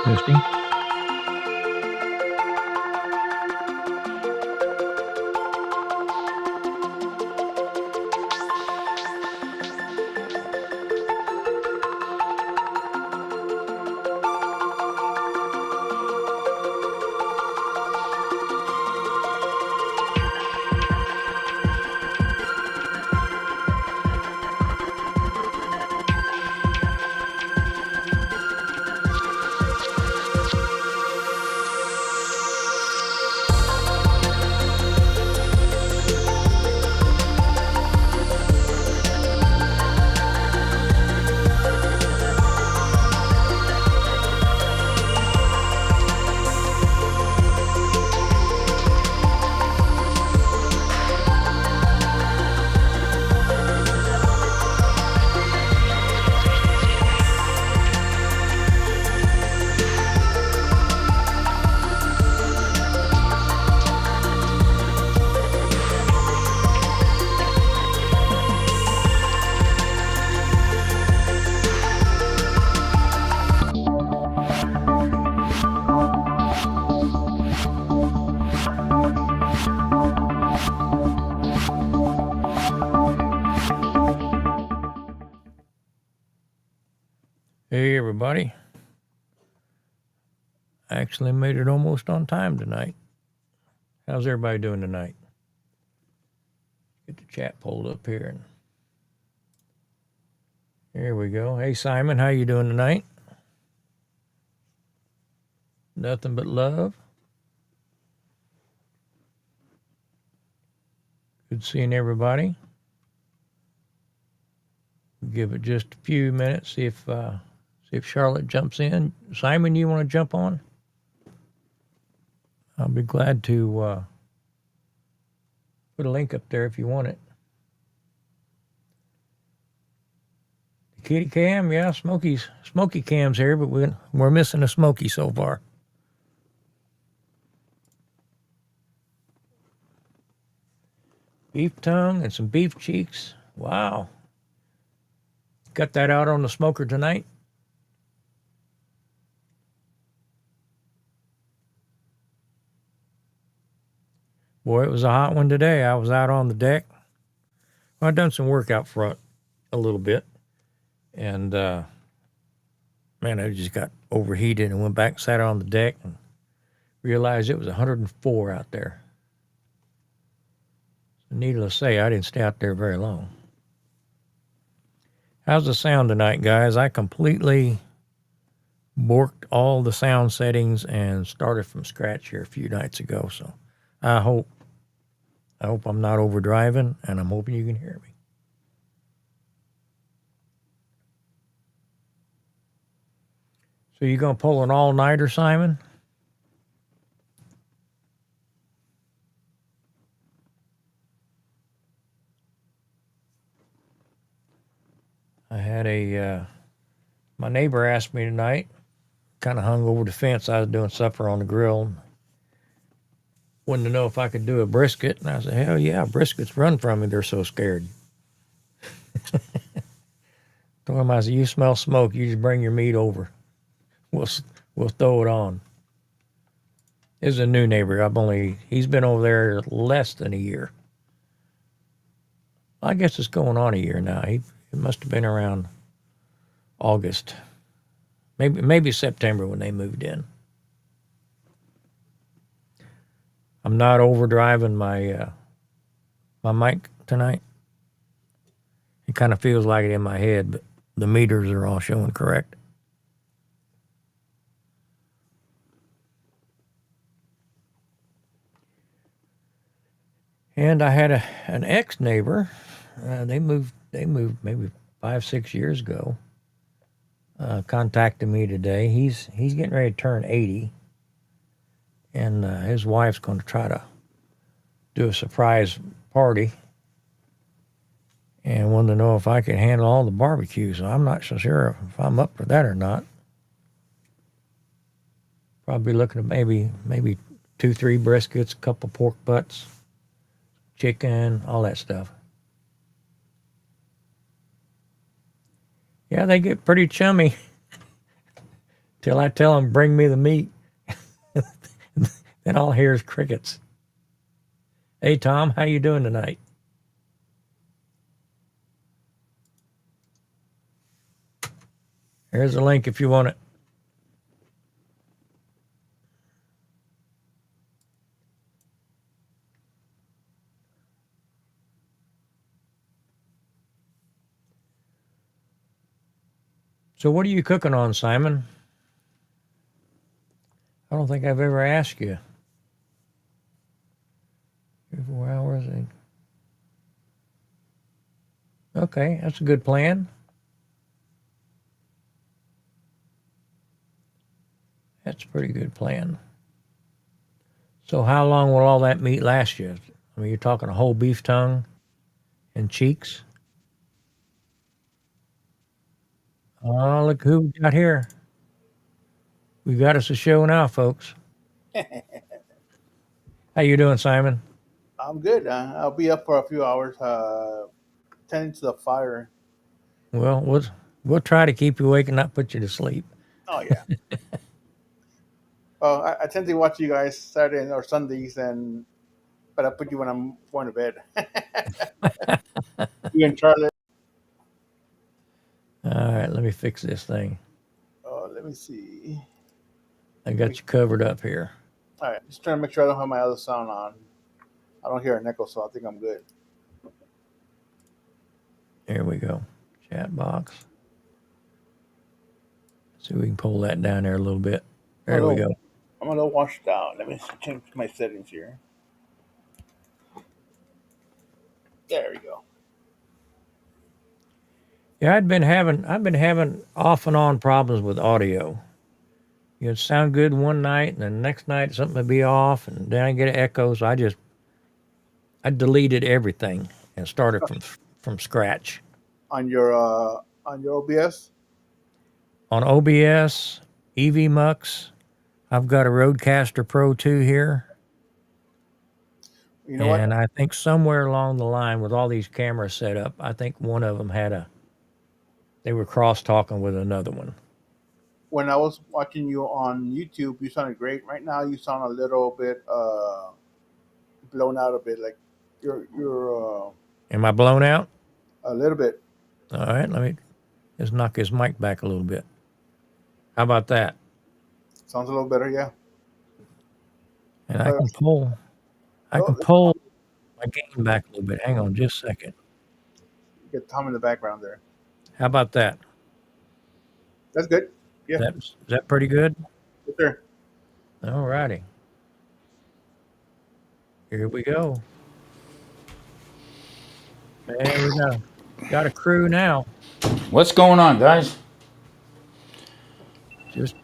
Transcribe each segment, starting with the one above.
Testing. Hey everybody. I actually made it almost on time tonight. How's everybody doing tonight? Get the chat pulled up here. And here we go. Hey Simon, how you doing tonight? Nothing but love. Good seeing everybody. Give it just a few minutes, see if Charlotte jumps in. Simon, you want to jump on? I'll be glad to put a link up there if you want it. The kitty cam, yeah, Smoky Cam's here, but we're missing a Smoky so far. Beef tongue and some beef cheeks. Wow. Got that out on the smoker tonight. Boy, it was a hot one today. I was out on the deck. Well, I've done some work out front a little bit. And, man, I just got overheated and went back and sat on the deck and realized it was 104 out there. So needless to say, I didn't stay out there very long. How's the sound tonight, guys? I completely borked all the sound settings and started from scratch here a few nights ago. So I hope I'm not overdriving, and I'm hoping you can hear me. So you gonna pull an all-nighter, Simon? I had my neighbor asked me tonight, kind of hung over the fence. I was doing supper on the grill. Wanted to know if I could do a brisket. And I said, hell yeah, briskets run from me. They're so scared. Told him, I said, you smell smoke. You just bring your meat over. We'll, we'll throw it on. This is a new neighbor. He's been over there less than a year. I guess it's going on a year now. It must have been around August, maybe September when they moved in. I'm not overdriving my mic tonight. It kind of feels like it in my head, but the meters are all showing correct. And I had an ex neighbor. They moved maybe 5-6 years ago. Contacted me today. He's getting ready to turn 80, and his wife's going to try to do a surprise party, and wanted to know if I could handle all the barbecue. So I'm not so sure if I'm up for that or not. Probably looking at maybe 2-3 briskets, a couple pork butts, chicken, all that stuff. Yeah, they get pretty chummy till I tell them bring me the meat. Then all I hear is crickets. Hey Tom, how you doing tonight? Here's the link if you want it. So what are you cooking on, Simon? I don't think I've ever asked you. 4 hours. Okay, that's a good plan. That's a pretty good plan. So how long will all that meat last you? I mean, you're talking a whole beef tongue and cheeks? Oh, look who we got here. We got us a show now, folks. How you doing, Simon? I'm good. I'll be up for a few hours, tending to the fire. Well, we'll try to keep you awake and not put you to sleep. Oh yeah. Well, I tend to watch you guys Saturday or Sundays, but I put you when I'm going to bed. You and Charlie. All right, let me fix this thing. Oh, let me see. I got you covered up here. All right, just trying to make sure I don't have my other sound on. I don't hear an echo, so I think I'm good. Here we go. Chat box. See if we can pull that down there a little bit. There we go. I'm a little washed out. Let me change my settings here. There we go. Yeah, I've been having off and on problems with audio. It'd sound good one night, and then the next night something would be off, and then I get an echo. So I deleted everything and started from scratch On your OBS. on OBS, EVMux. I've got a Rodecaster Pro 2 here. You know And what? I think somewhere along the line with all these cameras set up, I think one of them they were cross talking with another one. When I was watching you on YouTube, you sounded great. Right now, you sound a little bit blown out a bit. Like you're Am I blown out? a little bit. All right, let me just knock his mic back a little bit. How about that? Sounds a little better, yeah. And Uh, I oh, can pull my gain back a little bit. Hang on just a second. get Tom in the background there. How about that? That's good. Yeah, Is that pretty good? yes, sir. All righty. Here we go. There we go. Got a crew now. What's going on, guys? Just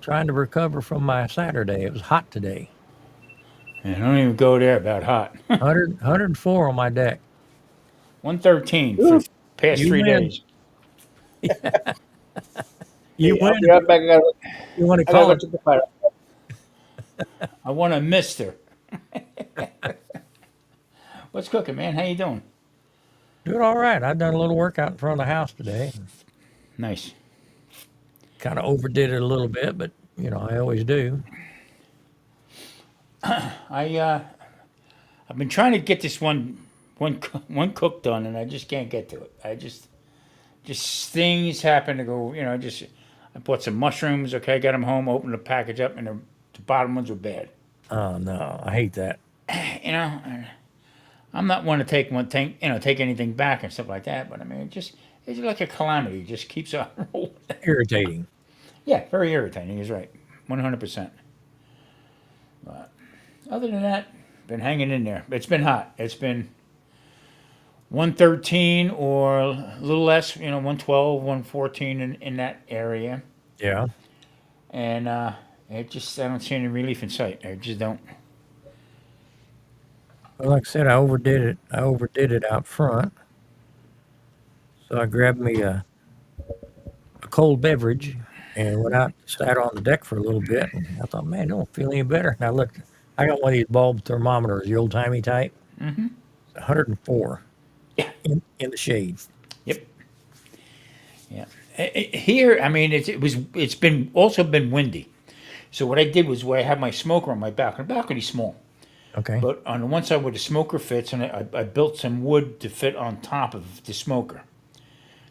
trying to recover from my Saturday. It was hot today. And don't even go there about hot. 104 on my deck. 113 for the past You three win. days. You Hey, win I'll be if right back. you want to I gotta call go it. check the fire. I want a mister. What's cooking, man? How you doing? Do it all right. I done a little work out in front of the house today. Nice. Kind of overdid it a little bit, but I always do. I've been trying to get this one cook done, and I just can't get to it. Just things happen to go. Just I bought some mushrooms. Okay, got them home, opened the package up, and the bottom ones were bad. Oh no, I hate that. You know, I'm not one to take one thing, take anything back and stuff like that. But I mean, it's like a calamity. It just keeps on rolling. Irritating. Yeah, very irritating. He's right, 100%. But other than that, been hanging in there. It's been hot. It's been 113 or a little less, 112, 114 in that area. Yeah. And I don't see any relief in sight. I just don't. Well, like I said, I overdid it. I overdid it out front. So I grabbed me a cold beverage and went out, sat on the deck for a little bit. And I thought, man, I don't feel any better. And I looked, I got one of these bulb thermometers, the old timey type. Mm-hmm. It's 104 Yeah. in the shade. Yep. Yeah. Here, I mean, it's been also been windy. So what I did was where I have my smoker on my balcony. The balcony's small, Okay. but on the one side where the smoker fits, and I built some wood to fit on top of the smoker.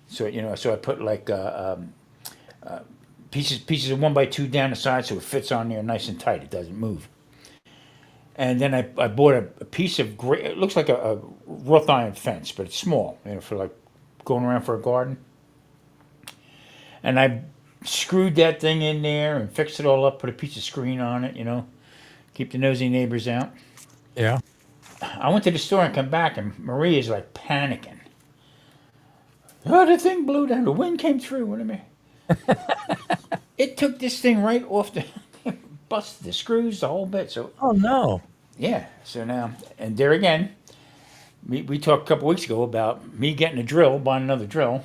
So so I put like pieces of 1x2 down the side, so it fits on there nice and tight. It doesn't move. And then I bought a piece of gray. It looks like a wrought iron fence, but it's small. For like going around for a garden. And I screwed that thing in there and fixed it all up. Put a piece of screen on it. Keep the nosy neighbors out. Yeah. I went to the store and come back, and Marie is like panicking. Oh, the thing blew down. The wind came through. What I mean, it took this thing right off the, busted the screws, the whole bit. So Oh, no. yeah. So now, and there again, we talked a couple weeks ago about me getting a drill, buying another drill.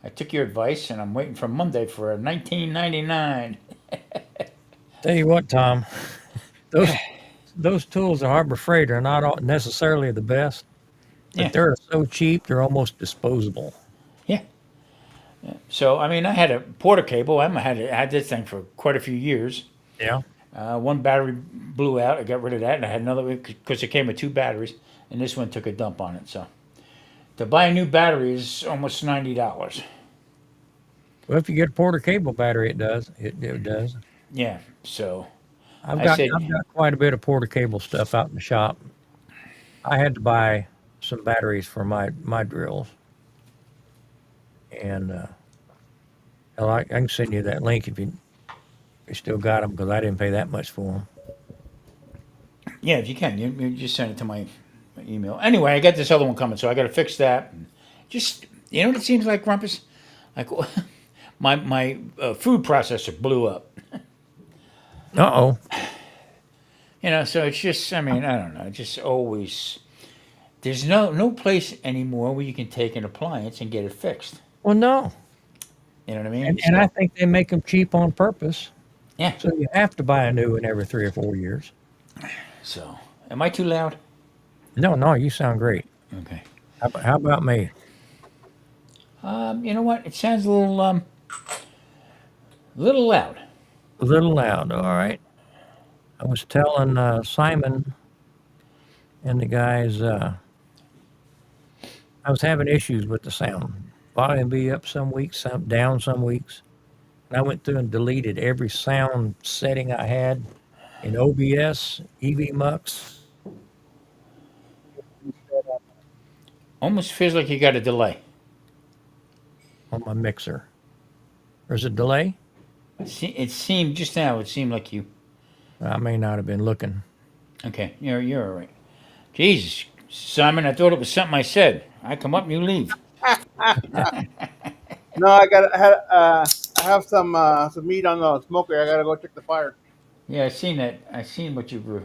I took your advice, and I'm waiting for Monday for a 1999. Tell you what, Tom, those those tools at Harbor Freight are not necessarily the best, but Yeah, they're so cheap, they're almost disposable. yeah. So I mean, I had a porter cable. I had this thing for quite a few years. Yeah. One battery blew out. I got rid of that, and I had another one because it came with two batteries, and this one took a dump on it. So to buy a new battery is almost $90. Well, if you get a Porter cable battery, it does. It does. Yeah. So I've I got said, I've got quite a bit of Porter cable stuff out in the shop. I had to buy some batteries for my drills, and hell, I can send you that link if you still got them because I didn't pay that much for them. yeah, if you can, you just send it to my email. Anyway, I got this other one coming, so I got to fix that. Just what it seems like, Grumpus. Like my food processor blew up. Uh oh. So it's just, I mean, I don't know. It's just always there's no place anymore where you can take an appliance and get it fixed. Well, no, You know what I mean? and I So think they make them cheap on purpose, yeah. so you have to buy a new one every 3 or 4 years. So am I too loud? No, no, you sound great. Okay. How about me? You know what? It sounds a little loud. A little loud. All right. I was telling Simon and the guys I was having issues with the sound. Volume be up some weeks, some down some weeks. And I went through and deleted every sound setting I had in OBS, EVMux. Almost feels like you got a delay. On my mixer. There's a delay. It seemed just now. It seemed like you. I may not have been looking. Okay, you're all right. Jesus, Simon, I thought it was something I said. I come up and you leave. No, I have some meat on the smoker. I gotta go check the fire. Yeah, I seen that. I seen what you were.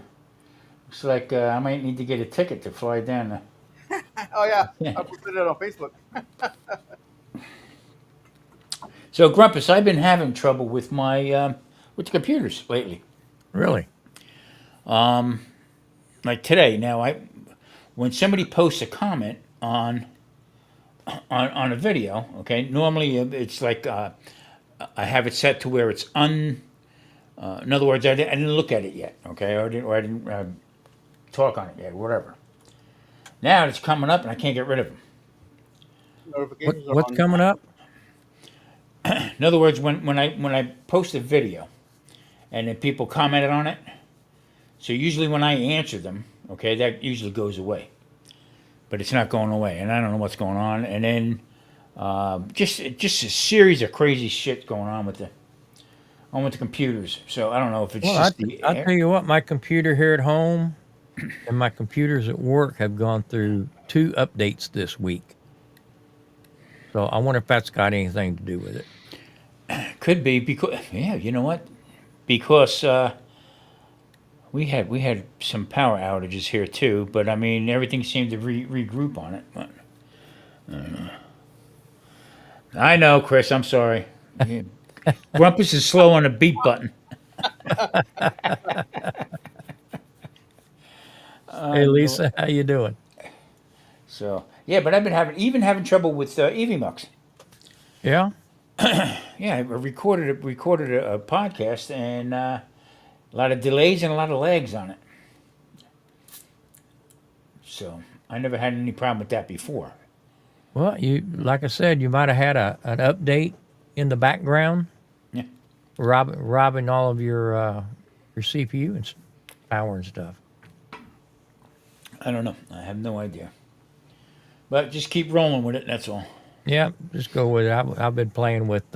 It's like I might need to get a ticket to fly down. Oh yeah, Yeah. I posted it on Facebook. So Grumpus, I've been having trouble with my with the computers lately. Really? Like today, now I when somebody posts a comment on a video, okay, normally it's like I have it set to where it's in other words, I didn't look at it yet, okay, or I didn't talk on it yet, whatever. Now it's coming up and I can't get rid of them. Notifications are What's on. coming up? In other words, when I post a video and then people commented on it, so usually when I answer them, okay, that usually goes away, but it's not going away, and I don't know what's going on. And then just a series of crazy shit going on with the computers. So I don't know if it's Well, just the I'll tell you what, my computer here at home and my computers at work have gone through 2 updates this week. So I wonder if that's got anything to do with it. could be because yeah, you know what? Because we had some power outages here too, but I mean everything seemed to regroup on it. But I know, Chris. I'm sorry. Yeah. Grumpus is slow on the beat button. Hey, No. Lisa, how you doing? So yeah, but I've been having trouble with EVMux. Yeah? Yeah, I recorded a podcast and a lot of delays and a lot of lags on it. So I never had any problem with that before. Well, you like I said, you might have had an update in the background, Yeah, robbing all of your CPU and power and stuff. I don't know. I have no idea. But just keep rolling with it. That's all. Yeah, just go with it. I've been playing with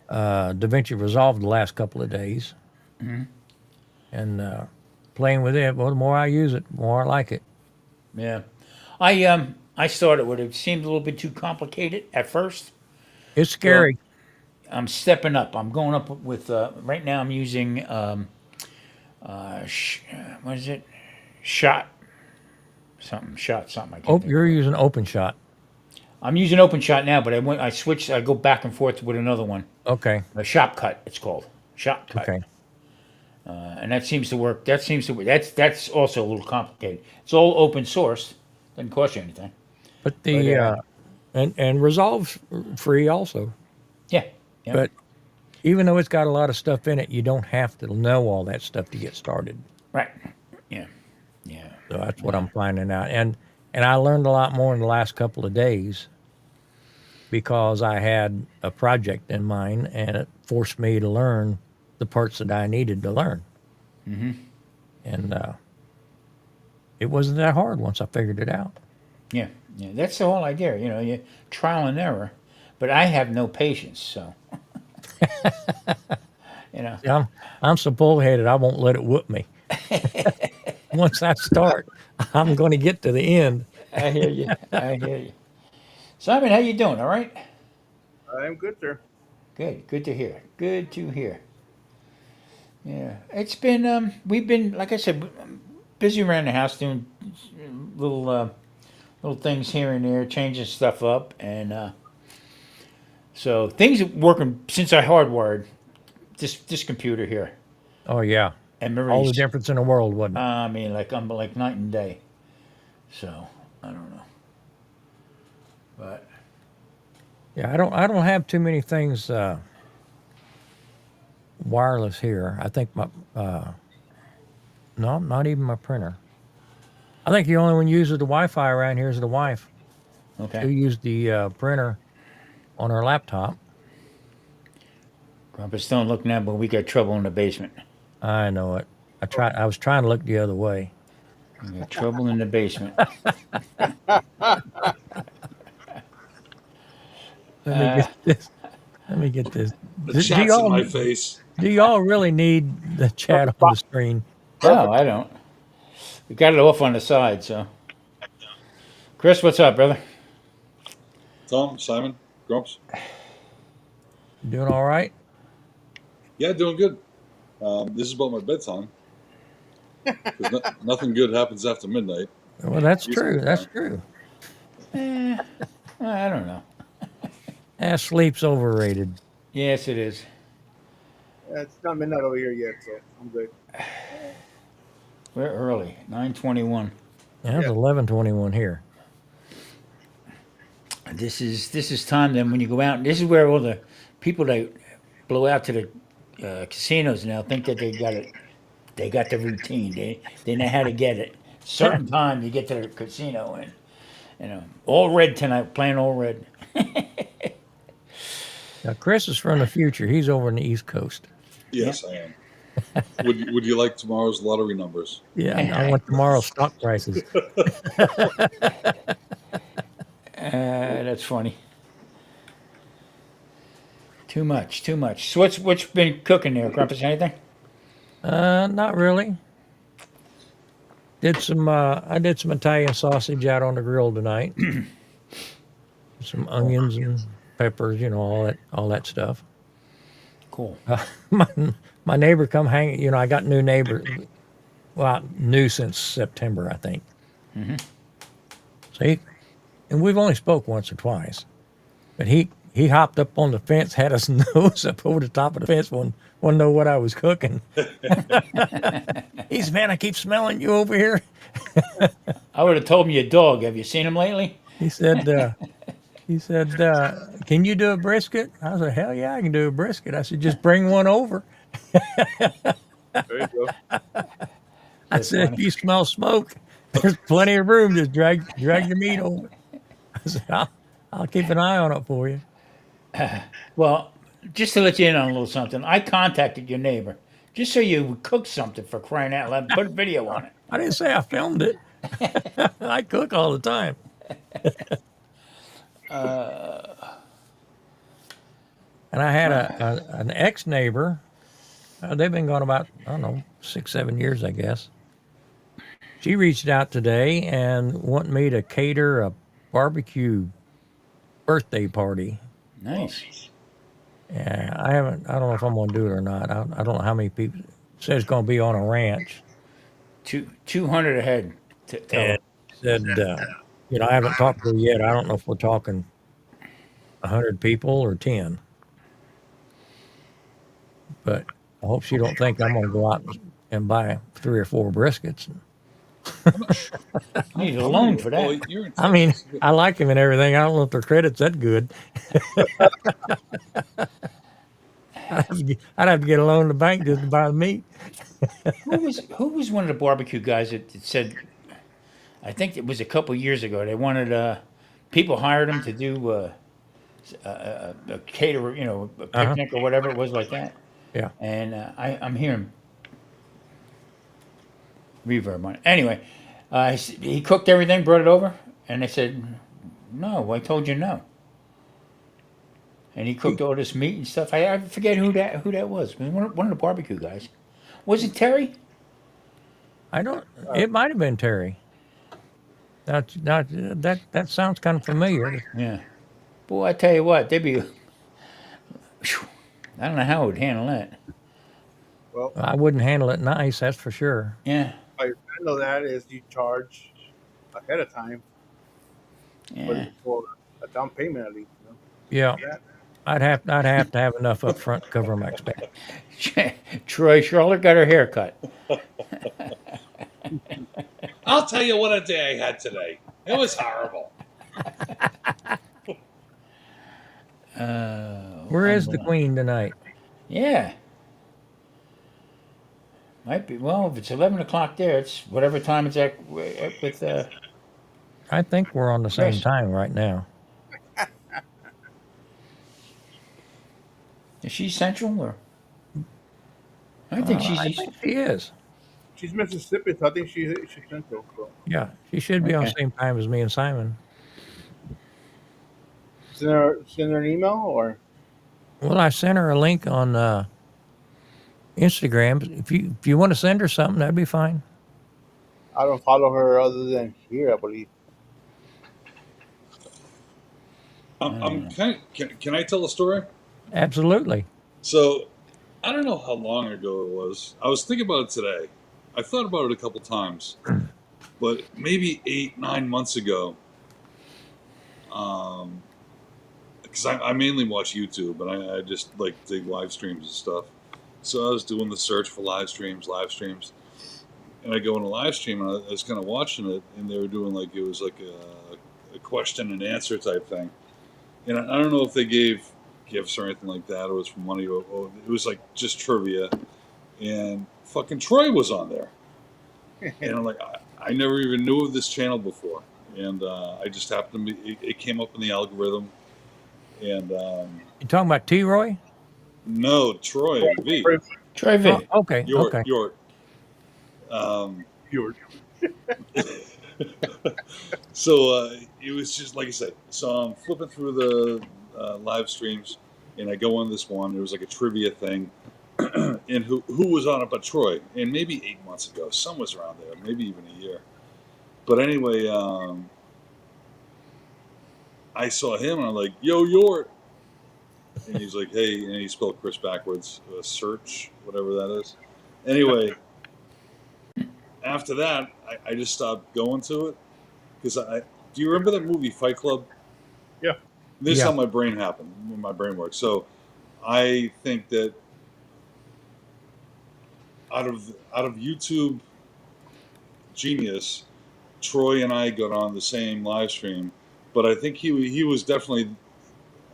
DaVinci Resolve the last couple of days, and playing with it. Well, the more I use it, the more I like it. Yeah, I started with it. It seemed a little bit too complicated at first. It's So scary. I'm stepping up. I'm going up with right now. I'm using what is it? Shot something. I can't Oh, think you're of it. using OpenShot. I'm using OpenShot now, but I switched. I go back and forth with another one. Okay, A Shopcut, it's called Shopcut, okay. and that seems to work. That seems to work. That's also a little complicated. It's all open source. Doesn't cost you anything. But But the and Resolve's free also. yeah, yeah, But even though it's got a lot of stuff in it, you don't have to know all that stuff to get started. right, yeah, yeah, So that's what I'm finding out. And I learned a lot more in the last couple of days because I had a project in mind and it forced me to learn the parts that I needed to learn. And it wasn't that hard once I figured it out. yeah, yeah. That's the whole idea. You trial and error. But I have no patience, so you know. See, I'm so bullheaded, I won't let it whoop me. Once I start, I'm going to get to the end. I hear you. I hear you. Simon, how you doing? All right. I'm good, sir. Good. Good to hear. Good to hear. Yeah, it's been we've been like I said, busy around the house doing little little things here and there, changing stuff up, and so things are working since I hardwired this computer here Oh, yeah. and All the Marie's. difference in the world, wasn't it? I mean, like I'm like night and day. So I don't know, but Yeah, I don't have too many things wireless here. I think my no, not even my printer. I think the only one uses the Wi-Fi around here is the wife. Who okay. used the printer on her laptop. Grumpus, don't look now, but we got trouble in the basement. I know it. I was trying to look the other way. We got trouble in the basement. Let me get this. Let me get this. The Do chat's in y'all my face. do y'all really need the chat on the screen? No, Perfect. I don't. We got it off on the side, so. Chris, what's up, brother? Tom, Simon, Grumps. Doing all right? Yeah, doing good. This is about my bedtime. 'Cause nothing good happens after midnight. Well, that's Eastern true. That's time. true. Eh, I don't know. Sleep's overrated. Yes, it is. It's not midnight over here yet, so I'm good. We're early. 9:21. Yeah, it's Yeah. 11:21 here. This is time then when you go out. This is where all the people that blow out to the casinos now think that they got it. They got the routine. They know how to get it. Certain time you get to the casino and all red tonight. Playing all red. Now, Chris is from the future. He's over in the East Coast. Yes, I am. Would you like tomorrow's lottery numbers? Yeah, I want tomorrow's stock prices. That's funny. Too much. Too much. So what's been cooking there, Grumpus? Anything? Not really. I did some Italian sausage out on the grill tonight. Some onions and peppers, all that stuff. Cool. my my neighbor come hang. I got new neighbor. Well, new since September, I think. So and we've only spoke once or twice, but he hopped up on the fence, had his nose up over the top of the fence, want to know what I was cooking. He said, "Man, I keep smelling you over here." I would have told him your dog. Have you seen him lately? He said, "Can you do a brisket?" I said, "Hell yeah, I can do a brisket." I said, "Just bring one over." There you go. I That's said, funny. "If you smell smoke, there's plenty of room. Just drag your meat over." I said, I'll keep an eye on it for you." Well, just to let you in on a little something, I contacted your neighbor just so you would cook something for crying out loud. Put a video on it. I didn't say I filmed it. I cook all the time. And I had an ex neighbor. They've been gone about, I don't know, 6, 7 years, I guess. She reached out today and wanted me to cater a barbecue birthday party. Nice. Yeah, I don't know if I'm going to do it or not. I don't know how many people. It says it's going to be on a ranch. 200 ahead. Tell And her. said, I haven't talked to her yet. I don't know if we're talking 100 people or 10. But I hope she don't think I'm going to go out and buy 3 or 4 briskets. You need a How loan many- for that. Oh, you're in I mean, Texas. I like him and everything. I don't know if their credit's that good. I'd have to get a loan in the bank just to buy the meat. Who was one of the barbecue guys that said? I think it was a couple years ago. They wanted people hired them to do a caterer, a Uh-huh. picnic or whatever it was like that. Yeah. And I'm hearing reverb on it. Anyway, he cooked everything, brought it over, and they said, "No, I told you no." And he cooked all this meat and stuff. I forget who that was. It was one of the barbecue guys. Was it Terry? I don't. It might have been Terry. That sounds kind of familiar. Yeah. Boy, I tell you what, they'd be. Phew, I don't know how I would handle that. Well, I wouldn't handle it nice, that's for sure. Yeah. how you handle that is you charge ahead of time Yeah. for a down payment at least. Yeah, That. I'd have to have enough up front to cover my expenses. Troy Charlotte got her hair cut. I'll tell you what a day I had today. It was horrible. Where is the Unbelievable. queen tonight? Yeah. Might be. Well, if it's 11 o'clock there, it's whatever time it's at with. I think we're on the same Chris. time right now. Is she Central or? I think she's. I think she is. She's Mississippi, so I think she's central. So Yeah, she should be on the Okay. same time as me and Simon. send her an email or Well, I sent her a link on Instagram. If you want to send her something, that'd be fine. I don't follow her other than here, I believe. I'm kind of, can I tell a story? Absolutely. So, I don't know how long ago it was. I was thinking about it today. I thought about it a couple times, but maybe 8, 9 months ago, a because I mainly watch YouTube, and I just like dig live streams and stuff. So I was doing the search for live streams, and I go in a live stream, and I was kind of watching it, and they were doing like it was like a question and answer type thing. And I don't know if they gave gifts or anything like that, or it was for money, or it was like just trivia. And fucking Troy was on there, and I'm like, I never even knew of this channel before, and I just happened to be, it came up in the algorithm, and You talking about T. Roy? no, Troy V, Troy Oh, V. okay. York, Okay. York. Um, George. so it was just like I said. So I'm flipping through the live streams, and I go on this one. It was like a trivia thing, and who was on it but Troy? And maybe 8 months ago, some was around there, maybe even a year. But anyway, I saw him, and I'm like, "Yo, York," and he's like, "Hey," and he spelled Chris backwards, search, whatever that is. Anyway, after that, I just stopped going to it because I. Do you remember that movie Fight Club? Yeah. This is Yeah. how my brain happened. My brain works. So I think that out of YouTube genius, Troy and I got on the same live stream, but I think he was definitely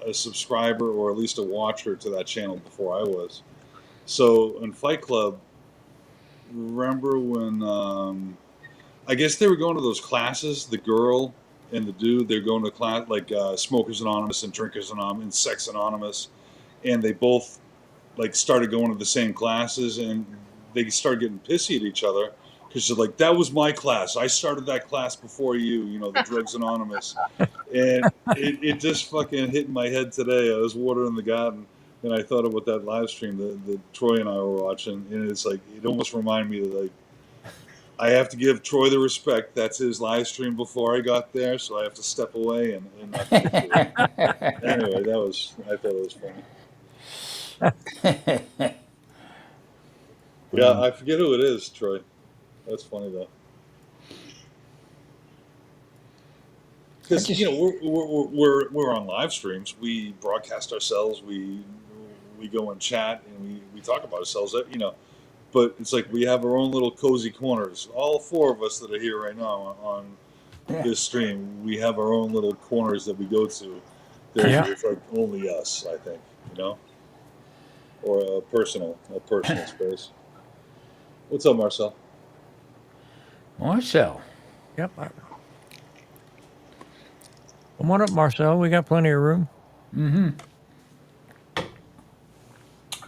a subscriber or at least a watcher to that channel before I was. So in Fight Club, remember when I guess they were going to those classes, the girl and the dude, they're going to class like Smokers Anonymous and Drinkers Anonymous and Sex Anonymous, and they both like started going to the same classes, and they started getting pissy at each other because they're like, "That was my class. I started that class before you." You know, the Drugs Anonymous, and it just fucking hit in my head today. I was watering the garden, and I thought about that live stream that Troy and I were watching, and it's like it almost reminded me that like I have to give Troy the respect. That's his live stream before I got there, so I have to step away and not get to it. Anyway, I thought it was funny. Yeah, I forget who it is, Troy. That's funny though. Because just- you know we're on live streams. We broadcast ourselves. We go and chat and we talk about ourselves. You know, but it's like we have our own little cozy corners. All four of us that are here right now on Yeah. this stream, we have our own little corners that we go to. Yeah. It's like only us, I think. You know, or a personal space. What's up, Marcel? Marcel. Yep. Come on up, Marcel. We got plenty of room.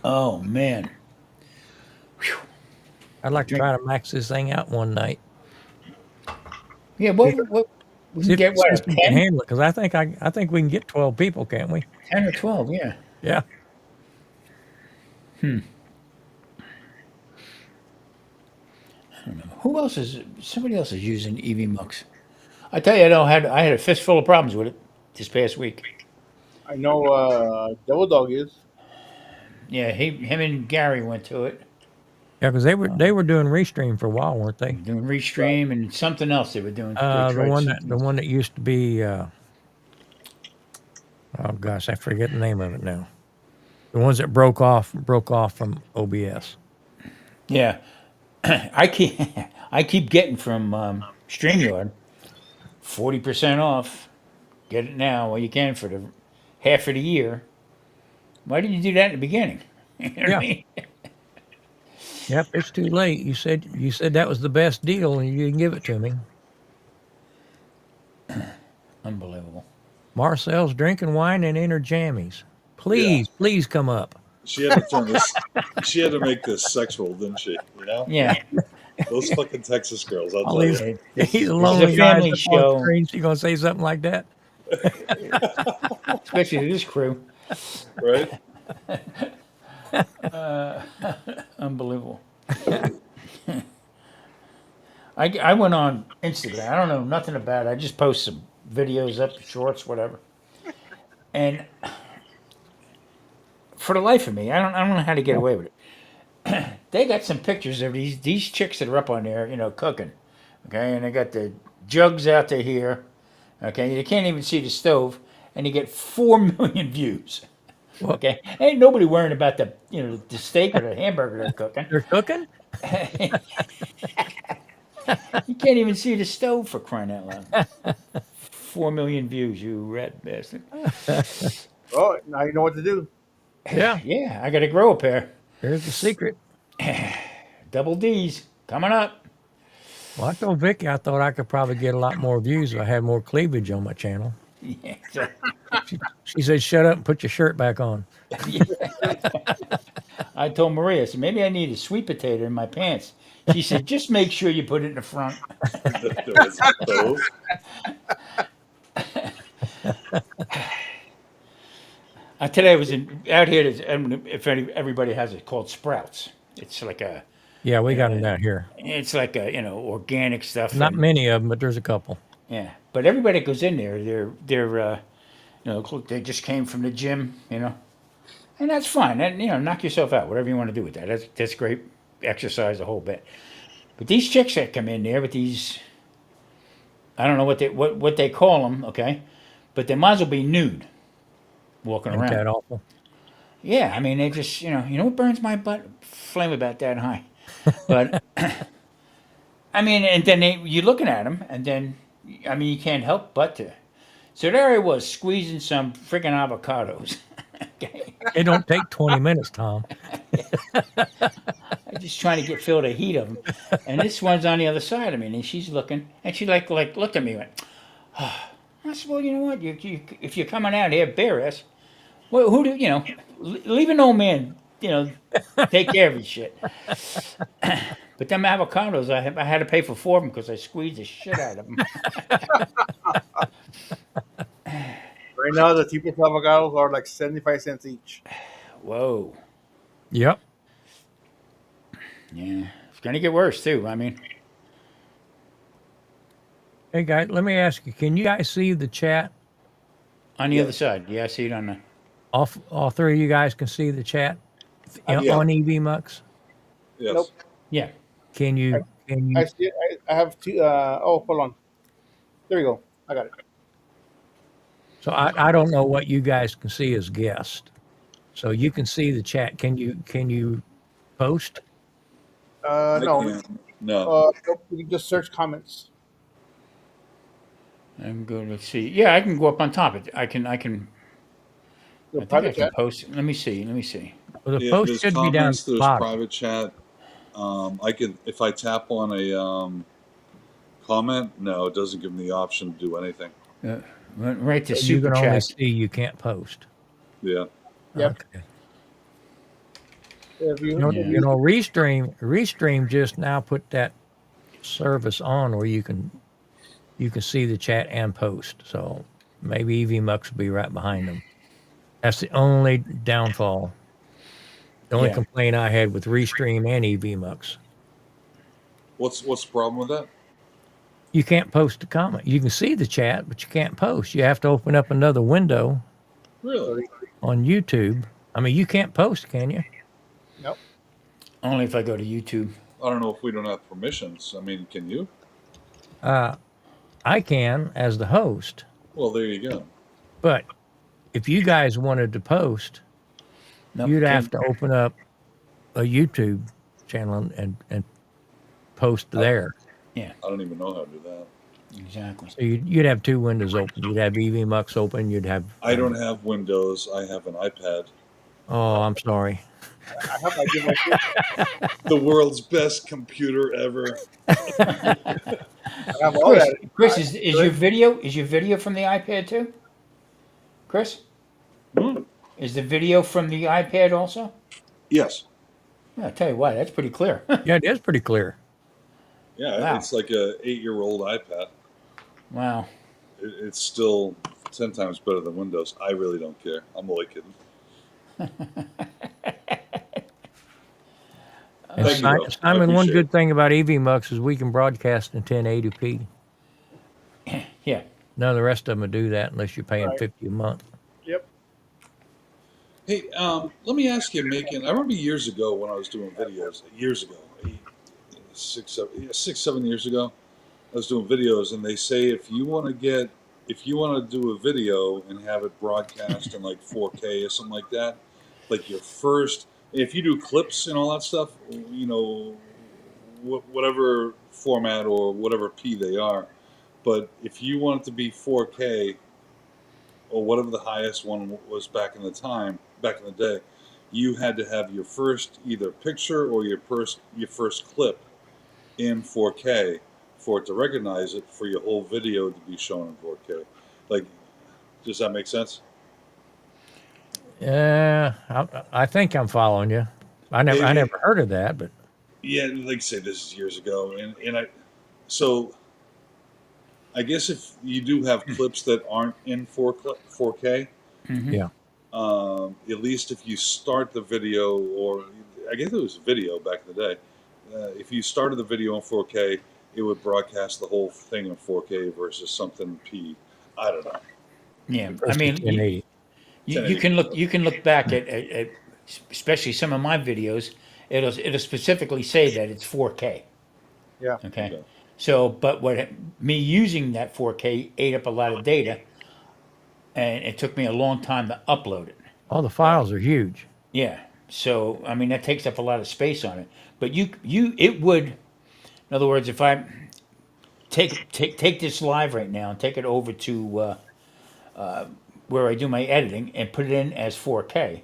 Oh man. I'd like to try to max this thing out one night. Yeah. What we See can if get the what system can 10? handle it, because I think we can get 12 people, can't we? 10 or 12? Yeah. Yeah. Who else is? Somebody else is using EV Mux. I tell you, I had a fistful of problems with it this past week. I know Devil Dog is. Yeah, him and Gary went to it. Yeah, because they were doing Restream for a while, weren't they? Doing Restream and something else they were doing. They tried something The else. one that used to be oh gosh, I forget the name of it now. The ones that broke off from OBS. Yeah, I keep getting from StreamYard 40% off. Get it now while you can for the half of the year. Why didn't you do that in the beginning? You know what Yeah. I mean? Yep, it's too late. You said that was the best deal and you didn't give it to me. Unbelievable. Marcel's drinking wine and in her jammies. Please come up. She had to turn this. She had to make this sexual, didn't she? You know, Yeah, those fucking Texas girls. I'll All tell these, you. this he's is a a lonely guy family up on show, screen. She gonna say something like that? especially to this crew. Right? Unbelievable. I went on Instagram. I don't know nothing about it. I just post some videos up, shorts, whatever. And for the life of me, I don't know how to get away with it. They got some pictures of these chicks that are up on there, cooking. Okay, and they got the jugs out there here. Okay, you can't even see the stove. and you get 4 million views. Well, Okay, ain't nobody worrying about the steak or the hamburger they're cooking. they're cooking. You can't even see the stove for crying out loud. 4 million views, you rat bastard. Oh, now you know what to do. Yeah, Yeah, I got to grow a pair. here's the secret. Double D's coming up. Well, I told Vicky I thought I could probably get a lot more views if I had more cleavage on my channel. Yeah, so- She said, "Shut up and put your shirt back on." I told Maria, I said, maybe I need a sweet potato in my pants. She said, just make sure you put it in the front. There was a stove. Today I was out here. If everybody has it, called Sprouts. It's like Yeah, we got them down here. organic stuff. Not And, many of them, but there's a couple. yeah, but everybody that goes in there, they're look, they just came from the gym, and that's fine. And knock yourself out, whatever you want to do with that. That's great. Exercise a whole bit. But these chicks that come in there with these, I don't know what they call them, okay, but they might as well be nude, walking Ain't around. that awful? Yeah, I mean they just what burns my butt? Flame about that high. But I mean, and then you're looking at them, and then I mean you can't help but to. So there I was squeezing some freaking avocados. Okay, It don't take 20 minutes, Tom. I'm just trying to feel the heat of them, and this one's on the other side of me, and she's looking, and she like looked at me and went. I said, well, you know what? If you're coming out here, bare ass, well, who do leave an old man, take care of his shit. But them avocados, I had to pay for 4 of them because I squeezed the shit out of them. Right now, the tipo avocados are like 75 cents each. Whoa, Yep. yeah, it's gonna get worse too. I mean, Hey, guys, let me ask you, can you guys see the chat? on the Yeah. other side, yeah, I see it on the. All three of you guys can see the chat Yeah. on EV Mux? Yes. Nope. Yeah, Can you, I see. I have two. Oh, hold on. There we go. I got it. so I don't know what you guys can see as guests. So you can see the chat. Can you post? I No. can't. No. Nope, you can just search comments. I'm going to see. Yeah, I can go up on top. I can. The I think I private can chat. post. Let me see. Well, the Yeah, post there's should be down comments. at the There's bottom. private chat. I could, if I tap on a comment. No, it doesn't give me the option to do anything. Right to So you super can only chat. see, you can't post. Yeah. Yep. Okay. If you, You know, if Yeah. you know, Restream just now put that service on where you can see the chat and post. So maybe EV Mux will be right behind them. That's the only downfall. The only Yeah. complaint I had with Restream and EV Mux. What's the problem with that? You can't post a comment. You can see the chat, but you can't post. You have to open up another window Really? on YouTube. I mean, you can't post, can you? nope. Only if I go to YouTube. I don't know if we don't have permissions. I mean, can you? I can as the host, Well, there you go. but if you guys wanted to post, Nope, you'd have can't- to open up a YouTube channel and post there. Yeah, I don't even know how to do that. exactly. So you'd have two windows open. You'd have EV Mux open. You'd have. I don't have Windows. I have an iPad. Oh, I'm sorry. I have my give my The world's best computer ever. I have all that. Chris, is your video from the iPad too? Chris, Hmm? is the video from the iPad also? Yes. Yeah, I tell you what, that's pretty clear. Yeah, it is pretty clear. Yeah, Wow. it's like a 8-year-old iPad. Wow. It's still 10 times better than Windows. I really don't care. I'm only kidding. And Thank you, though. I Simon, one appreciate good it. thing about EV Mux is we can broadcast in 1080p. Yeah. None of the rest of them would do that unless you're paying Right. $50 a month. Yep. Hey, let me ask you, Macon. I remember years ago when I was doing videos. Years ago, 6, 7 years ago, I was doing videos, and they say if you want to get if you want to do a video and have it broadcast in like 4K or something like that, like your first, if you do clips and all that stuff, you know, whatever format or whatever P they are, but if you want it to be 4K or whatever the highest one was back in the day, you had to have your first either picture or your first clip in 4K for it to recognize it for your whole video to be shown in 4K. Like, does that make sense? Yeah, I think I'm following you. I It, never heard of that, but yeah, like I say, this is years ago, and so I guess if you do have clips that aren't in 4K, Mm-hmm. yeah. at least if you start the video, or I guess it was video back in the day, if you started the video in 4K, it would broadcast the whole thing in 4K versus something P. I don't know. Yeah, I Versus mean, 1080. you 1080p. can look back at especially some of my videos. It'll specifically say that it's 4K. Yeah. Okay, Okay. so but what me using that 4K ate up a lot of data, and it took me a long time to upload it. All the files are huge. Yeah, so I mean that takes up a lot of space on it. But it would, in other words, if I take this live right now and take it over to where I do my editing and put it in as 4K,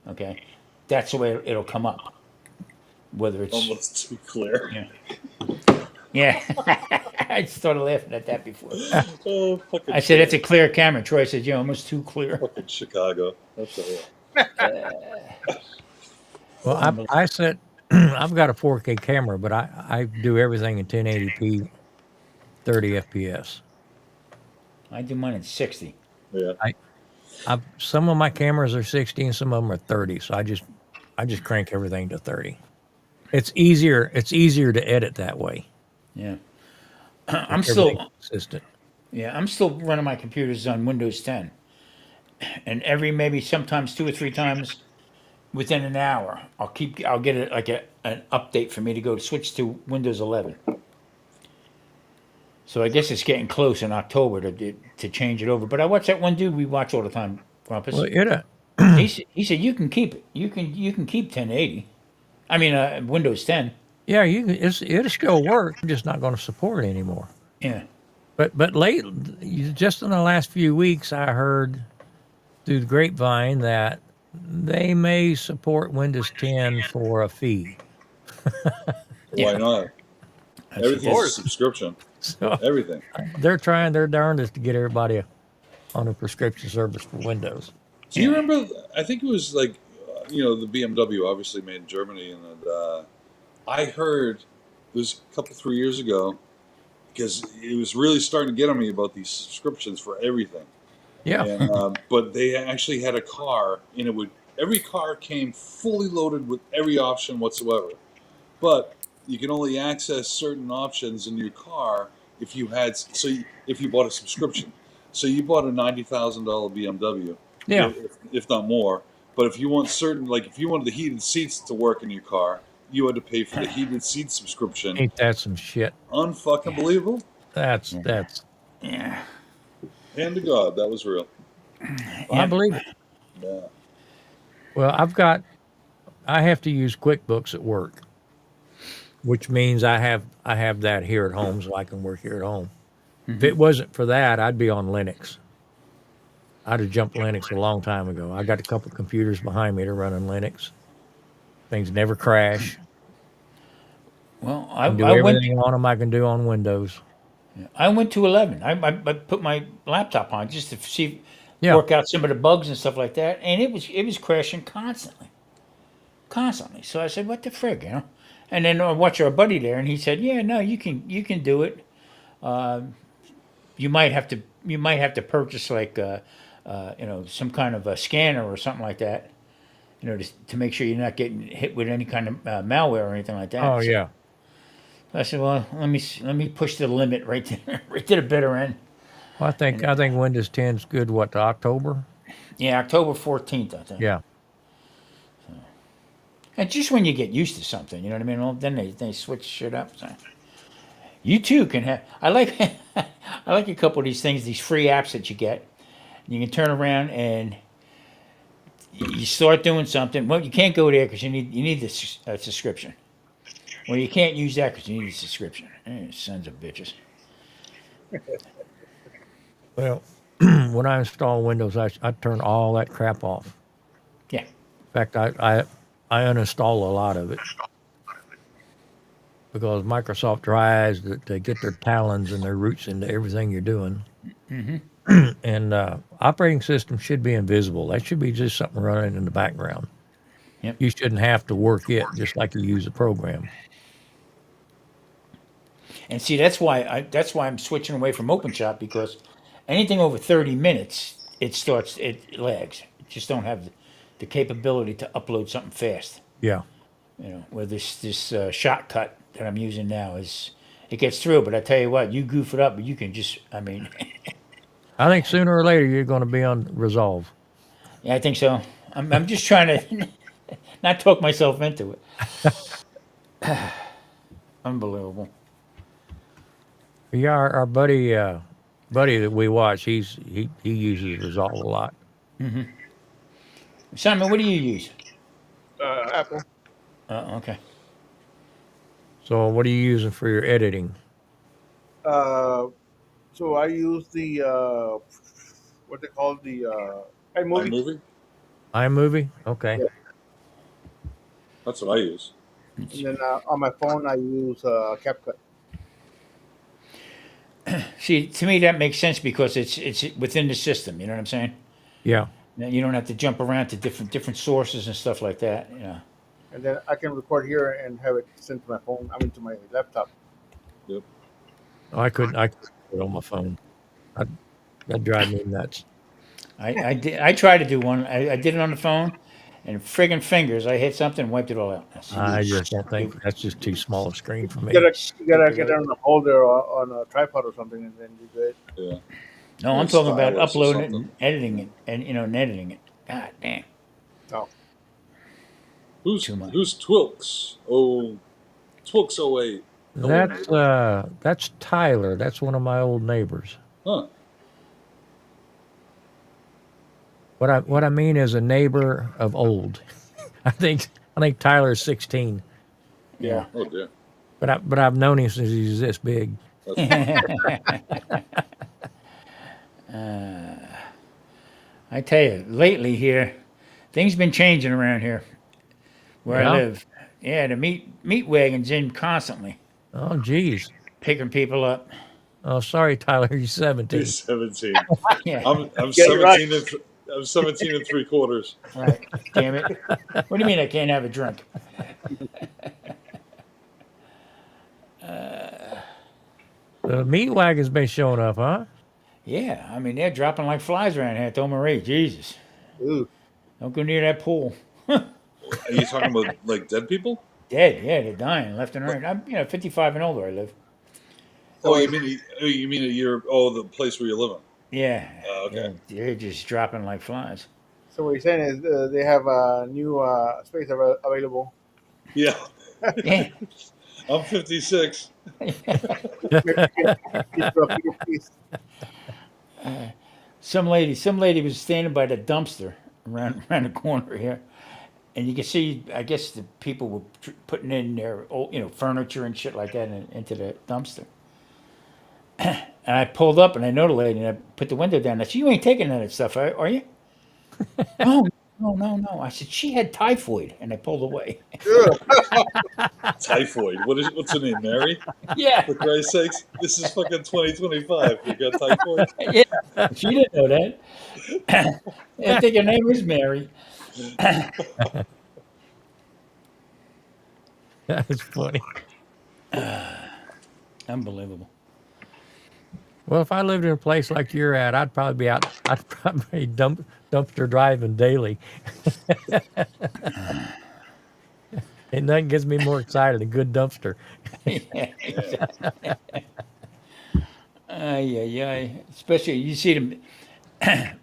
okay, that's the way it'll come up. Whether it's Almost too clear. yeah, yeah. I started laughing at that before. Oh, fucking I said it's a clear camera. Troy said, "Yeah, almost too clear." fucking Chicago. That's it. Well, Unbelievable. I set I've got a 4K camera, but I do everything in 1080p, 30 FPS. I do mine in 60. Yeah. Some of my cameras are 60 and some of them are 30, so I just crank everything to 30. It's easier. It's easier to edit that way. Yeah, Keep I'm everything still consistent. I'm still running my computers on Windows 10, and every maybe sometimes 2 or 3 times within an hour, I'll get it like an update for me to go switch to Windows 11. So I guess it's getting close in October to change it over. But I watch that one dude we watch all the time, Well, Grumpus. it He said you can keep it. You can keep 1080. I mean Windows 10. yeah, it'll still work. I'm just not going to support it anymore. Yeah. But late, just in the last few weeks, I heard through the grapevine that they may support Windows 10 for a fee. Why Yeah. not? That's Of Everything's a course. subscription. So Everything. they're trying their darndest to get everybody on a prescription service for Windows. Do you Yeah. remember? I think it was like, the BMW obviously made in Germany, and I heard it was a couple 3 years ago because it was really starting to get on me about these subscriptions for everything. Yeah. And but they actually had a car, and every car came fully loaded with every option whatsoever. But you can only access certain options in your car if you bought a subscription. So you bought a $90,000 BMW, Yeah. if not more. But if you want certain, like if you wanted the heated seats to work in your car, you had to pay for the heated seat subscription. Ain't that some shit? Unfucking believable. That's Yeah. Hand to God, that was real. well, I Yeah. believe it. Yeah. Well, I have to use QuickBooks at work, which means I have that here at home so I can work here at home. If it wasn't for that, I'd be on Linux. I'd have jumped Linux a long time ago. I got a couple computers behind me that are running Linux. Things never crash. Well, Can do everything on them I can do on Windows. I went to 11. I put my laptop on just to see Yeah. work out some of the bugs and stuff like that, and it was crashing constantly, constantly. So I said, "What the frig," you know? And then I watched our buddy there, and he said, "Yeah, no, you can do it. You might have to purchase like some kind of a scanner or something like that, to make sure you're not getting hit with any kind of malware or anything like that." Oh So yeah. I said, "Well, let me push the limit right there, right to the bitter end." Well, I think Windows 10 is good. What, to October? Yeah, October 14th, I think. Yeah. And just when you get used to something, you know what I mean? Well, then they switch shit up. So. You too can have. I like I like a couple of these things, these free apps that you get. You can turn around and you start doing something. Well, you can't go there because you need this subscription. Well, you can't use that because you need a subscription. Sons of bitches. Well, when I install Windows, I turn all that crap off. Yeah. In fact, I uninstall a lot of it because Microsoft tries to get their talons and their roots into everything you're doing. Mm-hmm. And operating system should be invisible. That should be just something running in the background. Yep. You shouldn't have to work it just like you use a program. And see, that's why I'm switching away from OpenShot because anything over 30 minutes, it lags. It just don't have the capability to upload something fast. Yeah. Where this shortcut that I'm using now it gets through. But I tell you what, you goof it up, but you can just, I mean, I think sooner or later you're going to be on Resolve. yeah, I think so. I'm just trying to not talk myself into it. Unbelievable. Yeah, our buddy that we watch, he uses Resolve a lot. Simon, what do you use? Apple. Okay. So what are you using for your editing? Uh, so I use the what they call the iMovie. iMovie. iMovie? Okay. Yeah. That's what I use. And then on my phone I use CapCut. See, to me that makes sense because it's within the system. You know what I'm saying? Yeah. You don't have to jump around to different sources and stuff like that. And then I can record here and have it sent to my phone. I mean to my laptop. Yep. I couldn't do it on my phone. I, that drive me nuts. I tried to do one. I did it on the phone, and friggin' fingers. I hit something, and wiped it all out. I said, "You I just don't stupid, think that's just too small a screen for You me. gotta stupid get it old-" on a holder or on a tripod or something, and then you're good. Yeah. No, Or I'm talking about stylus or uploading it something. and editing it, and editing it. God damn, No, Who's too much. who's Twilks? Oh, Twilks 08. Hello, That's neighbor. that's Tyler. That's one of my old neighbors. Huh. What I mean is a neighbor of old. I think Tyler's 16, yeah. Yeah. Oh dear. but I've known him since he's this big. That's I tell you, lately here, things been changing around here where I Yeah. live. Yeah, the meat wagons in constantly Oh, geez. picking people up. Oh, sorry, Tyler. You're 17. he's 17. Yeah, I'm Get it right. 17 I'm 17 and 3/4. right. Damn it. What do you mean I can't have a drink? The meat wagon's been showing up, huh? Yeah, I mean they're dropping like flies around here. I told Marie, Jesus, Ooh. don't go near that pool. Are you talking about like dead people? Dead, yeah, they're dying left and So, right. I'm 55 and older. I live. Oh, so, you mean a year? Oh, the place where you live in. Yeah, Okay. they're just dropping like flies. so what you're saying is they have a new space available. Yeah, Yeah, I'm 56. Maybe get a bigger piece. some lady was standing by the dumpster around the corner here, and you can see. I guess the people were putting in their old, furniture and shit like that into the dumpster. And I pulled up and I know the lady and I put the window down. I said, "You ain't taking none of that stuff, are you?" No, no, no, no. I said, "She had typhoid," and I pulled away. Typhoid. What's her name? Mary? Yeah, For Christ's sakes, this is fucking 2025. You got typhoid? yeah. She didn't know that. I think her name was Mary. That's funny. Unbelievable. Well, if I lived in a place like you're at, I'd probably be out. I'd probably dumpster driving daily. And nothing gets me more excited than a good dumpster. Yeah. Yeah. Yeah. Especially you see them.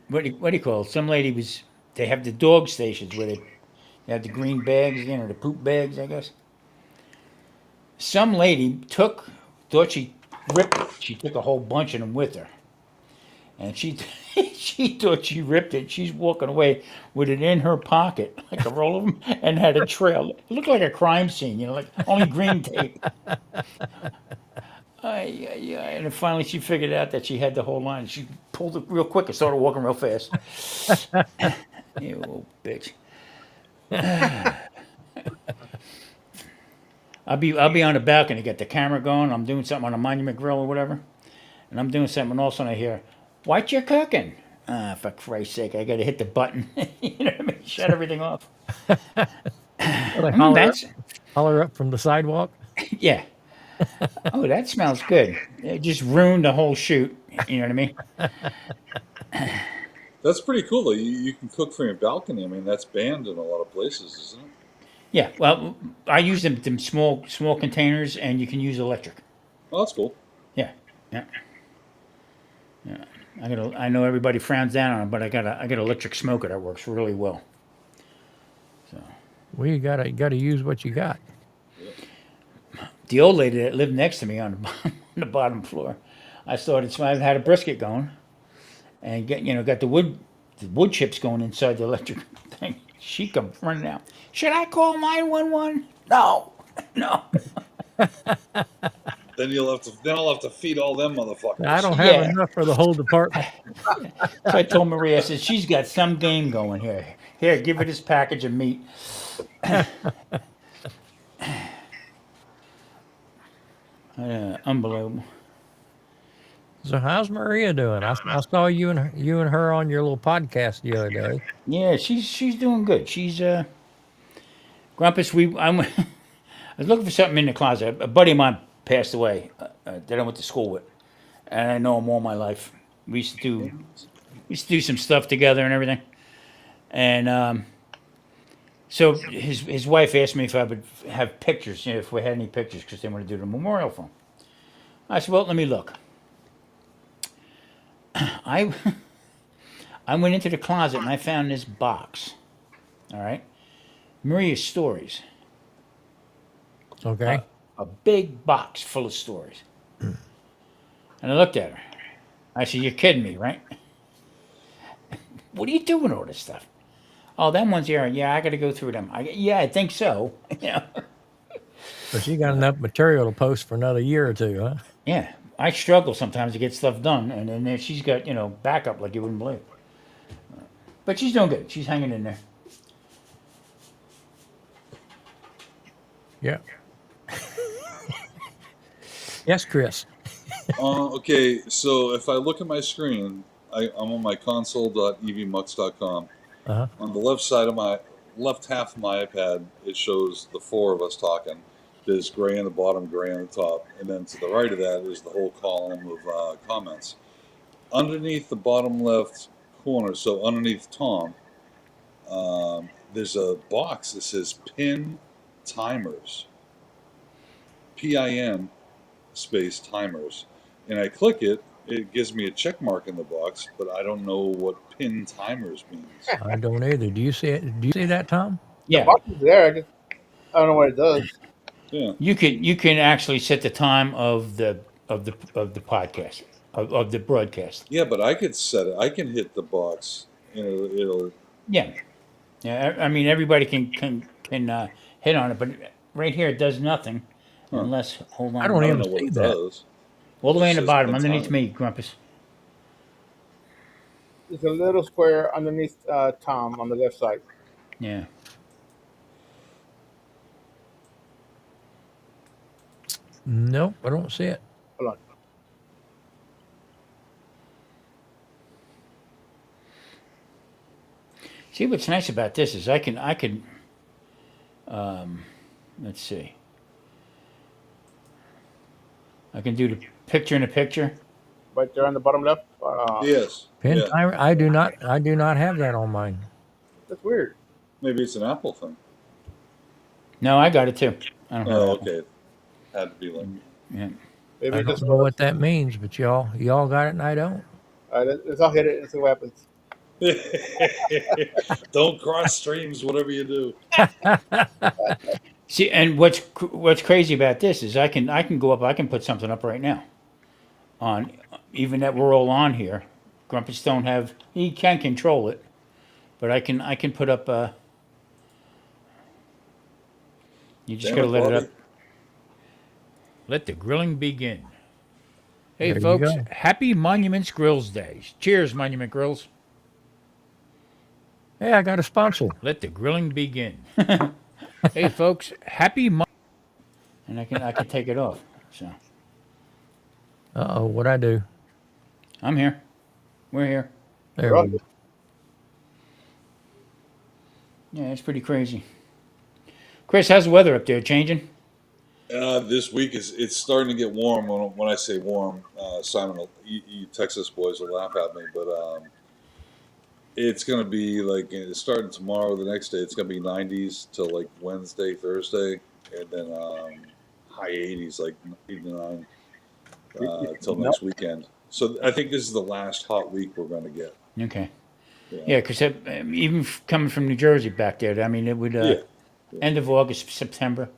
What do you call it? Some lady was. They have the dog stations where they have the green bags, the poop bags, I guess. Some lady thought she ripped it. She took a whole bunch of them with her, and she she thought she ripped it. She's walking away with it in her pocket, like a roll of them, and had a trail. It looked like a crime scene, like only green tape. Yeah, and then finally she figured out that she had the whole line. She pulled it real quick and started walking real fast. You little bitch. I'll be on the balcony, get the camera going. I'm doing something on a monument grill or whatever, and I'm doing something, and all of a sudden I hear, "What you cooking?" Ah, for Christ's sake, I got to hit the button. You know what I mean? Shut everything off. Like holler, That's holler up from the sidewalk. yeah. Oh, that smells good. It just ruined the whole shoot. You know what I mean? That's pretty cool though. You can cook from your balcony. I mean, that's banned in a lot of places, isn't it? Yeah. Well, I use them small containers, and you can use electric. Oh, that's cool. Yeah. Yeah. Yeah. I know everybody frowns down on it, but I got an electric smoker that works really well. So Well, you gotta use what you got. the old lady that lived next to me on the on the bottom floor, I had a brisket going, and got the wood chips going inside the electric thing. She come running out. Should I call 911? No, no. Then I'll have to feed all them motherfuckers. I don't have Yeah. enough for the whole department. So I told Maria, I said, she's got some game going here. Here, give her this package of meat. Unbelievable. So how's Maria doing? I saw you and her on your little podcast the other day. Yeah, she's doing good. She's Grumpus. I was looking for something in the closet. A buddy of mine passed away that I went to school with, and I know him all my life. We used to do some stuff together and everything. And so his wife asked me if I would have pictures, if we had any pictures, because they want to do the memorial for him. I said, well, let me look. I I went into the closet and I found this box. All right, Maria's stories. Okay. A big box full of stories. And I looked at her. I said, "You're kidding me, right? What are you doing with all this stuff?" Oh, them ones here. Yeah, I got to go through them. Yeah, I think so. Yeah, So she got enough material to post for another year or two, huh? yeah. I struggle sometimes to get stuff done, and then she's got backup like you wouldn't believe. But she's doing good. She's hanging in there. Yeah. Yes, Chris. Okay, so if I look at my screen, I'm on my console.evmux.com. Uh-huh. On the left half of my iPad, it shows the four of us talking. There's gray on the bottom, gray on the top, and then to the right of that is the whole column of comments. Underneath the bottom left corner, so underneath Tom, there's a box that says Pin Timers. PIN space timers. And I click it, it gives me a check mark in the box, but I don't know what pin timers means. I don't either. Do you see it? Do you see that, Tom? Yeah, Box is there. I don't know what it does. Yeah. you can actually set the time of the podcast of the broadcast. Yeah, but I could set it. I can hit the box and it'll Yeah, yeah. I mean, everybody can hit on it, but right here it does nothing unless. Hold on. I don't I even don't know what see it that. does. All the way in the It says bottom, pin underneath timer. me, Grumpus. There's a little square underneath Tom on the left side. Yeah. Nope, I don't see it. Hold on. See, what's nice about this is I can let's see. I can do the picture in a picture. Right there on the bottom left. Yes. Pin Yeah. timer. I do not have that on mine. That's weird. Maybe it's an Apple thing. No, I got it too. I don't have Oh, that one. okay. Had to be like. Yeah. Maybe I it's don't just know what that means, but y'all got it and I don't. All right, let's all hit it and see what happens. Don't cross streams, whatever you do. See, and what's crazy about this is I can go up. I can put something up right now. on, even that we're all on here. Grumpus don't have. He can control it, but I can put up. You just Damn gotta it, let it up. Bobby. Let the grilling begin. Hey, There you folks! go. Happy Monuments Grills Day. Cheers, Monument Grills. Hey, I got a sponsor. Let the grilling begin. Hey, folks! And I can take it off. So Uh-oh, what'd I do? I'm here. We're here. There We're we up. go. Yeah, it's pretty crazy. Chris, how's the weather up there? Changing? This week it's starting to get warm. When I say warm, Simon, you Texas boys will laugh at me, but it's going to be like starting tomorrow. The next day, it's going to be 90s till like Wednesday, Thursday, and then high 80s, like 89 till No. next weekend. So I think this is the last hot week we're going to get. Okay. Yeah, Yeah, because even coming from New Jersey back there, I mean, it would yeah, yeah. end of August, September.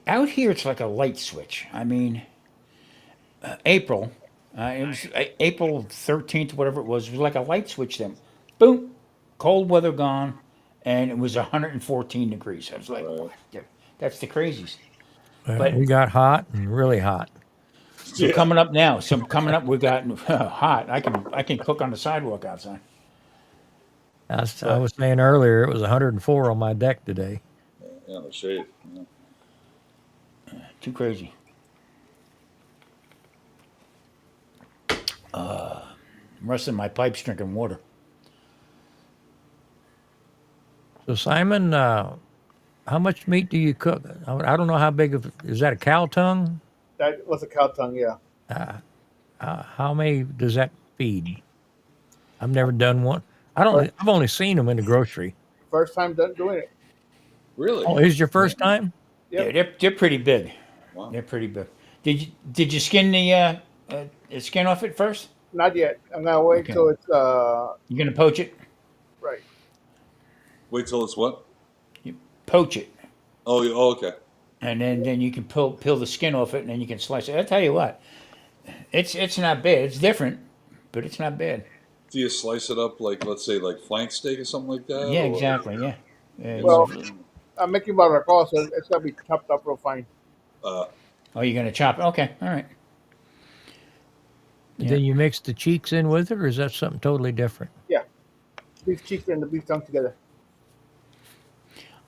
Out here, it's like a light switch. I mean, April, it was April 13th, whatever it was like a light switch. Then, boom, cold weather gone, and it was 114 degrees. I was like, Right. what? That's the crazies. We But got hot and really hot. so Yeah. coming up now, we got hot. I can cook on the sidewalk outside. I But was saying earlier it was 104 on my deck today. Yeah, no shade. Yeah. too crazy. I'm rusting my pipes drinking water. So Simon, how much meat do you cook? I don't know how big of is that a cow tongue? That was a cow tongue, yeah. How many does that feed? I've never done one. I don't. First, I've only seen them in the grocery. first time done doing it. Really? Oh, is your Yeah, first time? yeah, Yep. they're pretty big. Wow. They're pretty big. Did you skin the skin off it first? Not yet. I'm gonna wait Okay. till it's You gonna poach it? right. Wait till it's what? You poach it, Oh, oh, okay. and then you can peel the skin off it, and then you can slice it. I tell you what, it's not bad. It's different, but it's not bad. Do you slice it up like, let's say, like flank steak or something like that, Yeah, or exactly. Yeah. it's? Well, I'm making barbacoa, so it's gonna be chopped up real fine. Uh, Oh, you're gonna chop it? Okay, all right. Yeah. Then you mix the cheeks in with it, or is that something totally different? Yeah, beef cheeks and the beef tongue together.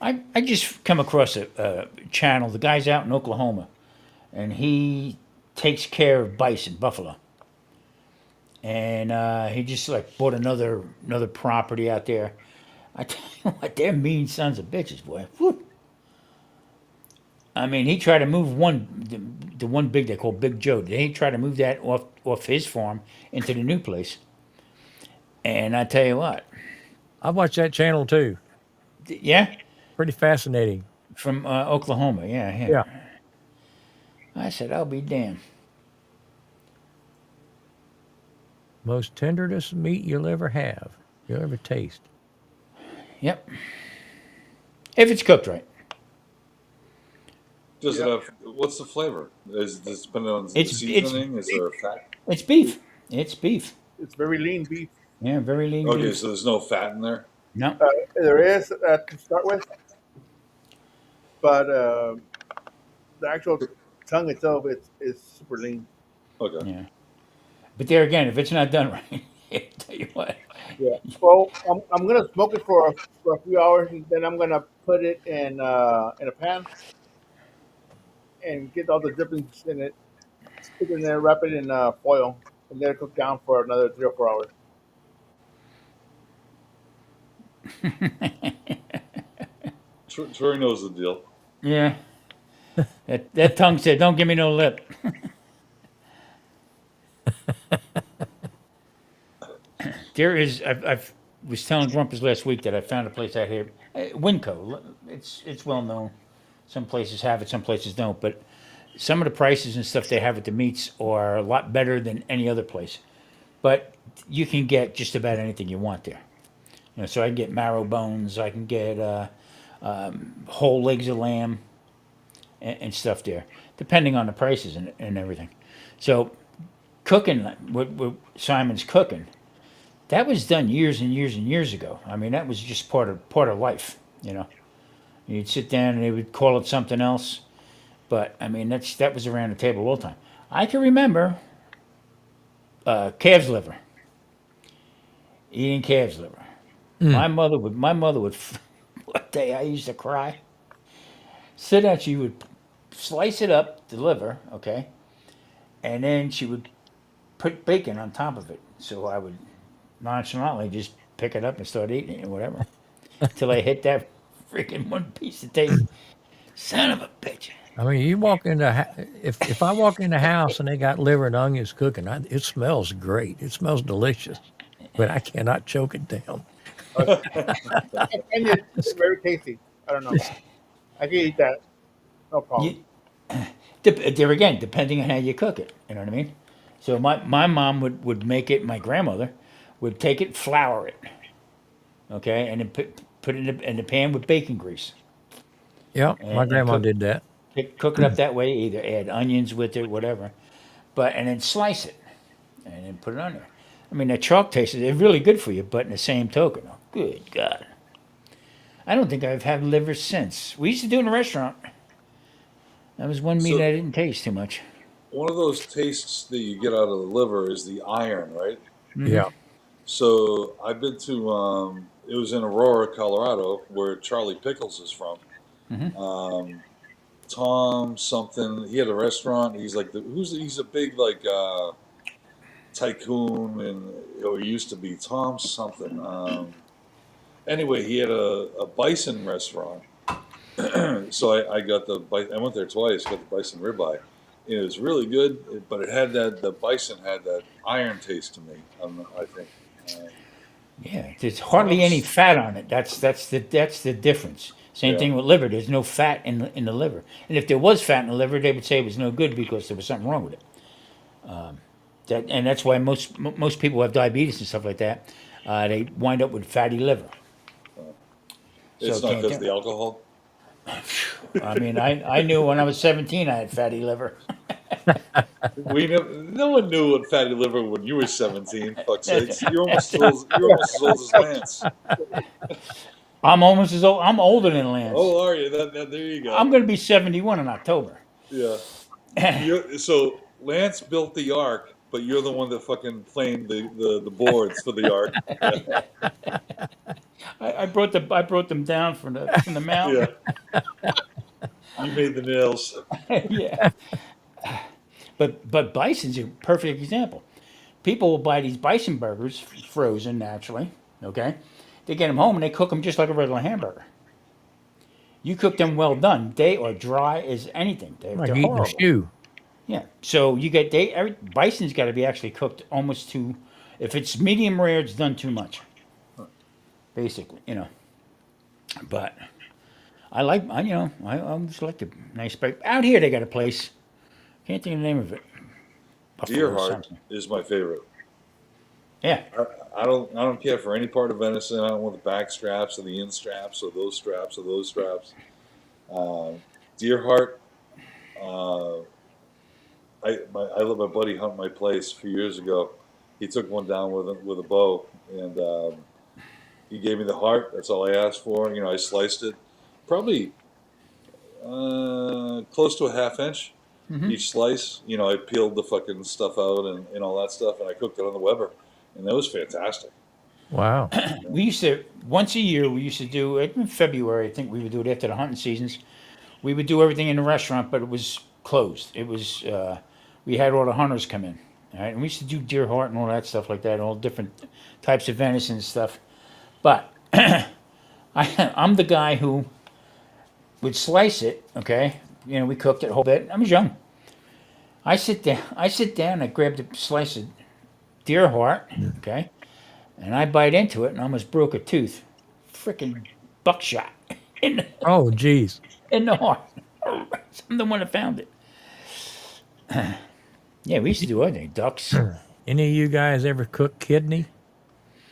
I just come across a channel. The guy's out in Oklahoma, and he takes care of bison, buffalo, and he just like bought another property out there. I tell you what, they're mean sons of bitches, boy. Whew. I mean, he tried to move the one big they call Big Joe. They tried to move that off his farm into the new place. And I tell you what, I watch that channel too. yeah, Pretty fascinating. from Oklahoma, yeah, yeah. Yeah. I said, I'll be damned. Most tenderest meat you'll ever have, you'll ever taste. Yep. If it's cooked right, does Yeah. it have? What's the flavor? Is this depending on the it's seasoning? Is there a fat? it's beef. It's beef. It's very lean beef. Yeah, very lean Okay, beef. so there's no fat in there. No, There is to start with, but the actual tongue itself is super lean. Okay. yeah. But there again, if it's not done right, I tell you what. Yeah. Well, I'm gonna smoke it for a few hours, and then I'm gonna put it in a pan and get all the drippings in it. Stick it in there, wrap it in foil, and let it cook down for another 3 or 4 hours. Troy knows the deal. Yeah. That tongue said, "Don't give me no lip." There is. I was telling Grumpus last week that I found a place out here, Winco. It's well known. Some places have it, some places don't. But some of the prices and stuff they have at the meats are a lot better than any other place. But you can get just about anything you want there. So I can get marrow bones. I can get whole legs of lamb and stuff there, depending on the prices and everything. So cooking, what Simon's cooking, that was done years and years and years ago. I mean, that was just part of life. You know, you'd sit down and they would call it something else, but I mean, that was around the table all the time. I can remember calves liver, eating calves liver. Mm. My mother would. One day I used to cry. Sit down, she would slice it up, the liver, okay, and then she would put bacon on top of it. So I would nonchalantly just pick it up and start eating it or whatever, till I hit that freaking one piece of taste. Son of a bitch. I mean, you walk into if I walk in the house and they got liver and onions cooking, it smells great. It smells delicious, but I cannot choke it down. I find it very tasty. I don't know. I can eat that. No problem. You, there again, depending on how you cook it. You know what I mean? So my mom would make it. My grandmother would take it, flour it, okay, and then put it in the pan with bacon grease Yep, my and grandma did that. cook it up that way. Either add onions with it, whatever, but and then slice it and then put it on there. I mean, that chalk taste is really good for you, but in the same token, oh, good God, I don't think I've had liver since. We used to do it in a restaurant. That was one meat So I didn't taste too much. one of those tastes that you get out of the liver is the iron, right? Hmm. Yeah. So I've been to it was in Aurora, Colorado, where Charlie Pickles is from. Hmm. Tom something. He had a restaurant. He's like he's a big like tycoon, and or he used to be Tom something. Anyway, he had a bison restaurant. So I got I went there twice. Got the bison ribeye. It was really good, but it had the bison had that iron taste to me. I think. Uh, Yeah, there's hardly any Tom's, fat on it. That's the difference. Same yeah. thing with liver. There's no fat in the liver, and if there was fat in the liver, they would say it was no good because there was something wrong with it. That's why most people who have diabetes and stuff like that. They wind up with fatty liver. So It's not can't because do of the it. alcohol. I mean, I knew when I was 17 I had fatty liver. No one knew what fatty liver when you were 17. Fuck sakes, you're Yeah. almost as old as Lance. I'm almost as old. I'm older than Lance. Oh, are you? There you I'm go. going to be 71 in October. Yeah. So Lance built the ark, but you're the one that fucking planed the boards for the ark. Yeah. I brought them down from the Yeah. mountain. You made the nails. Yeah. But bison's a perfect example. People will buy these bison burgers frozen naturally. Okay, they get them home and they cook them just like a regular hamburger. You cook them well done, they are dry as anything. Like They're eating a horrible. shoe. Yeah. So bison's got to be actually cooked almost too. If it's medium rare, it's done too much. Basically, But I just like the nice bite. Out here, they got a place. Can't think of the name of it. Buffalo Deerheart something. is my favorite. Yeah. I don't care for any part of venison. I don't want the back straps or the in straps or those straps or those straps. Uh, deer heart. Uh, I let my buddy hunt my place a few years ago. He took one down with a bow, and he gave me the heart. That's all I asked for. I sliced it, probably close to a half inch Hmm. each slice. I peeled the fucking stuff out and all that stuff, and I cooked it on the Weber, and that was fantastic. Wow. We used to once a year. We used to do it in February. I think we would do it after the hunting seasons. We would do everything in the restaurant, but it was closed. It was we had all the hunters come in, all right? And we used to do deer heart and all that stuff like that, all different types of venison and stuff. But I'm the guy who would slice it. Okay, we cooked it a whole bit. I was young. I sit down. I grabbed a slice of deer heart. Okay, and I bite into it and almost broke a tooth. Freaking buckshot in the, Oh, geez. in the heart. I'm the one that found it. Yeah, we used to do everything. Ducks. Any of you guys ever cook kidney?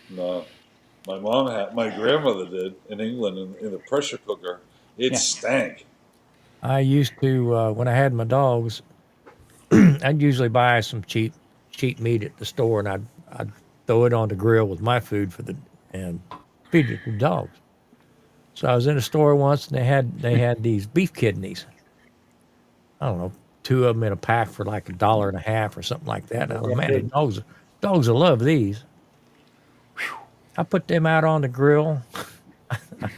No, my grandmother did in England in the pressure cooker. It Yeah. stank. I used to when I had my dogs. I'd usually buy some cheap cheap meat at the store, and I'd throw it on the grill with my food and feed it to the dogs. So I was in a store once, and they had these beef kidneys. I don't know, two of them in a pack for like $1.50 or something like that. And I was, man, the dogs will love these. I put them out on the grill.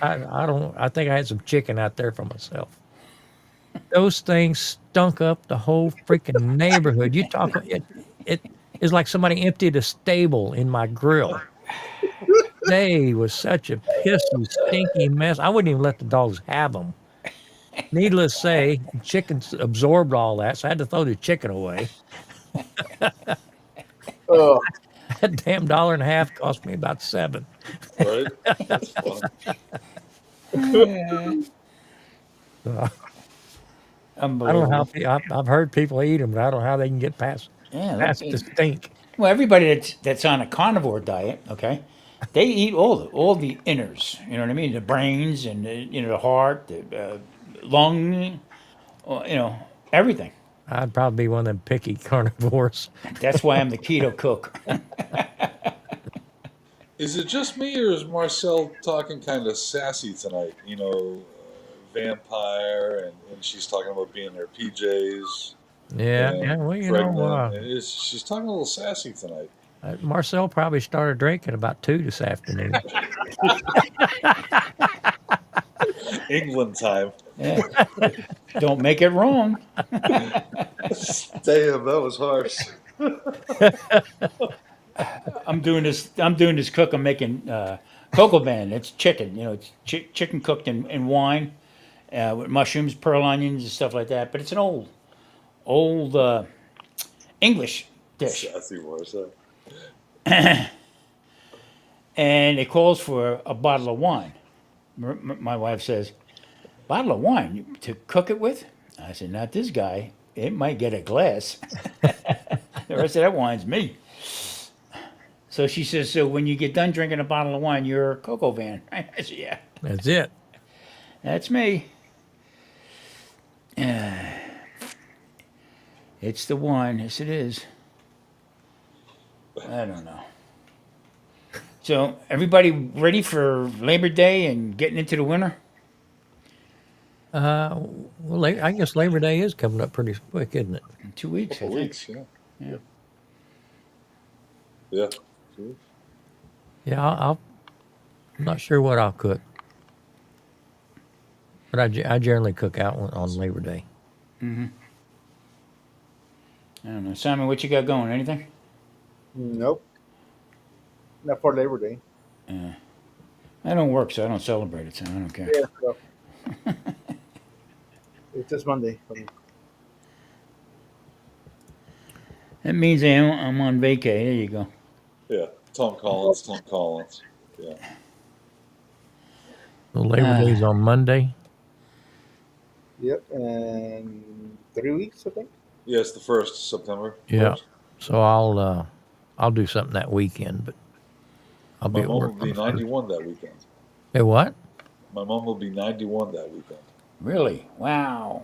I think I had some chicken out there for myself. Those things stunk up the whole freaking neighborhood. You talk it is like somebody emptied a stable in my grill. They was such a pissy, stinky mess. I wouldn't even let the dogs have them. Needless to say, chickens absorbed all that, so I had to throw the chicken away. Oh, That damn $1.50 cost me about 7. Right? That's fun. So, I don't know how Unbelievable. I've heard people eat them, but I don't know how they can get Yeah, look, past the stink. well, everybody that's on a carnivore diet, okay, they eat all the inners. You know what I mean? The brains and the heart, the lung, everything. I'd probably be one of them picky carnivores. That's why I'm the keto cook. Is it just me, or is Marcel talking kind of sassy tonight? Vampire, and she's talking about being in her PJs Yeah. and Well, pregnant. She's talking a little sassy tonight. Marcel probably started drinking about 2 this afternoon. England time. Yeah. Don't make it wrong. Damn, that was harsh. I'm doing this. I'm doing this cook. I'm making cocoa van. It's chicken. It's chicken cooked in wine with mushrooms, pearl onions, and stuff like that. But it's an old English dish, Sassy Marcel. and it calls for a bottle of wine. My wife says, "Bottle of wine to cook it with?" I said, "Not this guy. It might get a glass. The rest of that wine's me." So she says, "So when you get done drinking a bottle of wine, you're a cocoa van." I said, "Yeah, That's it. that's me." It's the wine. Yes, it is. I don't know. So everybody ready for Labor Day and getting into the winter? Well, I guess Labor Day is coming up pretty quick, isn't it? In 2 weeks, I Couple think. weeks, yeah. Yeah. Yeah. Yeah, I'm not sure what I'll cook, but I generally cook out on Labor Day. I don't know. Simon, what you got going? Anything? nope. Not for Labor Day. I don't work, so I don't celebrate it, so I don't care. Yeah, so it's just Monday for me. That means I'm on vacay. There you go. Yeah. Tom Collins. Yeah. So Labor Day's on Monday. Yep, and 3 weeks, I think. Yeah, it's the 1st of September. Yeah. 1st. So I'll do something that weekend, but I'll be My at mom work will on be the first. 91 that weekend. Hey, what? My mom will be 91 that weekend. Really? Wow.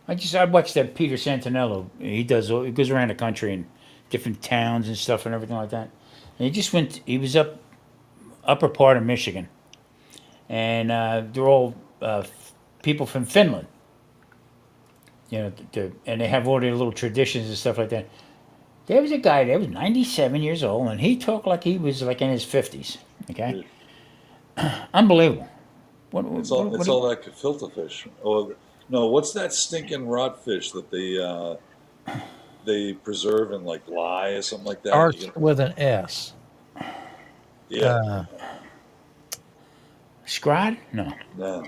I watched that Peter Santinello. He goes around the country and different towns and stuff and everything like that. And he just went. He was upper part of Michigan, and they're all people from Finland. And they have all their little traditions and stuff like that. There was a guy there was 97 years old, and he talked like he was like in his 50s. Okay, unbelievable. What, It's what, all what, it's all that gefilte fish. Oh no, what's that stinking rot fish that they preserve in like lye or something like that? Starts with an S. Yeah. Scrod? No. No.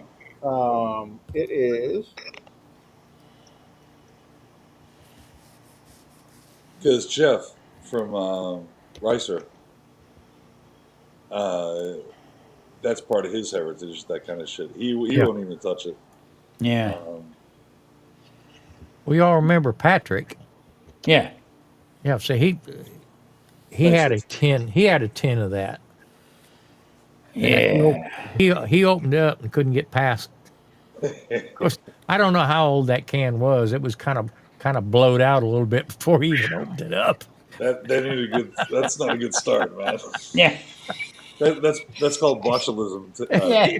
It is. Because Jeff from Ricer, that's part of his heritage. That kind of shit. He won't even touch it. Yeah. We all remember Patrick. Yeah. Yeah. So he had a tin. He had a tin of that. Yeah. He opened it up and couldn't get past. Of course, I don't know how old that can was. It was kind of kind of blowed out a little bit before he even opened it up. That ain't a good. That's not a good start, man. Yeah. That's called botulism. Yeah.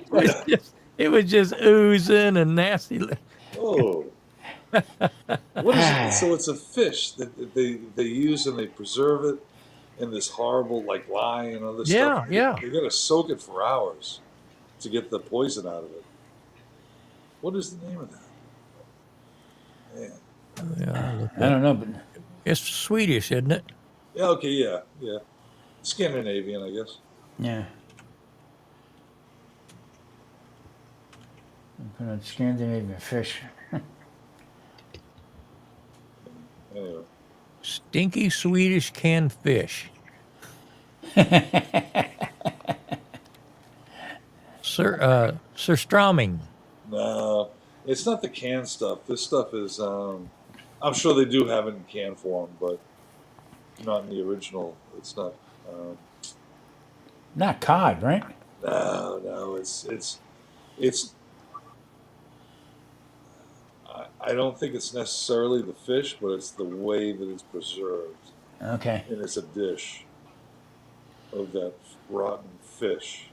It was just oozing and nasty. Oh, what is it? So it's a fish that they use and they preserve it in this horrible like lye and other stuff. Yeah, yeah. They got to soak it for hours to get the poison out of it. What is the name of that? Man. Yeah, I'll look I don't know, but it's Swedish, isn't it? Yeah. Okay. Yeah. Yeah. Scandinavian, I guess. yeah. Put on Scandinavian fish. Anyway. Stinky Swedish canned fish. Surströmming. No, it's not the canned stuff. This stuff is. I'm sure they do have it in can form, but not in the original. It's not. Not cod, right? No. It's. I don't think it's necessarily the fish, but it's the way that it's preserved, Okay. and it's a dish of that rotten fish.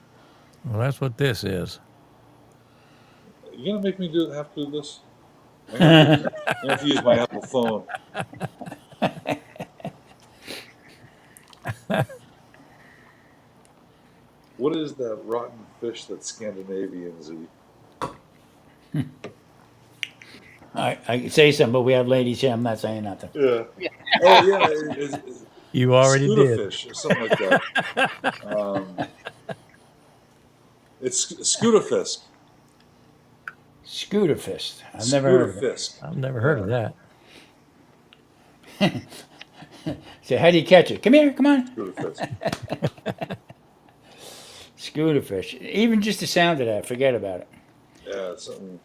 Well, that's what this is. You gonna make me have to do this? I'm gonna have to use my Apple phone. What is that rotten fish that Scandinavians eat? I could say something, but we have ladies here. I'm not saying nothing. Yeah. Oh yeah, You already did. fish or something like that. It's Scooterfisk. Scooter fist. I've never heard of it. Scooterfisk. I've never heard of that. So how do you catch it? Come here, come on. Scooterfisk. Scooter fish. Even just the sound of that, forget about it. Yeah, it's something.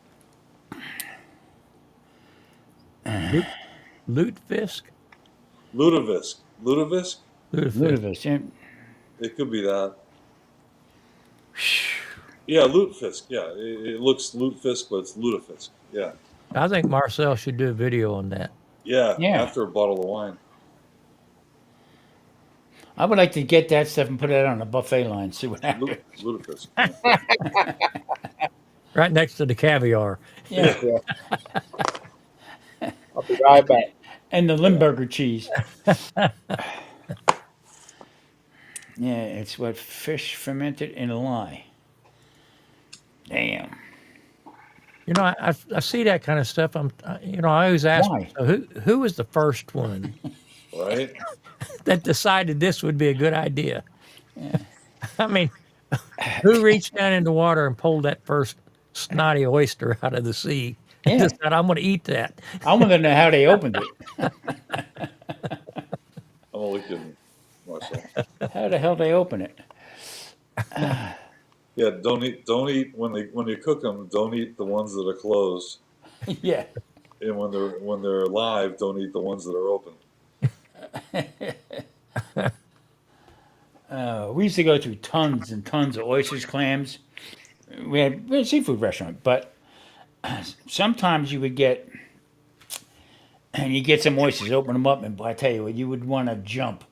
Lutefisk? Lutefisk. Lutefisk. Scooter fish. Yeah. It could be that. Yeah, lutefisk. Yeah, it looks lutefisk, but it's lutefisk. Yeah. I think Marcel should do a video on that. Yeah. Yeah. After a bottle of wine. I would like to get that stuff and put it on a buffet line. See what happens. Lutefisk. Right next to the caviar. Yeah. I'll be right back. And the Limburger cheese. Yeah, it's what fish fermented in lye. Damn. You know, I see that kind of stuff. I always ask, Why? who was the first one Right? that decided this would be a good idea? I mean, who reached down in the water and pulled that first snotty oyster out of the sea and Yeah. decided, I'm going to eat that? I want to know how they opened it. I'm only kidding, Marcel. How the hell they open it? Yeah, don't eat when you cook them. Don't eat the ones that are closed, Yeah. and when they're live, don't eat the ones that are open. We used to go through tons and tons of oysters, clams. We had a seafood restaurant, but sometimes you would get, and you get some oysters, open them up, and I tell you what, you would want to jump.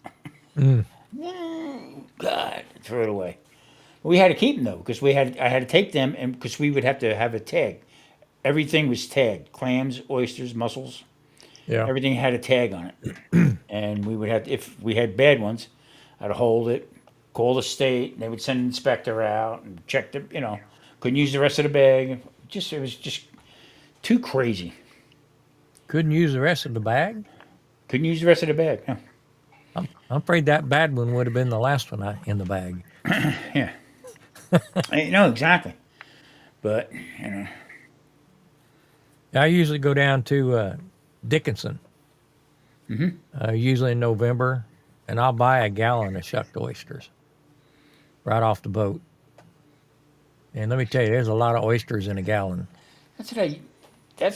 God, throw it away. We had to keep them though, because I had to take them, and because we would have to have a tag. Everything was tagged: clams, oysters, mussels. Yeah. Everything had a tag on it, and we would have if we had bad ones, I'd hold it, call the state, and they would send an inspector out and check the, couldn't use the rest of the bag. It was just too crazy. Couldn't use the rest of the bag? Couldn't use the rest of the bag. No. I'm afraid that bad one would have been the last one in the bag. Yeah. No, exactly. But I usually go down to Dickinson, usually in November, and I'll buy a gallon of shucked oysters right off the boat. And let me tell you, there's a lot of oysters in a gallon. that's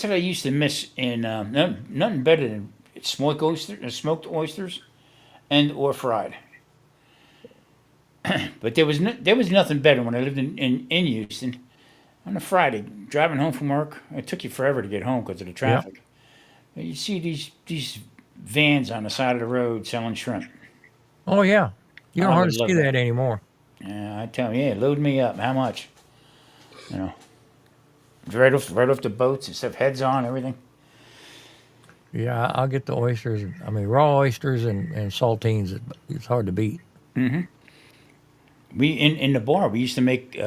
what I used to miss in nothing better than smoked oysters, and or fried. But there was nothing better when I lived in Houston. On a Friday, driving home from work, it took you forever to get home because of the traffic. You see these vans on the side of the road selling shrimp. Oh yeah, you don't I hardly would see love that. that anymore. Yeah, I tell them, yeah, load me up. How much? You know, right off the boats and stuff, heads on, everything. Yeah, I'll get the oysters. I mean, raw oysters and saltines. It's hard to beat. We in the bar, we used to make.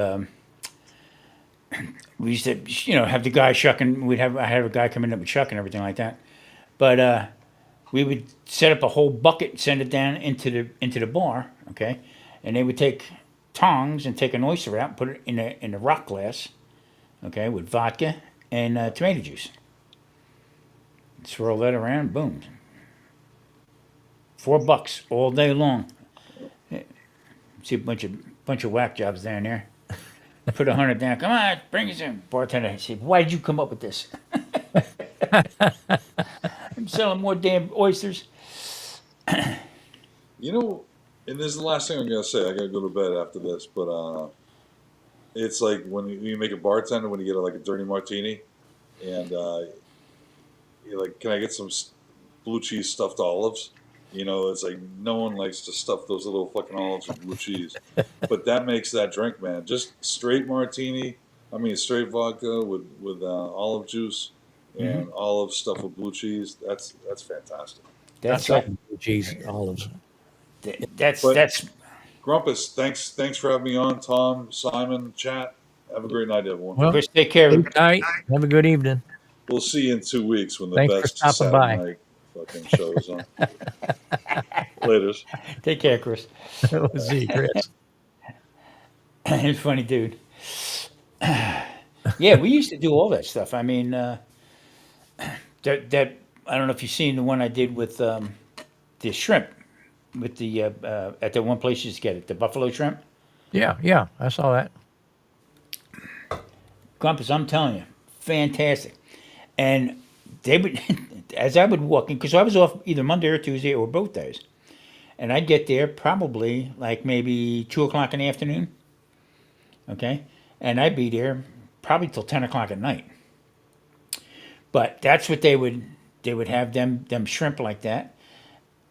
We used to, have the guy shucking. I had a guy coming up with shuck and everything like that. But we would set up a whole bucket, send it down into the bar, okay, and they would take tongs and take an oyster out, and put it in a rock glass, okay, with vodka and tomato juice. Swirl that around, boom, $4 all day long. See a bunch of whack jobs down there. Put 100 down. Come on, bring us in. Bartender said, "Why did you come up with this? I'm selling more damn oysters." You know, and this is the last thing I'm gonna say. I gotta go to bed after this, but it's like when you make a bartender when you get like a dirty martini, and you're like, "Can I get some blue cheese stuffed olives?" You know, it's like no one likes to stuff those little fucking olives with blue cheese, but that makes that drink, man. Just straight martini. I mean, straight vodka with olive juice Hmm. and olive stuffed with blue cheese. That's fantastic. I That's suck that, cheese olives. that's But that's Grumpus, thanks for having me on. Tom, Simon, chat. Have a great night, everyone. Well, Chris. Take care. sleep tight. Have a good evening. We'll see you in 2 weeks when the Thanks for best stopping Saturday by. night fucking show is on. Laters. Take care, Chris. We'll see you, Chris. He's a funny dude. Yeah, we used to do all that stuff. I mean, that I don't know if you've seen the one I did with the shrimp with the at the one place you just get it, the buffalo shrimp. Yeah, I saw that. Grumpus, I'm telling you, fantastic. And they would, as I would walk in, because I was off either Monday or Tuesday or both days, and I'd get there probably like maybe 2 o'clock in the afternoon, okay, and I'd be there probably till 10 o'clock at night. But that's what they would have them shrimp like that.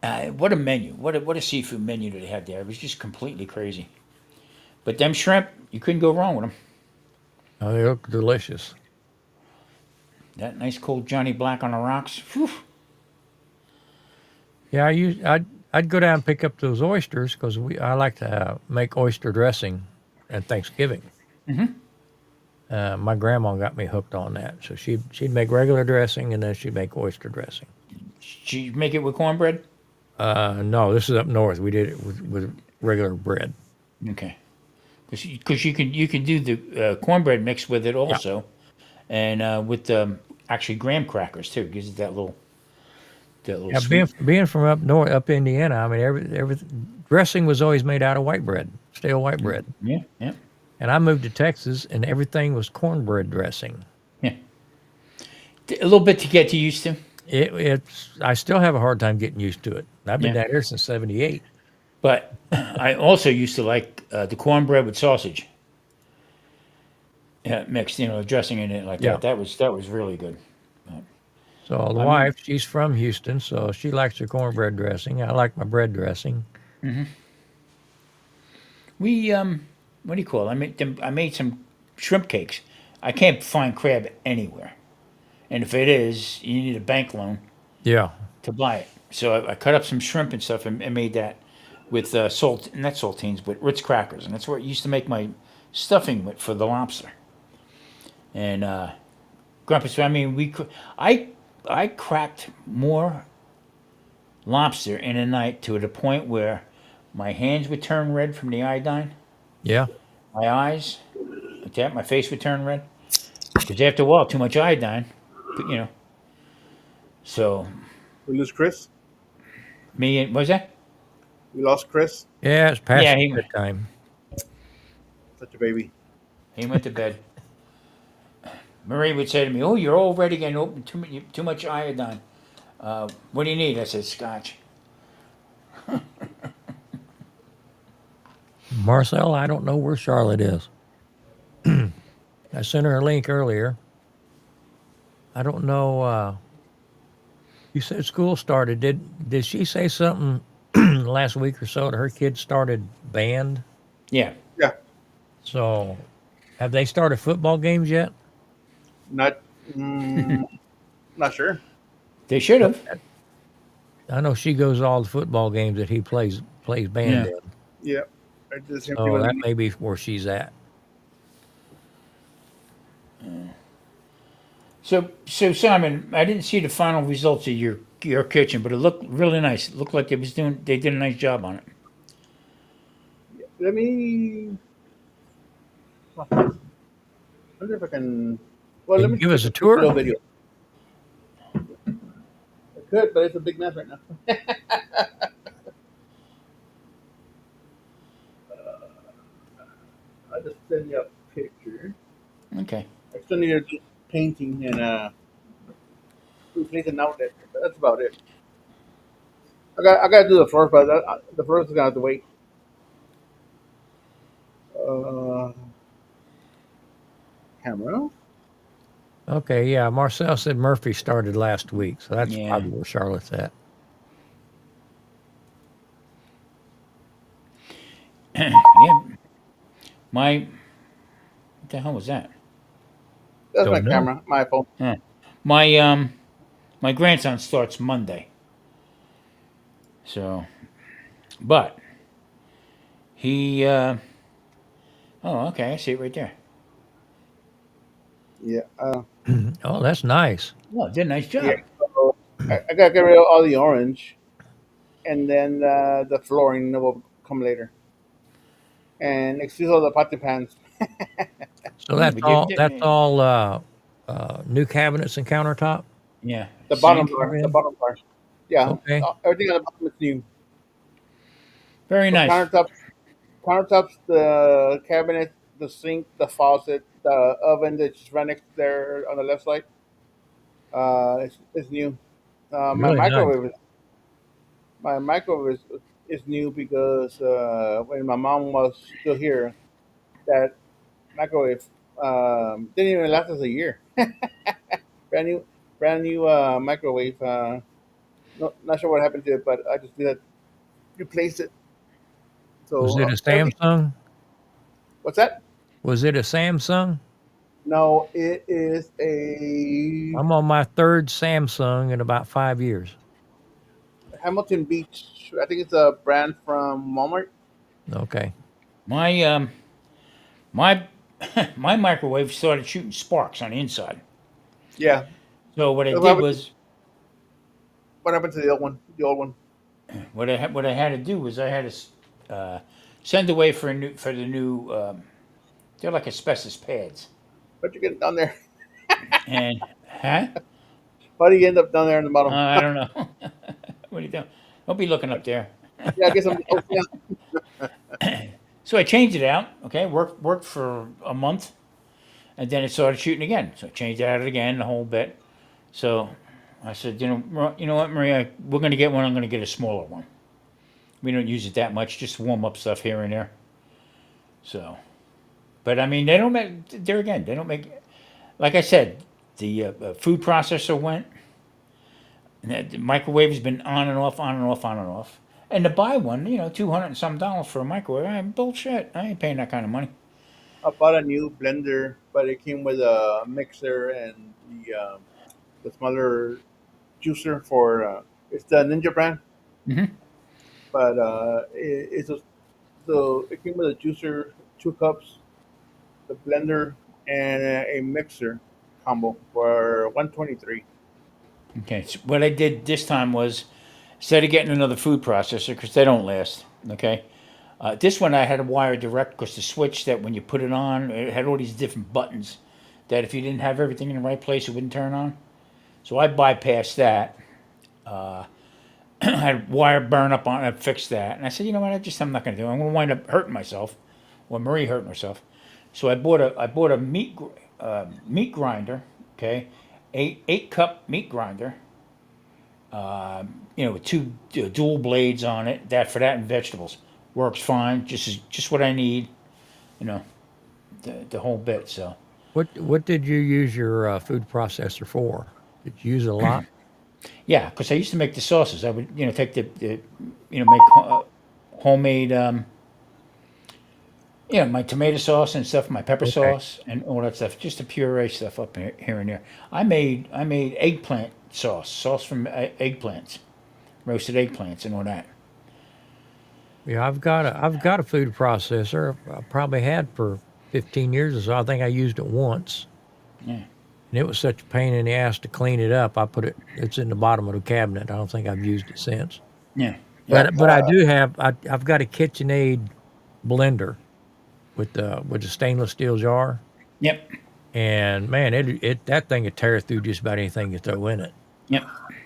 What a menu! What a seafood menu that they had there. It was just completely crazy. But them shrimp, you couldn't go wrong with them. Oh, they look delicious. That nice cold Johnny Black on the rocks. Whew. Yeah, I'd go down and pick up those oysters because I like to make oyster dressing at Thanksgiving. My grandma got me hooked on that, so she'd make regular dressing and then she'd make oyster dressing. Did you make it with cornbread? No, this is up north. We did it with regular bread. Okay. Because you can do the cornbread mix with it also, and with actually graham crackers too. Gives it that little Yeah, sweet. being from up north, up Indiana, I mean, every dressing was always made out of white bread, stale white bread. Yeah, yeah, And I moved to Texas, and everything was cornbread dressing. yeah. A little bit to get you used to. I still have a hard time getting used to it. I've been Yeah. down here since '78. But I also used to like the cornbread with sausage. Yeah, mixed, dressing in it like Yeah. that. That was really good. So the I mean, wife, she's from Houston, so she likes her cornbread dressing. I like my bread dressing. we what do you call it? I made some shrimp cakes. I can't find crab anywhere, and if it is, you need a bank loan Yeah. to buy it. So I cut up some shrimp and stuff and made that with salt, not saltines, but Ritz crackers, and that's where I used to make my stuffing with for the lobster. And Grumpus, I mean, I cracked more lobster in a night to the point where my hands would turn red from the iodine, Yeah. my eyes, like that, my face would turn red because after a while, too much iodine, but. So We lose Chris. me and what was that? We lost Chris. Yeah, it's past Yeah, his he bedtime. Such a baby. he went to bed. Marie would say to me, "Oh, you're already getting open too much iodine. What do you need?" I said, "Scotch." Marcel, I don't know where Charlotte is. I sent her a link earlier. I don't know. You said school started. Did she say something last week or so that her kids started band? Yeah. Yeah, So have they started football games yet? not mm, not sure. They should But have. I know she goes to all the football games that he plays band Yeah. in. Yeah, I did the same thing So with that me. may be where she's at. So Simon, I didn't see the final results of your kitchen, but it looked really nice. It looked like they did a nice job on it. Let me. I wonder if I can. Well, Can let you me give take us a a quick little tour? video. I could, but it's a big mess right now. I just send you a picture. Okay. I still need to do painting and replace an outlet. But that's about it. I got to do the floor, but the floor is gonna have to wait. Uh, camera. Okay, yeah. Marcel said Murphy started last week, so that's Yeah. probably where Charlotte's at. Yeah. My what the hell was that? That's my Don't know. camera. My phone. Huh. My grandson starts Monday. So, but he oh, okay, I see it right there. Yeah. Oh, that's nice. Oh, did a nice Yeah. job. So I gotta get rid of all the orange, and then the flooring will come later. And excuse all the pots and pans. So Yeah, that's but all. That's all. New cabinets and countertop. yeah, The bottom sink. part. The In. bottom part. Yeah. Okay. Everything on the bottom is new. Very So nice. countertops, the cabinet, the sink, the faucet, the oven that's right next there on the left side. It's new. My Really nice. microwave is new because when my mom was still here, that microwave didn't even last us a year. brand new, brand new microwave. Not sure what happened to it, but I just did it, replaced it. Was So it a everything. Samsung? What's that? Was it a Samsung? No, it is a I'm on my third Samsung in about 5 years. Hamilton Beach. I think it's a brand from Walmart. Okay. My my my microwave started shooting sparks on the inside. Yeah. So what I What did happened, was what happened to the old one? The old one. what I had to do was I had to send away for the new. They're like asbestos pads, How'd you get down there? and huh? How do you end up down there in the bottom? I don't know. What are you doing? Don't be looking up there. Yeah, I guess I'm. Oh, yeah. So I changed it out. Okay, worked for a month, and then it started shooting again. So I changed it out again the whole bit. So I said, you know what, Maria, we're gonna get one. I'm gonna get a smaller one. We don't use it that much, just warm up stuff here and there. So, but I mean, they don't make there again. They don't make like I said. The food processor went. And the microwave has been on and off, on and off, on and off. And to buy one, $200 and some dollars for a microwave, bullshit. I ain't paying that kind of money. I bought a new blender, but it came with a mixer and the smaller juicer for. It's the Ninja brand, Hmm. but so it came with a juicer, 2 cups, the blender, and a mixer combo for 123. Okay, so what I did this time was instead of getting another food processor because they don't last. Okay, this one I had to wire direct because the switch that when you put it on, it had all these different buttons that if you didn't have everything in the right place, it wouldn't turn on. So I bypassed that. I had wire burn up on it, I fixed that, and I said, you know what? I'm not going to do it. I'm going to wind up hurting myself, or Marie hurting herself. So I bought a meat grinder. Okay, eight cup meat grinder. With two dual blades on it. That for that and vegetables works fine. Just what I need. You know, the whole bit. So What did you use your food processor for? Did you use it a lot? Yeah, because I used to make the sauces. I would, take make homemade, my tomato sauce and stuff, my pepper Okay. sauce and all that stuff, just to puree stuff up here and there. I made eggplant sauce from eggplants, roasted eggplants and all that. Yeah, I've got a food processor. I probably had for 15 years or so. I think I used it once, Yeah, and it was such a pain in the ass to clean it up. It's in the bottom of the cabinet. I don't think I've used it since. yeah, Yeah. But I do have I've got a KitchenAid blender with the stainless steel jar, yep, and man, it that thing could tear through just about anything you throw in it. yep,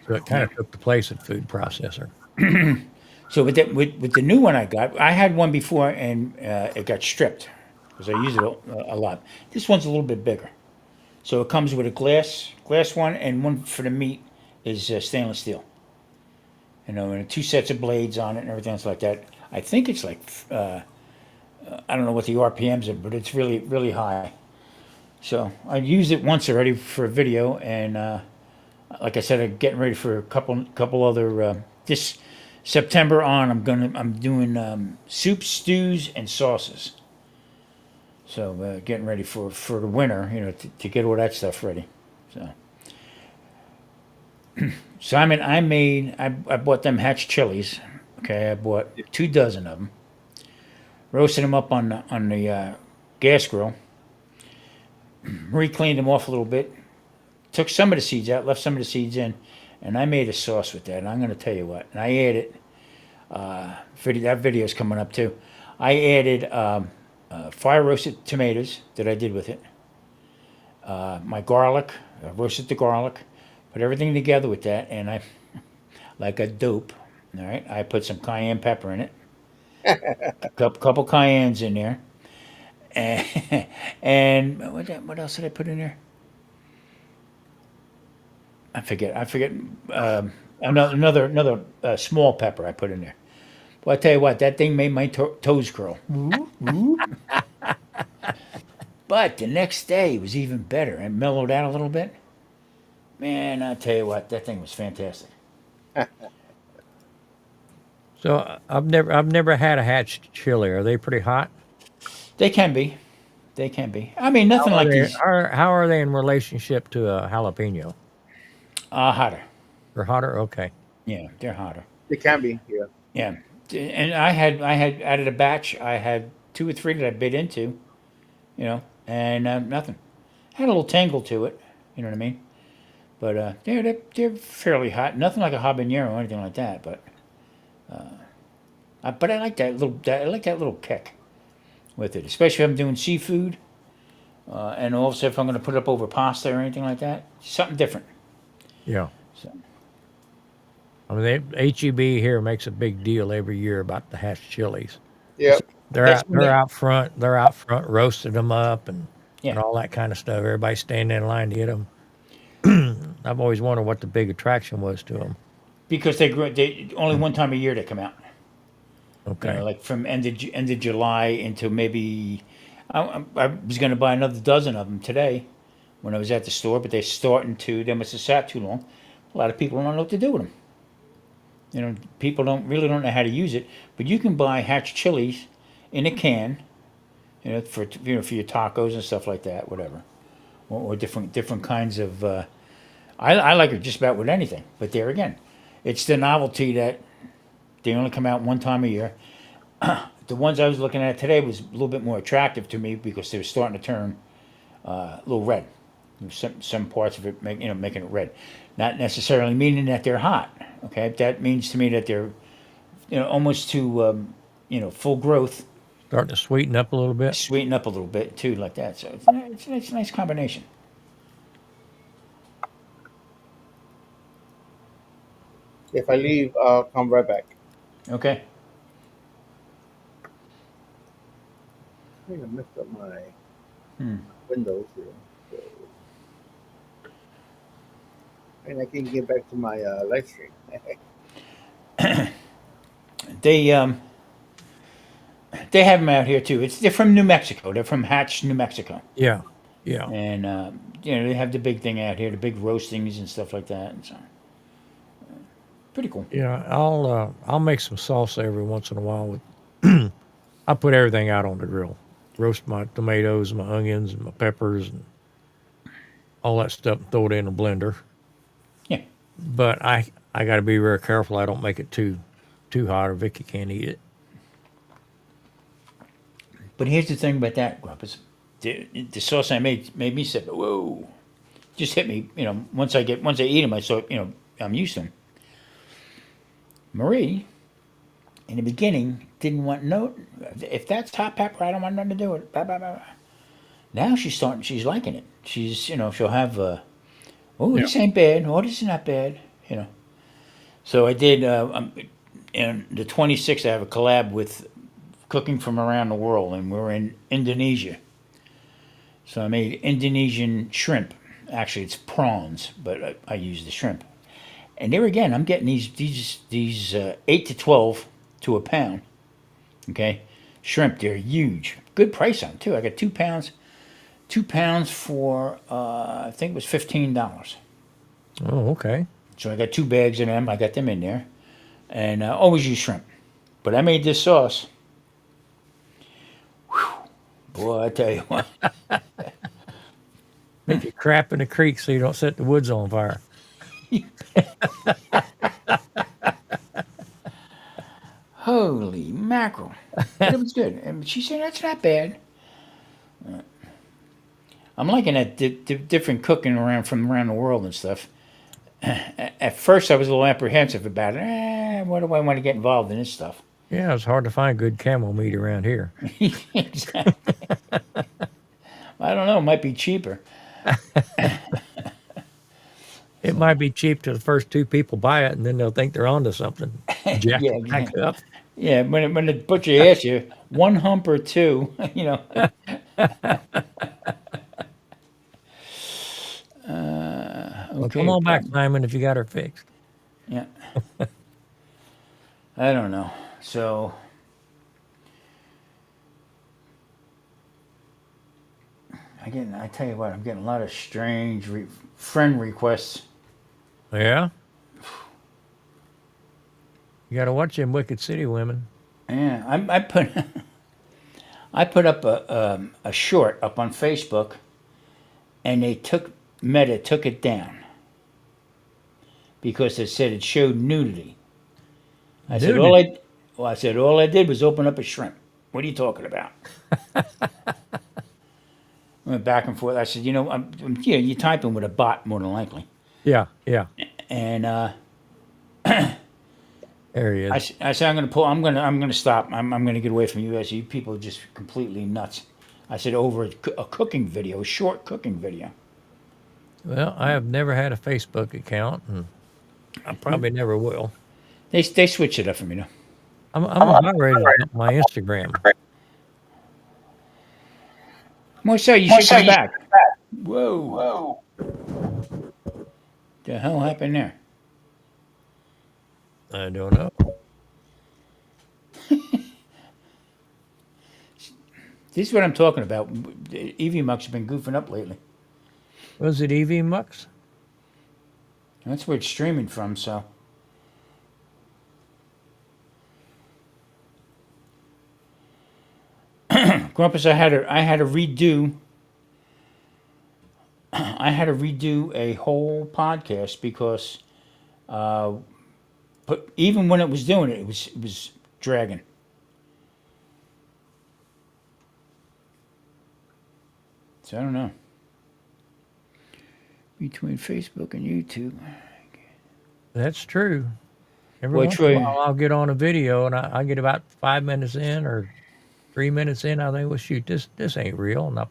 So it kind yep. of took the place of the food processor. So with the new one I got, I had one before and it got stripped because I use it a lot. This one's a little bit bigger, so it comes with a glass one and one for the meat is stainless steel. And two sets of blades on it and everything else like that. I think it's like I don't know what the RPMs are, but it's really really high. So I used it once already for a video, and like I said, I'm getting ready for a couple other this September on. I'm doing soup, stews, and sauces. So getting ready for the winter, to get all that stuff ready. So Simon, I bought them hatch chilies. Okay, I bought 2 dozen of them. Roasted them up on the gas grill. Re-cleaned them off a little bit. Took some of the seeds out, left some of the seeds in, and I made a sauce with that. And I'm going to tell you what. And I added that video's coming up too. I added fire roasted tomatoes that I did with it. My garlic, I roasted the garlic, put everything together with that, and I, like a dope, all right, I put some cayenne pepper in it, couple cayennes in there, and, and what else did I put in there? I forget. Another small pepper I put in there. Well, I tell you what, that thing made my toes curl. But the next day was even better and mellowed out a little bit. Man, I tell you what, that thing was fantastic. So I've never had a hatched chili. Are they pretty hot? They can be, they can be. I mean, How nothing are like they? these How are they in relationship to a jalapeno? hotter. They're hotter. Okay. Yeah, they're hotter. They can be. Yeah. Yeah, and I had added a batch. I had 2 or 3 that I bit into, and nothing. Had a little tangle to it. You know what I mean? But they're fairly hot. Nothing like a habanero or anything like that. But I like I like that little kick with it, especially if I'm doing seafood. And also if I'm going to put it up over pasta or anything like that, something different. Yeah. So I mean, HEB here makes a big deal every year about the hatch chilies. Yep. They're that's out. They're out front. They're out front roasting them up and yeah, all that kind of stuff. Everybody's standing in line to get them. I've always wondered what the big attraction was to them. because they only one time a year they come out. Okay. Like from end of July into maybe. I was going to buy another dozen of them today when I was at the store, but they're starting to. They must have sat too long. A lot of people don't know what to do with them. People don't know how to use it. But you can buy hatch chilies in a can, for your tacos and stuff like that, whatever, or different kinds of. I like it just about with anything. But there again, it's the novelty that they only come out one time a year. The ones I was looking at today was a little bit more attractive to me because they were starting to turn a little red. Some parts of it making it red, not necessarily meaning that they're hot. Okay, that means to me that they're almost to full growth, Starting to sweeten up a little bit. sweeten up a little bit too, like that. So it's a nice combination. If I leave, I'll come right back. Okay. I think I messed up my Hmm. windows here. So, and I can get back to my live stream. They they have them out here too. They're from New Mexico. They're from Hatch, New Mexico, Yeah. Yeah. and they have the big thing out here, the big roastings and stuff like that. And so Pretty cool. Yeah, I'll make some salsa every once in a while with I put everything out on the grill. Roast my tomatoes, my onions, and my peppers, and all that stuff, and throw it in a blender. Yeah. But I got to be very careful. I don't make it too hot, or Vicky can't eat it. But here's the thing about that, Grumpus. The sauce I made me say, "Whoa!" Just hit me. Once I eat them, I saw I'm used to them. Marie, in the beginning, didn't want no. If that's hot pepper, I don't want nothing to do with it. Blah, blah, blah. Now she's starting. She's liking it. She'll have. Oh, Yeah. this ain't bad. Oh, this is not bad. You know. So I did. And the 26th, I have a collab with cooking from around the world, and we're in Indonesia. So I made Indonesian shrimp. Actually, it's prawns, but I use the shrimp. And there again, I'm getting these 8 to 12 to a pound. Okay, shrimp. They're huge. Good price on them, too. I got 2 pounds. 2 pounds for I think it was $15. Oh, okay. So I got 2 bags of them. I got them in there, and always use shrimp. But I made this sauce. Boy, I tell you what. Make it crap in the creek so you don't set the woods on fire. Holy mackerel! But it was good. And she said that's not bad. I'm liking that different cooking around from around the world and stuff. At first, I was a little apprehensive about it. What do I want to get involved in this stuff? Yeah, it's hard to find good camel meat around here. Exactly. I don't know. It might be cheaper. It might be cheap to the first two people buy it, and then they'll think they're onto something. Jack Yeah, it back up. yeah. When the butcher asks you one hump or two, Well, come okay, on back, Simon, if you got her fixed. yeah. I don't know. So I tell you what, I'm getting a lot of strange friend requests. Yeah? You got to watch them Wicked City women. Yeah, I put I put up a short up on Facebook, and Meta took it down because it said it showed nudity. I said Nudity. all I did was open up a shrimp. What are you talking about? I went back and forth. I said, you're typing with a bot more than likely. Yeah, yeah. And There he is. I said, I'm gonna stop. I'm gonna get away from you. I said, you people are just completely nuts. I said, over a cooking video, a short cooking video. Well, I have never had a Facebook account, and I probably never will. They switch it up for me now. I'm about ready to dump my Instagram. Moisha, you should come back. Whoa. The hell happened there? I don't know. This is what I'm talking about. Evie Muck's been goofing up lately. Was it Evie Mux? That's where it's streaming from, so. Grumpus, I had to redo a whole podcast because but even when it was doing it, it was dragging. So I don't know. Between Facebook and YouTube. That's true. Every Boy, once in a Troy, while, I'll get on a video, and I get about 5 minutes in or 3 minutes in. I think, well, shoot, this ain't real, and I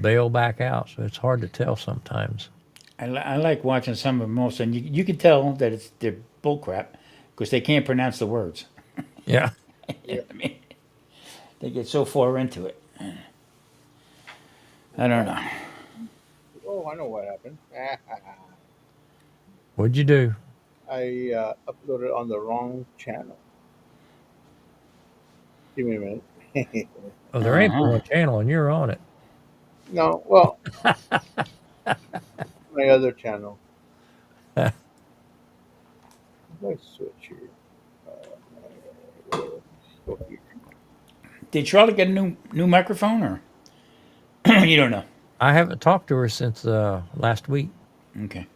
bail back out. So it's hard to tell sometimes. I like watching some of them also, and you can tell that they're bullcrap because they can't pronounce the words. Yeah. Yeah. I mean, they get so far into it. I don't know. Oh, I know what happened. What'd you do? I uploaded on the wrong channel. Give me a minute. Oh, there ain't but Uh-huh. one channel, and you're on it. No, well, my other channel. Let's switch here. Go here. Did Charlotte get a new microphone, or you don't know? I haven't talked to her since last week. Okay.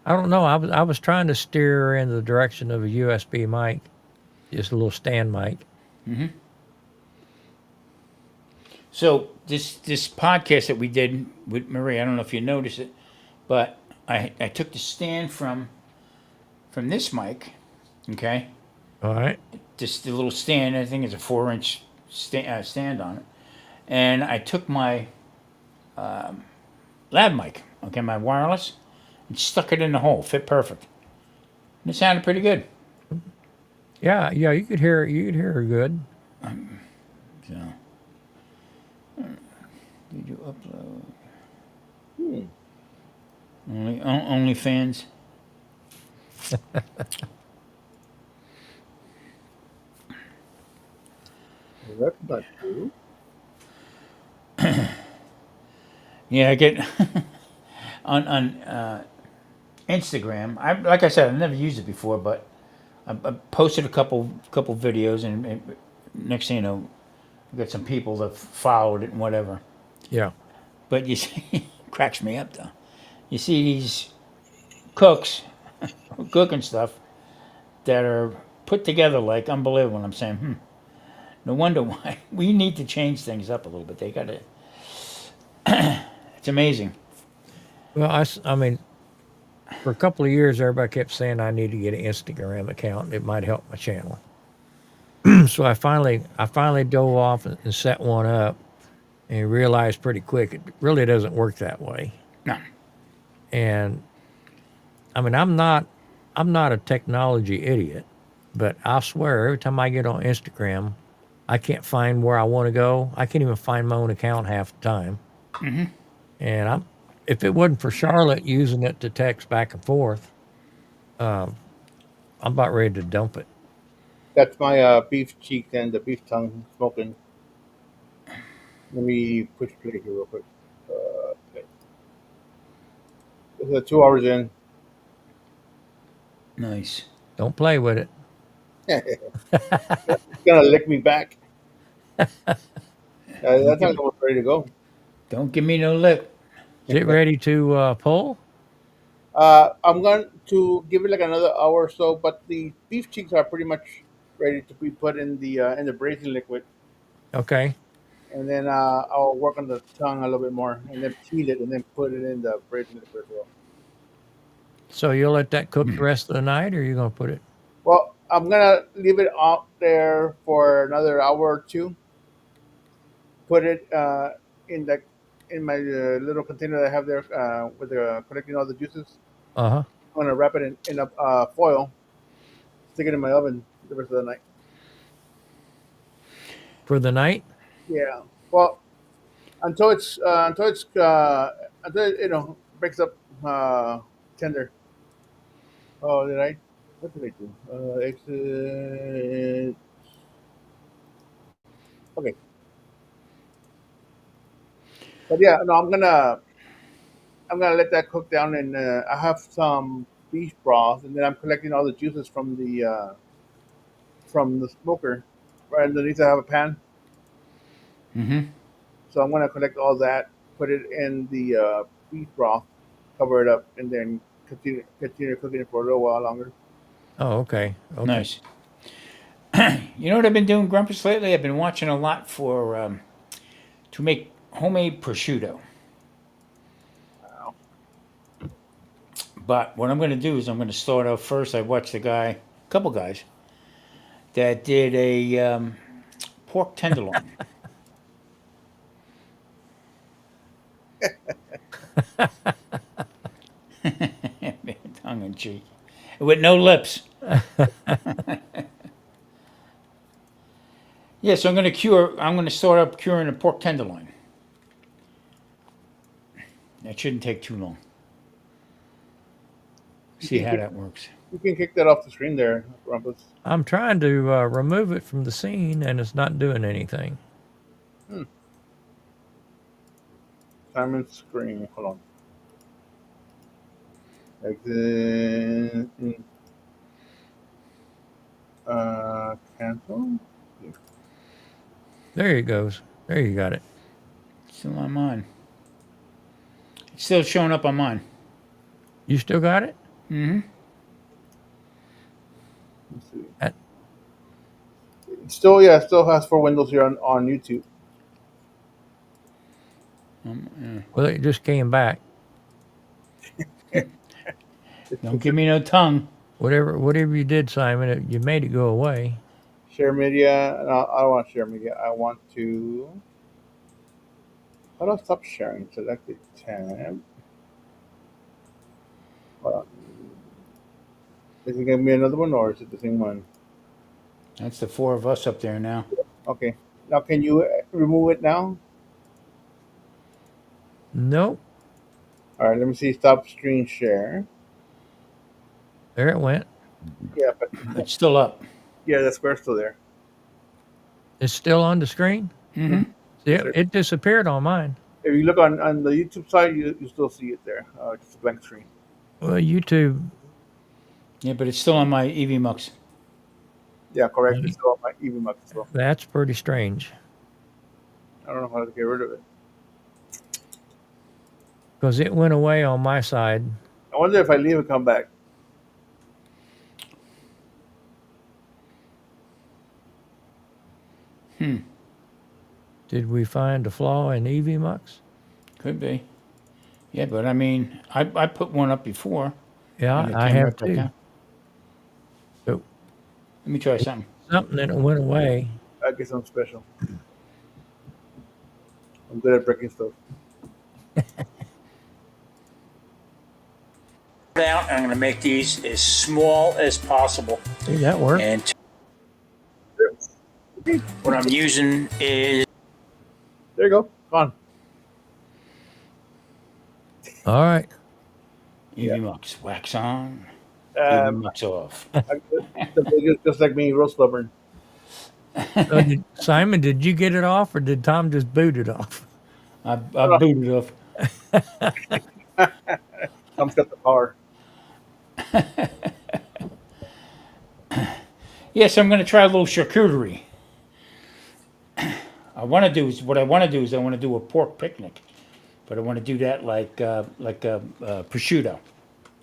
I don't know. I was trying to steer her in the direction of a USB mic, just a little stand mic. So this podcast that we did with Marie, I don't know if you noticed it, but I took the stand from this mic, okay, All right. just the little stand. I think it's a 4-inch stand on it, and I took my lab mic, okay, my wireless, and stuck it in the hole. Fit perfect. And it sounded pretty good. Yeah, yeah. You could hear. You could hear her good. So, did you upload Hmm. only fans? That's not true. Yeah, I get on Instagram. I like I said, I've never used it before, but I posted a couple videos, and next thing you know, I got some people that followed it and whatever. Yeah. But you see, cracks me up though. You see these cooks cooking stuff that are put together like unbelievable. And I'm saying, no wonder why we need to change things up a little bit. They got to. It's amazing. Well, I mean, for a couple of years, everybody kept saying I need to get an Instagram account. It might help my channel. So I finally dove off and set one up, and realized pretty quick it really doesn't work that way. No. And I mean, I'm not a technology idiot, but I swear every time I get on Instagram, I can't find where I want to go. I can't even find my own account half the time. And if it wasn't for Charlotte using it to text back and forth, I'm about ready to dump it. That's my beef cheek and the beef tongue smoking. Let me push play here real quick. Okay. It's 2 hours in. Nice. Don't play with it. It's gonna lick me back. Don't That's give not me, almost ready to go. don't give me no lip. Is it ready to pull? I'm going to give it like another hour or so, but the beef cheeks are pretty much ready to be put in the braising liquid, Okay. and then I'll work on the tongue a little bit more, and then peel it, and then put it in the braising liquid as well. So you'll let that cook the rest of the night, or are you going to put it? Well, I'm gonna leave it out there for another hour or two. Put it in the in my little container that I have there with collecting all the juices. Uh huh. I'm gonna wrap it in a foil, stick it in my oven the rest of the night. For the night? Yeah. Well, until it, breaks up tender. Oh, did I? What did I do? Exit. Okay, but yeah, no, I'm gonna let that cook down, and I have some beef broth, and then I'm collecting all the juices from the smoker. Right underneath, I have a pan, Mm-hmm. so I'm gonna collect all that, put it in the beef broth, cover it up, and then continue cooking it for a little while longer. Oh, okay. Okay. Nice. You know what I've been doing, Grumpus, lately? I've been watching a lot for to make homemade prosciutto. Wow. But what I'm going to do is I'm going to start off first. I watched a couple guys, that did a pork tenderloin. Tongue in cheek. With no lips. Yeah, so I'm going to start up curing a pork tenderloin. That shouldn't take too long. You See can how kick, that works. you can kick that off the screen there, Rumpus. I'm trying to remove it from the scene, and it's not doing anything. Hmm. Time and screen. Hold on. Exit. Cancel. There it goes. There you got it. Still on mine. It's still showing up on mine. You still got it? Mm-hmm. Let's see. That- Still, yeah, still has 4 windows here on YouTube. Yeah. Well, it just came back. Don't give me no tongue. Whatever you did, Simon, you made it go away. Share media. No, I don't want to share media. I want to. How do I stop sharing? Select the tab. Hold on. Is it gonna be another one or is it the same one? That's the four of us up there now. Okay. Now, can you remove it now? Nope. All right. Let me see. Stop screen share. There it went. Yeah, but It's still up. yeah, the square's still there. It's still on the screen. Mm-hmm. See, Yes, sir. it disappeared on mine. If you look on the YouTube side, you still see it there. Just a blank screen. Well, YouTube. Yeah, but it's still on my EV Mux. Yeah, correct. It's still on my even Mac as well. That's pretty strange I don't know how to get rid of it. because it went away on my side. I wonder if I leave and come back. Did we find a flaw in EVMux? Could be. Yeah, but I mean, I put one up before. Yeah, And it I came have right back too. down. So Let me try something. something that went away. I guess I'm special. I'm good at breaking stuff. Down. I'm going to make these as small as possible. See, that worked. And what I'm using is There you go. Gone. All right. EV Mux. Wax on, EV Um, Mux off. just like me, real stubborn. So Simon, did you get it off or did Tom just boot it off? I booted off. Tom's got the power. Yes, I'm going to try a little charcuterie. I want to do is what I want to do is I want to do a pork picnic, but I want to do that like prosciutto.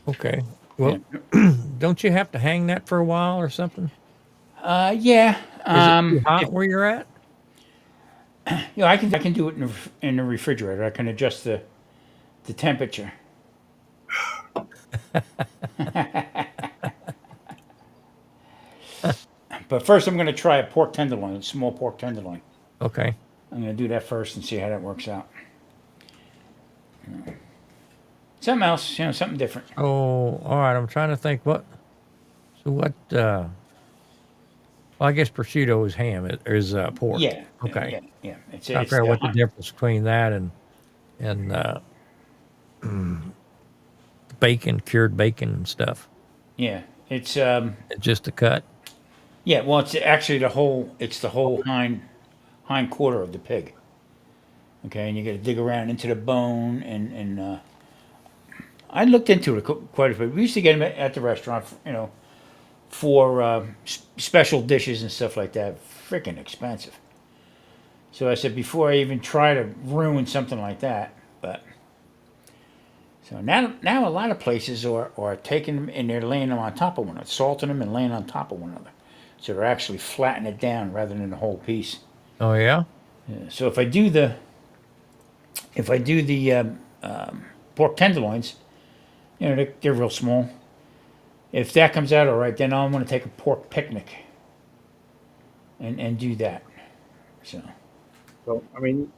Okay. Well, don't you have to hang that for a while or something? Yeah. Is it too hot where you're at? You know, I can do it in the refrigerator. I can adjust the temperature. But first, I'm going to try a pork tenderloin, a small pork tenderloin. Okay. I'm going to do that first and see how that works out. Something else, you know, something different. Oh, all right. I'm trying to think what. So what? Well, I guess prosciutto is ham. It is pork. Yeah. Okay. Yeah. It's, I it's forget the what the hot- difference between that and bacon, cured bacon and stuff. Yeah. It's It's just a cut. yeah. Well, it's actually the whole. It's the whole hind quarter of the pig. Okay, and you got to dig around into the bone and I looked into it quite a bit. We used to get them at the restaurant, you know, for special dishes and stuff like that. Freaking expensive. So I said before I even try to ruin something like that, but so now a lot of places are taking them and they're laying them on top of one another, salting them and laying on top of one another. So they're actually flattening it down rather than the whole piece. Oh yeah. So if I do the pork tenderloins, you know they're real small. If that comes out all right, then I'm going to take a pork picnic and do that. So So I mean,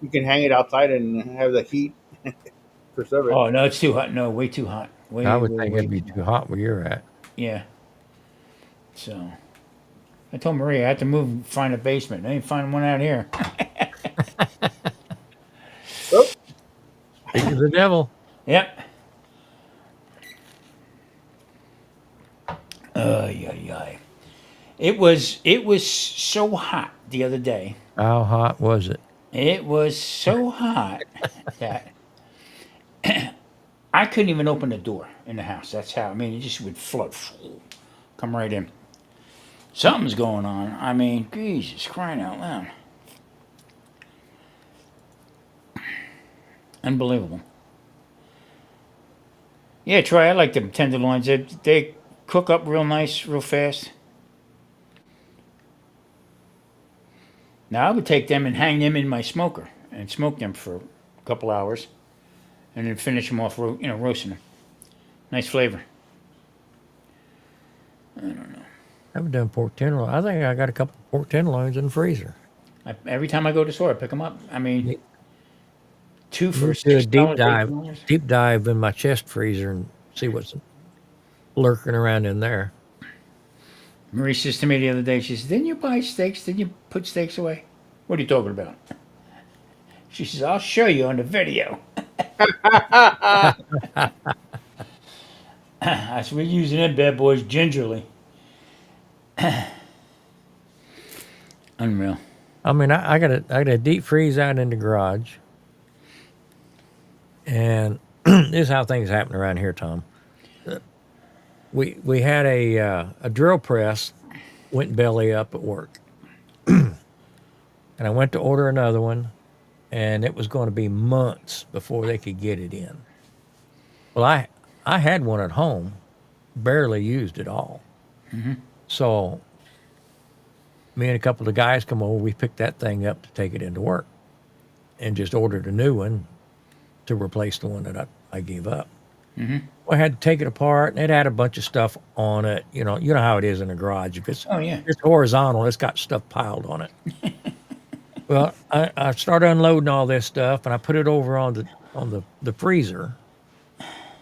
you can hang it outside and have the heat preserve it. oh no, it's too hot. No, way too hot. Way I would way think way it'd be too hot where you're at. Yeah. So I told Maria I had to move and find a basement. I ain't finding one out here. Oh, Speak of the devil. Yep. Yeah. It was so hot the other day. How hot was it? It was so hot that I couldn't even open the door in the house. That's how. I mean, it just would flood, come right in. Something's going on. I mean, Jesus, crying out loud, unbelievable. Yeah, Troy, I like them tenderloins. They cook up real nice, real fast. Now I would take them and hang them in my smoker and smoke them for a couple hours, and then finish them off, roasting them. Nice flavor. I haven't done pork tenderloin. I think I got a couple pork tenderloins in the freezer. Every time I go to the store, I pick them up. I mean, Need, two for need to do a $6, $8. deep dive in my chest freezer and see what's lurking around in there. Marie says to me the other day, she says, "Didn't you buy steaks? Didn't you put steaks away?" What are you talking about? She says, "I'll show you on the video." I said, "We're using them bad boys gingerly." Unreal. I mean, I got a deep freeze out in the garage, and this is how things happen around here, Tom. We had a drill press went belly up at work, and I went to order another one, and it was going to be months before they could get it in. Well, I had one at home, barely used at all. So me and a couple of guys come over. We picked that thing up to take it into work, and just ordered a new one to replace the one that I gave up. Well, I had to take it apart, and it had a bunch of stuff on it. You know how it is in a garage. If Oh yeah. it's horizontal, it's got stuff piled on it. Well, I started unloading all this stuff, and I put it over on the freezer.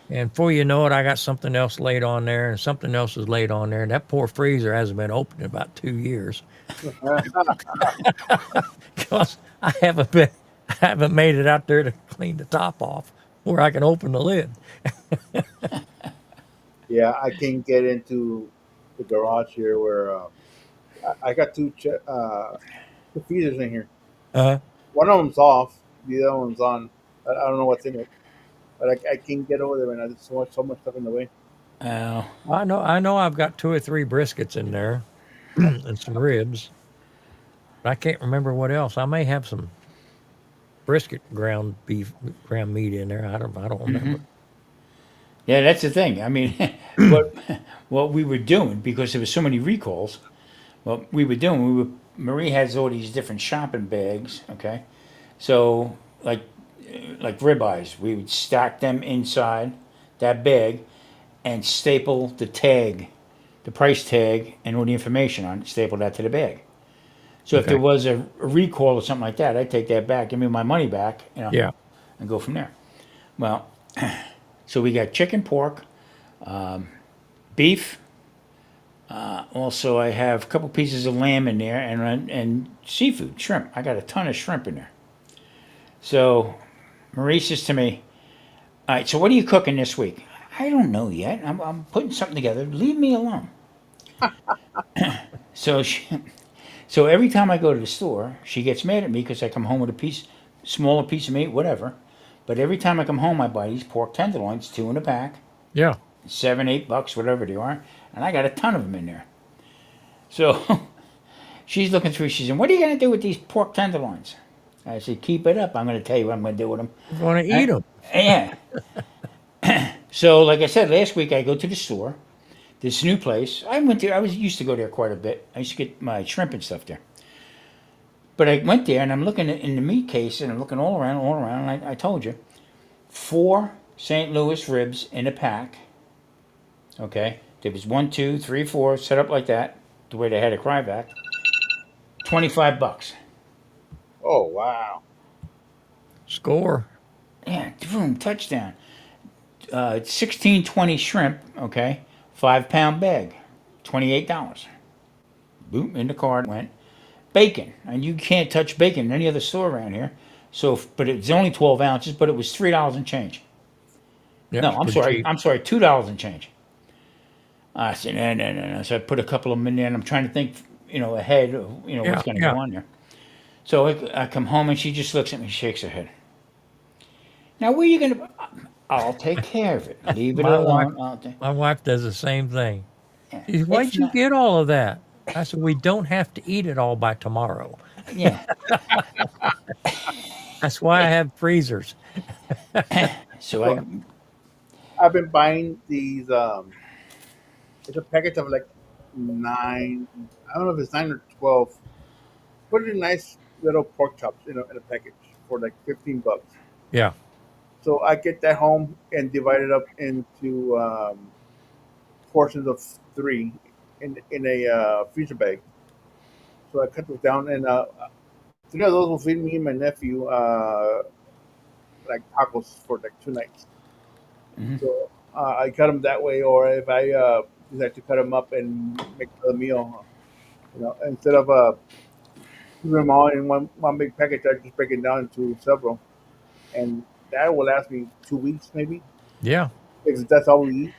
And before you know it, I got something else laid on there, and something else was laid on there. And that poor freezer hasn't been opened in about 2 years because I haven't made it out there to clean the top off where I can open the lid. Yeah, I can't get into the garage here where I got two freezers in here. Uh, One of them's off, the other one's on. I don't know what's in it, but I can't get over there, man. There's so much stuff in the way. Oh. I know I've got 2 or 3 briskets in there and some ribs. But I can't remember what else. I may have some brisket ground meat in there. I don't remember. Yeah, that's the thing. I mean, what we were doing, because there was so many recalls, what we were doing, Marie has all these different shopping bags. Okay, so like ribeyes, we would stack them inside that bag and staple the tag, the price tag, and all the information on it. Staple that to the bag. So if there Okay. was a recall or something like that, I'd take that back, give me my money back, Yeah. and go from there. Well, so we got chicken, pork, beef. Also, I have a couple pieces of lamb in there, and seafood, shrimp. I got a ton of shrimp in there. So Marie says to me, "All right, so what are you cooking this week?" I don't know yet. I'm putting something together. Leave me alone. So so every time I go to the store, she gets mad at me because I come home with smaller piece of meat, whatever. But every time I come home, I buy these pork tenderloins, 2 in a pack, Yeah. $7, $8, whatever they are, and I got a ton of them in there. So she's looking through. She said, "What are you going to do with these pork tenderloins?" I said, "Keep it up. I'm going to tell you what I'm going to do with them." You want to eat them? Yeah. So, like I said, last week I go to the store. This new place. I went there. I was used to go there quite a bit. I used to get my shrimp and stuff there. But I went there and I'm looking in the meat case and I'm looking all around. And I told you, 4 St. Louis ribs in a pack. Okay, there was 1, 2, 3, 4 set up like that, the way they had a cry back. $25. Oh wow! Score. Yeah, boom, touchdown. 1620 shrimp. Okay, 5-pound bag, $28. Boom, in the card went. Bacon, and you can't touch bacon in any other store around here. So, but it's only 12 ounces, but it was $3 and change. Yeah, No, it's pretty cheap. I'm sorry, $2 and change. I said, no, no, no, no. So I put a couple of them in there, and I'm trying to think, ahead of, Yeah, what's going to yeah. go on there. So I come home, and she just looks at me, shakes her head. Now, where are you going to? I'll take care of it. Leave it My wife, alone. my wife does the same thing. Yeah. She says, If "Why'd you not, get all of that?" I said, "We don't have to eat it all by tomorrow. yeah. That's why I have freezers." So So I, I've been buying these. It's a package of like nine. I don't know if it's 9 or 12. Pretty nice little pork chops, in a package for like $15. Yeah. So I get that home and divide it up into portions of three in a freezer bag. So I cut those down, and three of those will feed me and my nephew like tacos for like 2 nights. mhm. So I cut them that way, or if I decide to cut them up and make a meal, instead of keeping them all in one big package, I just break it down into several, and that will last me 2 weeks maybe Yeah. if that's all we eat.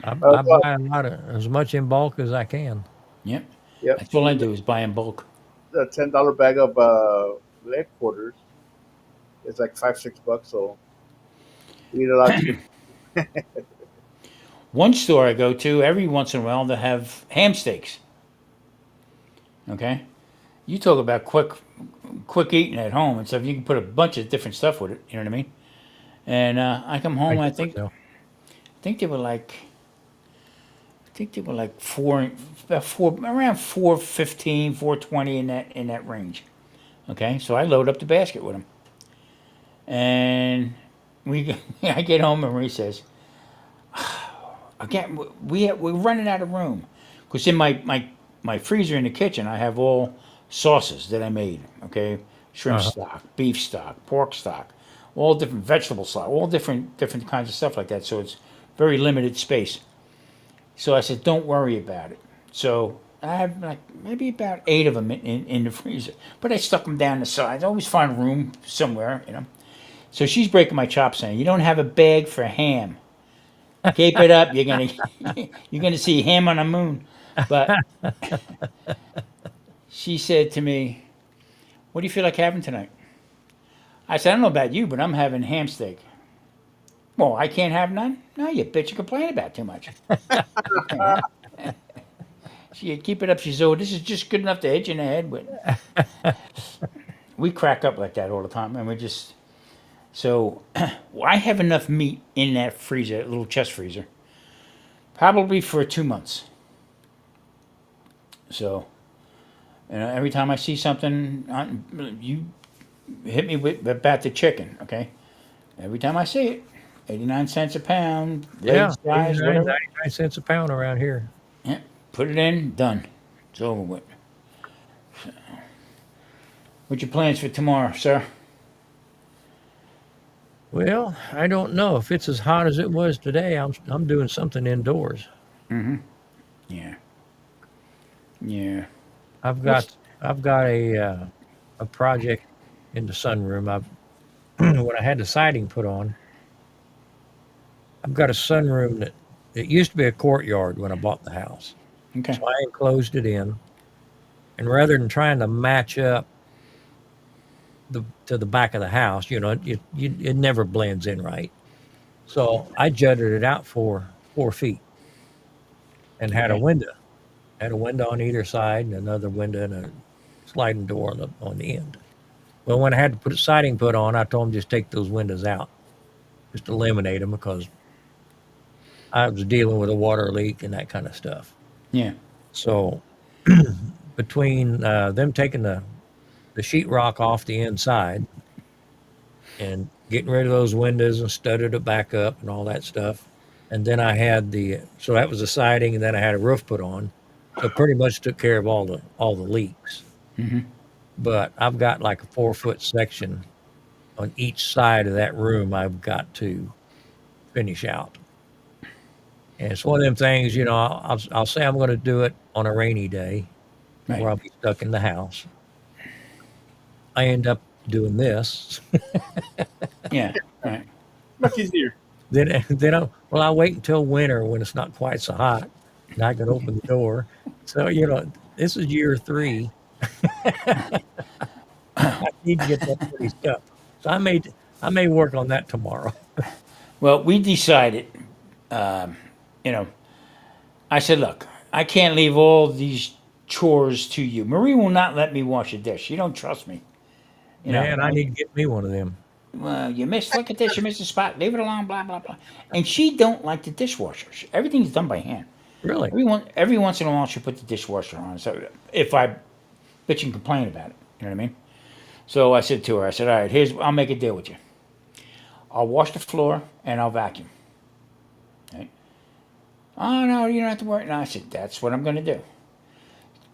I Well, buy a lot of as much in bulk as I can. Yep. yep. That's all I And do is buy in bulk. the $10 bag of leg quarters is like 5 6 bucks, so we eat a lot too. One store I go to every once in a while they have ham steaks. Okay. You talk about quick eating at home and stuff. You can put a bunch of different stuff with it. You know what I mean? And I come home. I I get think myself. I think they were like I think they were like four about four around 415, 420 in that range. Okay, so I load up the basket with them, and we I get home and Marie says, "Again, we're running out of room," because in my freezer in the kitchen I have all sauces that I made. Okay, shrimp Uh-huh. stock, beef stock, pork stock, all different vegetable stock, all different kinds of stuff like that. So it's very limited space. So I said, "Don't worry about it." So I have like maybe about eight of them in the freezer, but I stuck them down the sides. I always find room somewhere. So she's breaking my chops saying, "You don't have a bag for ham. Keep it up. You're gonna you're gonna see ham on the moon." But she said to me, "What do you feel like having tonight?" I said, "I don't know about you, but I'm having ham steak." Well, I can't have none. No, you bitch. You complain about too much. She said, keep it up. She said, "Oh, this is just good enough to hit you in the head with." We crack up like that all the time, and we just so I have enough meat in that freezer, little chest freezer, probably for 2 months. So every time I see something, you hit me with about the chicken. Okay, every time I see it, 89 cents a pound, Yeah. legs, thighs, 89, whatever. 99 cents a pound around here. Yeah, put it in, done. It's over with. What's your plans for tomorrow, sir? Well, I don't know if it's as hot as it was today. I'm doing something indoors. Yeah, yeah. I've What's got I've got a project in the sunroom. I've when I had the siding put on, I've got a sunroom that it used to be a courtyard when I bought the house. okay? So I enclosed it in, and rather than trying to match up the to the back of the house, it never blends in right. So I jutted it out for 4 feet and Okay. had a window on either side and another window and a sliding door on the end. Well, when I had to put siding put on, I told them just take those windows out, just eliminate them because I was dealing with a water leak and that kind of stuff. Yeah. So between them taking the sheetrock off the inside and getting rid of those windows and studded it back up and all that stuff, and then I had so that was the siding, and then I had a roof put on, so pretty much took care of all the leaks. But I've got like a 4 foot section on each side of that room I've got to finish out. And it's one of them things, I'll say I'm going to do it on a rainy day Right. where I'll be stuck in the house. I end up doing this. Yeah. Right. Much easier. I'll wait until winter when it's not quite so hot and I can open the door. So, this is year 3. I need to get that pretty stuff. So I may work on that tomorrow. Well, we decided, you know, I said, look, I can't leave all these chores to you. Marie will not let me wash a dish. She don't trust me. You know, Man, I need to get me one of them. well, you missed. Look at this. You missed a spot. Leave it alone. Blah blah blah. And she don't like the dishwasher. Everything's done by hand. Really? Every once in a while, she put the dishwasher on. So if I bitch and complain about it, you know what I mean. So I said to her, I said, all right, I'll make a deal with you. I'll wash the floor and I'll vacuum. Right? Oh no, you don't have to worry. No, I said that's what I'm going to do.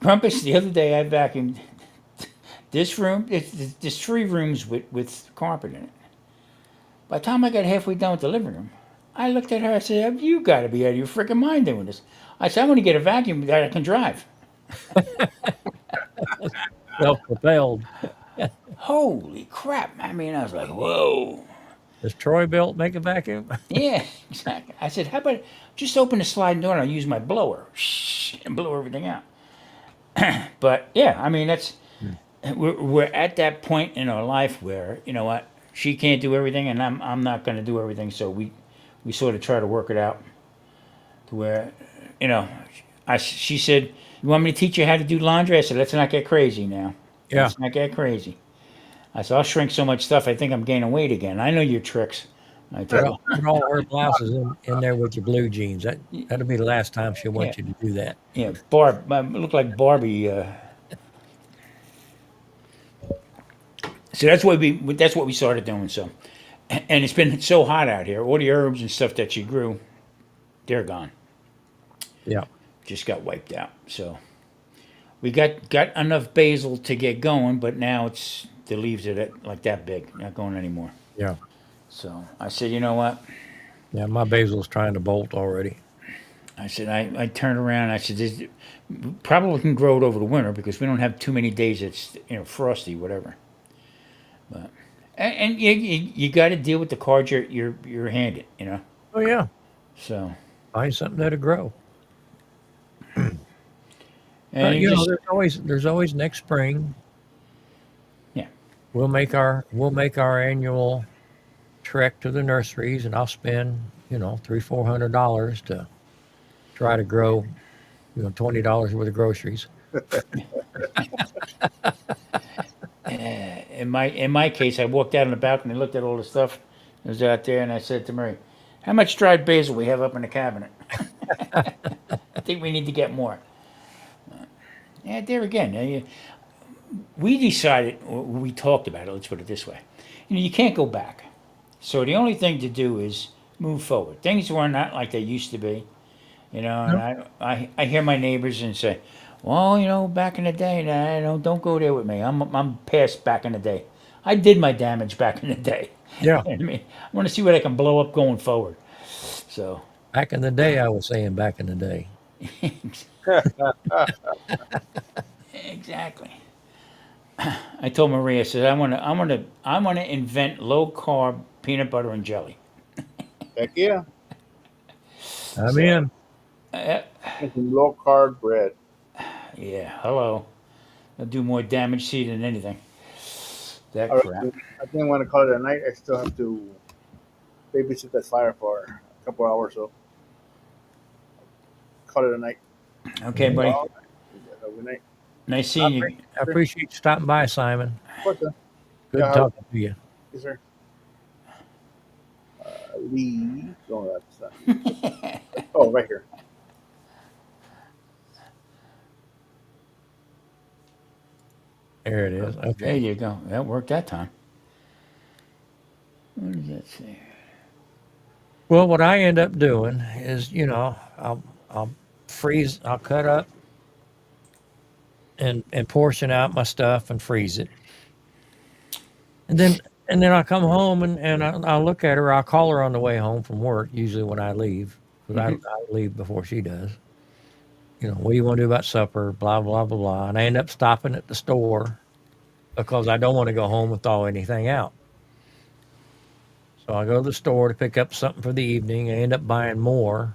Grumpus, the other day I vacuumed this room. There's 3 rooms with carpet in it. By the time I got halfway down with the living room, I looked at her. I said, "Have you got to be out of your freaking mind doing this?" I said, "I want to get a vacuum that I can drive." Self-propelled. Holy crap! I mean, I was like, "Whoa." Does Troy Belt make a vacuum? Yeah, exactly. I said, how about just open the sliding door and I'll use my blower and blow everything out. But yeah, I mean, we're at that point in our life where, you know what, she can't do everything and I'm not going to do everything. So we sort of try to work it out to where, you know, she said, you want me to teach you how to do laundry? I said, let's not get crazy now. Yeah. Let's not get crazy. I said, I'll shrink so much stuff, I think I'm gaining weight again. I know your tricks. I told Well, put all her blouses in there with your blue jeans. That'll be the last time she'll yeah, want you to do that. yeah, I look like Barbie. So that's what we started doing. So, and it's been so hot out here. All the herbs and stuff that she grew, they're gone. Yeah. Just got wiped out. So we got enough basil to get going, but now it's the leaves are like that big, not going anymore. Yeah. So I said, you know what? Yeah. My basil's trying to bolt already. I said I turned around. I said this probably can grow it over the winter because we don't have too many days it's frosty, whatever. But and you got to deal with the cards you're handed, you know. Oh yeah. So Find something that'll grow. and you You know, just there's always next spring. yeah. We'll make our annual trek to the nurseries, and I'll spend $300-400 to try to grow $20 worth of groceries. In my case, I walked out on the balcony, looked at all the stuff that was out there, and I said to Mary, "How much dried basil we have up in the cabinet? I think we need to get more." Yeah, there again, we decided, or we talked about it. Let's put it this way: you can't go back. So the only thing to do is move forward. Things were not like they used to be, And No. I hear my neighbors and say, "Well, back in the day, nah, don't go there with me. I'm past back in the day. I did my damage back in the day. Yeah. You know what I mean, I want to see what I can blow up going forward." So Back in the day, I was saying back in the day. exactly. I told Maria, I said, I want to invent low carb peanut butter and jelly. Heck yeah. I'm So in. uh, And some low carb bread. yeah, hello. I'll do more damage to you than anything. That All crap. right. I think I'm going to call it a night. I still have to babysit that fire for a couple hours, so call it a night. Okay, Yeah. buddy. Well, good night. Nice I, seeing you. appre- I appreciate you stopping by, Simon. Of course, sir. Good Yeah, talking to you. yes, sir. Lee. Oh, oh, right here. There it is. There Okay. you go. That worked that time. What does that say? Well, what I end up doing is, I'll freeze, I'll cut up and portion out my stuff and freeze it. And then I'll come home and I'll look at her. I'll call her on the way home from work, usually when I leave, because I leave before she does. What do you want to do about supper? Blah, blah, blah, blah. And I end up stopping at the store because I don't want to go home and thaw anything out. So I go to the store to pick up something for the evening. I end up buying more,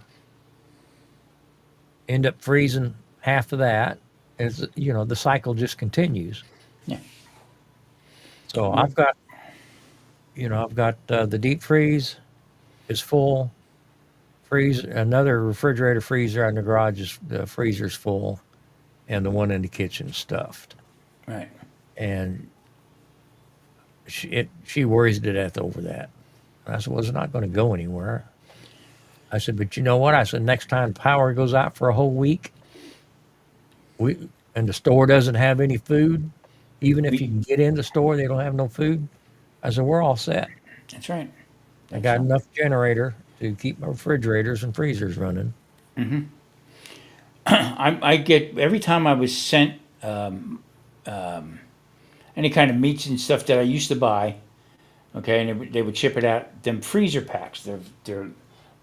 end up freezing half of that. The cycle just continues. Yeah. So I've got the deep freeze. is full. Freezer, another refrigerator freezer out in the garage is the freezer's full, and the one in the kitchen stuffed. Right. And she worries to death over that. And I said, well, it's not going to go anywhere. I said, but you know what? I said, next time power goes out for a whole week, and the store doesn't have any food, even if you We, can get in the store, they don't have no food. I said, we're all set. that's right. I That's got right. enough generator to keep my refrigerators and freezers running. I get every time I was sent any kind of meats and stuff that I used to buy. Okay, and they would ship it out. Them freezer packs. They're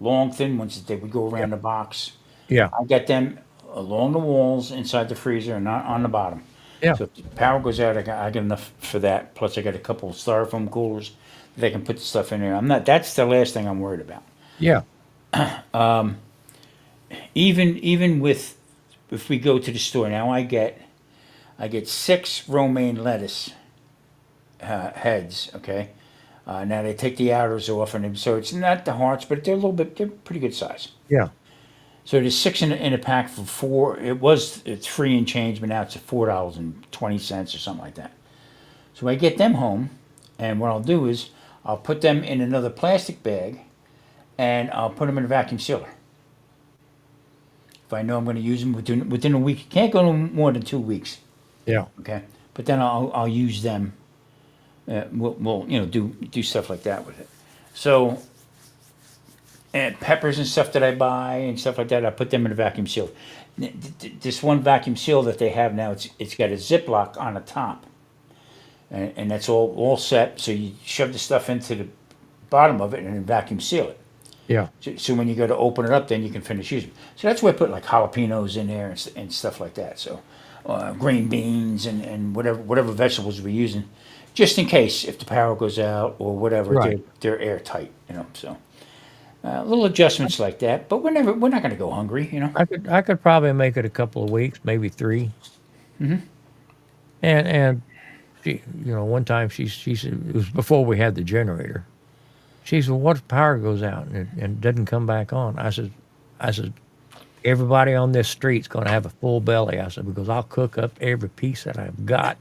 long, thin ones that they would go Yeah. around the box. Yeah. I get them along the walls inside the freezer and not on the bottom. Yeah. So if the power goes out, I got enough for that. Plus, I got a couple of styrofoam coolers that I can put the stuff in there. I'm not. That's the last thing I'm worried about. Yeah. Even with if we go to the store now, I get 6 romaine lettuce heads. Okay, now they take the outers off, and so it's not the hearts, but they're pretty good size. Yeah. So there's 6 in a pack for 4. It's free and change, but now it's at $4.20 or something like that. So I get them home, and what I'll do is I'll put them in another plastic bag, and I'll put them in a vacuum sealer. If I know I'm going to use them within a week, can't go no more than 2 weeks. Yeah. Okay, but then I'll use them. We'll do stuff like that with it. So and peppers and stuff that I buy and stuff like that, I put them in a vacuum seal. This one vacuum seal that they have now, it's got a Ziploc on the top, and that's all set. So you shove the stuff into the bottom of it and then vacuum seal it. Yeah. So when you go to open it up, then you can finish using it. So that's why I put like jalapenos in there and stuff like that. So green beans and whatever vegetables we're using, just in case if the power goes out or whatever, Right. they're airtight. So. Little adjustments like that, but we're not going to go hungry. I could probably make it a couple of weeks, maybe 3. And she, one time she said, it was before we had the generator. She said, "What if power goes out and doesn't come back on?" I said, everybody on this street's going to have a full belly. I said, because I'll cook up every piece that I've got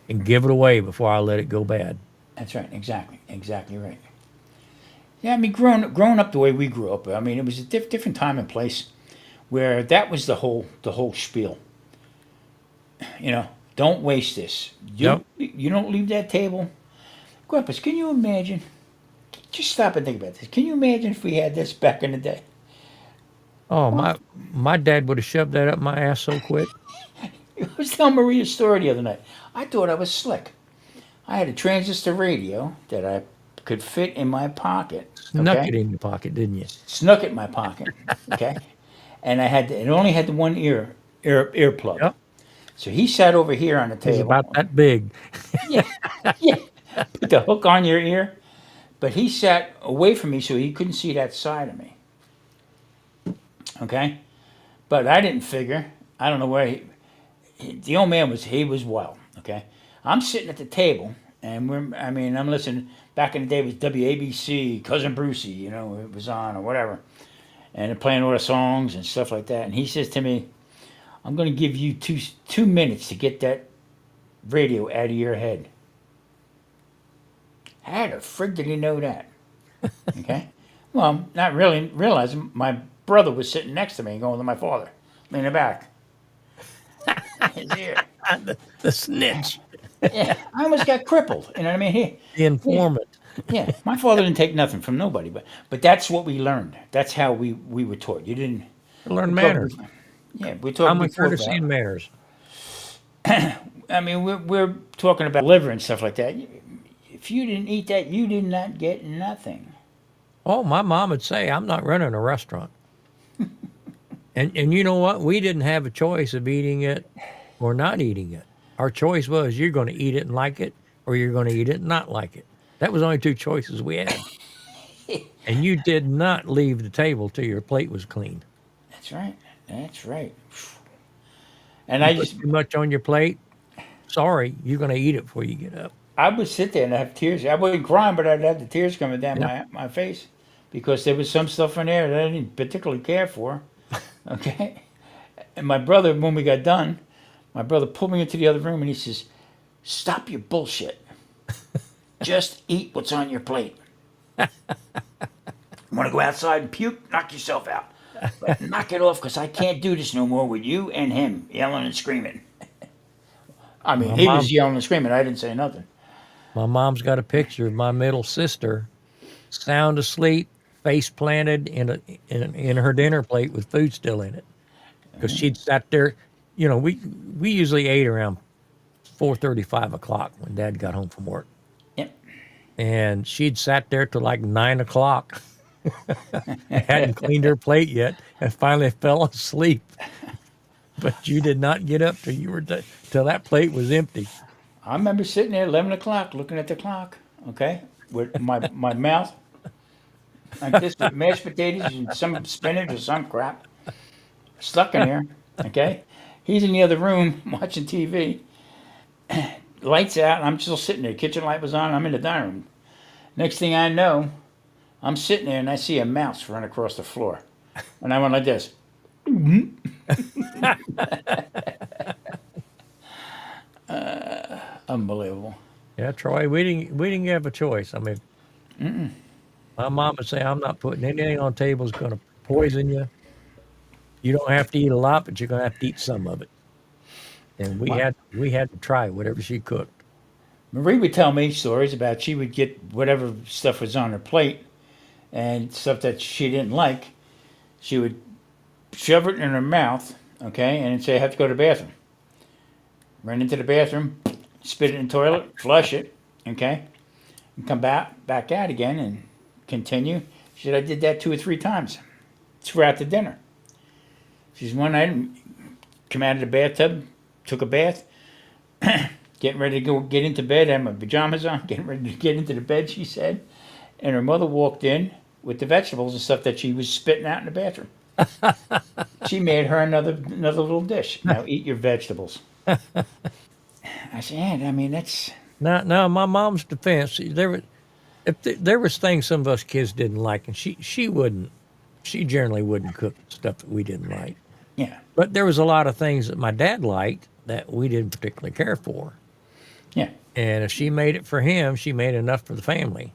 and give it away before I let it go bad. That's right, exactly right. Yeah, I mean, growing up the way we grew up, I mean, it was a different time and place where that was the whole spiel. Don't waste this. Yep. You don't leave that table. Grumpus, can you imagine? Just stop and think about this. Can you imagine if we had this back in the day? Oh, my dad would have shoved that up my ass so quick. I was telling Maria a story the other night. I thought I was slick. I had a transistor radio that I could fit in my pocket. Snuck Okay, it in your pocket, didn't you? snuck it in my pocket. Okay, and it only had the one earplug. Yep. So he sat over here on the It was table. about that big. Yeah, yeah. Put the hook on your ear, but he sat away from me so he couldn't see that side of me. Okay, but I didn't figure. I don't know where the old man was wild. Okay, I'm sitting at the table and I'm listening. Back in the day, it was WABC, Cousin Brucey, it was on or whatever, and they're playing all the songs and stuff like that. And he says to me, "I'm going to give you 2 minutes to get that radio out of your head." How the frig did he know that? Okay, well, not really realizing my brother was sitting next to me, going to my father, leaning back. His ear. The snitch, Yeah, I almost got crippled. You know what I mean? the informant. Yeah. My father didn't take nothing from nobody, but that's what we learned. That's how we were taught. You didn't. Learn We talked, manners. yeah, we talked Common before courtesy about. and manners. I mean, we're talking about liver and stuff like that. If you didn't eat that, you did not get nothing. Oh, my mom would say, "I'm not running a restaurant." And you know what? We didn't have a choice of eating it or not eating it. Our choice was you're going to eat it and like it, or you're going to eat it and not like it. That was only 2 choices we had. And you did not leave the table till your plate was clean. That's right. That's right. And You put too much on your plate, sorry, you're going to eat it before you get up. I would sit there and have tears. I wouldn't cry, but I'd have the tears coming down Yeah. my face. because there was some stuff in there that I didn't particularly care for. Okay. And my brother, when we got done, my brother pulled me into the other room and he says, "Stop your bullshit. Just eat what's on your plate. Want to go outside and puke? Knock yourself out. But knock it off because I can't do this no more with you and him yelling and screaming." I mean, My he was mom, yelling and screaming. I didn't say nothing. my mom's got a picture of my middle sister, sound asleep, face planted in her dinner plate with food still in it, because she'd sat there. You know, we usually ate around 4:30, 5 o'clock when Dad got home from work, Yep. and she'd sat there till like 9 o'clock. Hadn't cleaned her plate yet, and finally fell asleep. But you did not get up till till that plate was empty. I remember sitting there 11 o'clock looking at the clock, okay, with my mouth like this with mashed potatoes and some spinach or some crap stuck in there, okay? He's in the other room watching TV, lights out, and I'm still sitting there. Kitchen light was on, I'm in the dining room. Next thing I know, I'm sitting there and I see a mouse run across the floor. And I went like this. Unbelievable. Yeah, Troy, we didn't have a choice. I mean, my mom would say, "I'm not putting anything on the table that's going to poison you. You don't have to eat a lot, but you're going to have to eat some of it." And we My, had to try whatever she cooked. Marie would tell me stories about she would get whatever stuff was on her plate and stuff that she didn't like. She would shove it in her mouth, okay, and say, "I have to go to the bathroom." Run into the bathroom, spit it in the toilet, flush it, okay, and come back out again and continue. She said, "I did that 2 or 3 times throughout the dinner." She said, "One night, come out of the bathtub, took a bath, getting ready to go get into bed, had my pajamas on, getting ready to get into the bed," she said, and her mother walked in with the vegetables and stuff that she was spitting out in the bathroom. She made her another little dish. "Now eat your vegetables." I said, "Aunt, I mean, that's..." Now, my mom's defense, there was things some of us kids didn't like, and she generally wouldn't cook stuff that we didn't like. Yeah, But there was a lot of things that my dad liked that we didn't particularly care for. yeah, And if she made it for him, she made enough for the family.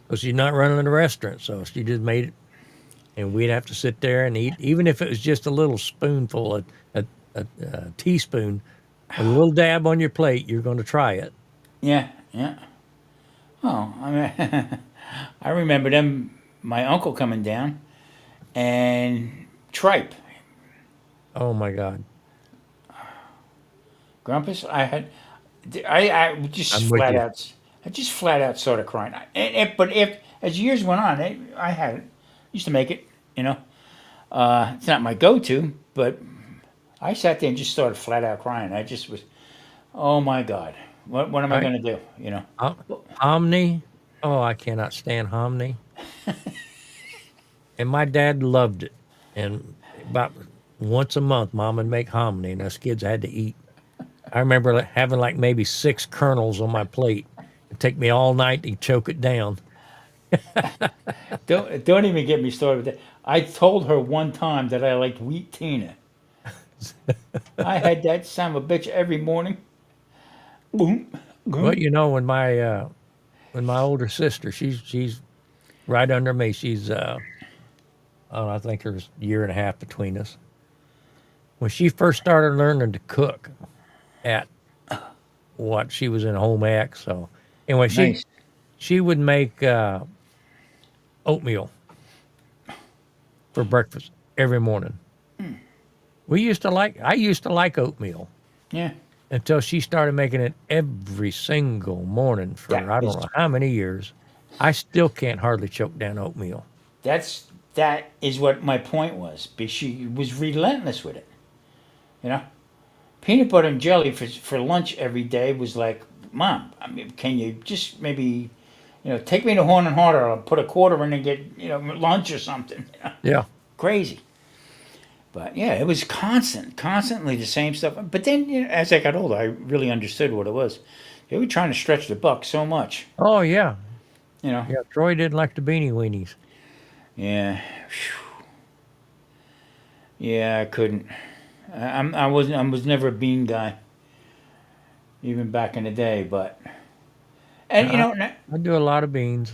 Because she's not running a restaurant, so she just made it, and we'd have to sit there and eat, even if it was just a little spoonful, a teaspoon, a little dab on your plate. You're going to try it. yeah, yeah. Oh, I mean, I remember them, my uncle coming down and tripe, Oh my God, Grumpus. I just I'm with flat you. out, I just flat out started crying. But if as years went on, I had it, used to make it. You know, it's not my go-to, but I sat there and just started flat out crying. I just was, oh my God, what am I Right? going to do? You know, Hominy. Oh, I cannot stand hominy. And my dad loved it. And about once a month, Mom would make hominy, and us kids had to eat. I remember having like maybe 6 kernels on my plate. It'd take me all night to choke it down. don't even get me started with that. I told her one time that I liked wheat Tina. I had that son of a bitch every morning. Boom, Well, boom. when my older sister, she's right under me. She's oh, I think there's a year and a half between us. When she first started learning to cook at what she was in home ec, so anyway, Nice. she would make oatmeal for breakfast every morning. I used to like oatmeal Yeah, until she started making it every single morning that for I don't is know how many years. I still can't hardly choke down oatmeal. that is what my point was. She was relentless with it. You know, peanut butter and jelly for lunch every day was like, "Mom, I mean, can you just maybe, take me to Horn and Harder? I'll put a quarter in and get lunch or something." Yeah. Crazy. But yeah, it was constantly the same stuff. But then, as I got older, I really understood what it was. They were trying to stretch the buck so much, Oh yeah. you know. Yeah. Troy didn't like the beanie weenies. Yeah. Yeah, I couldn't. I wasn't. I was never a bean guy, even back in the day. But and I, and I do a lot of beans.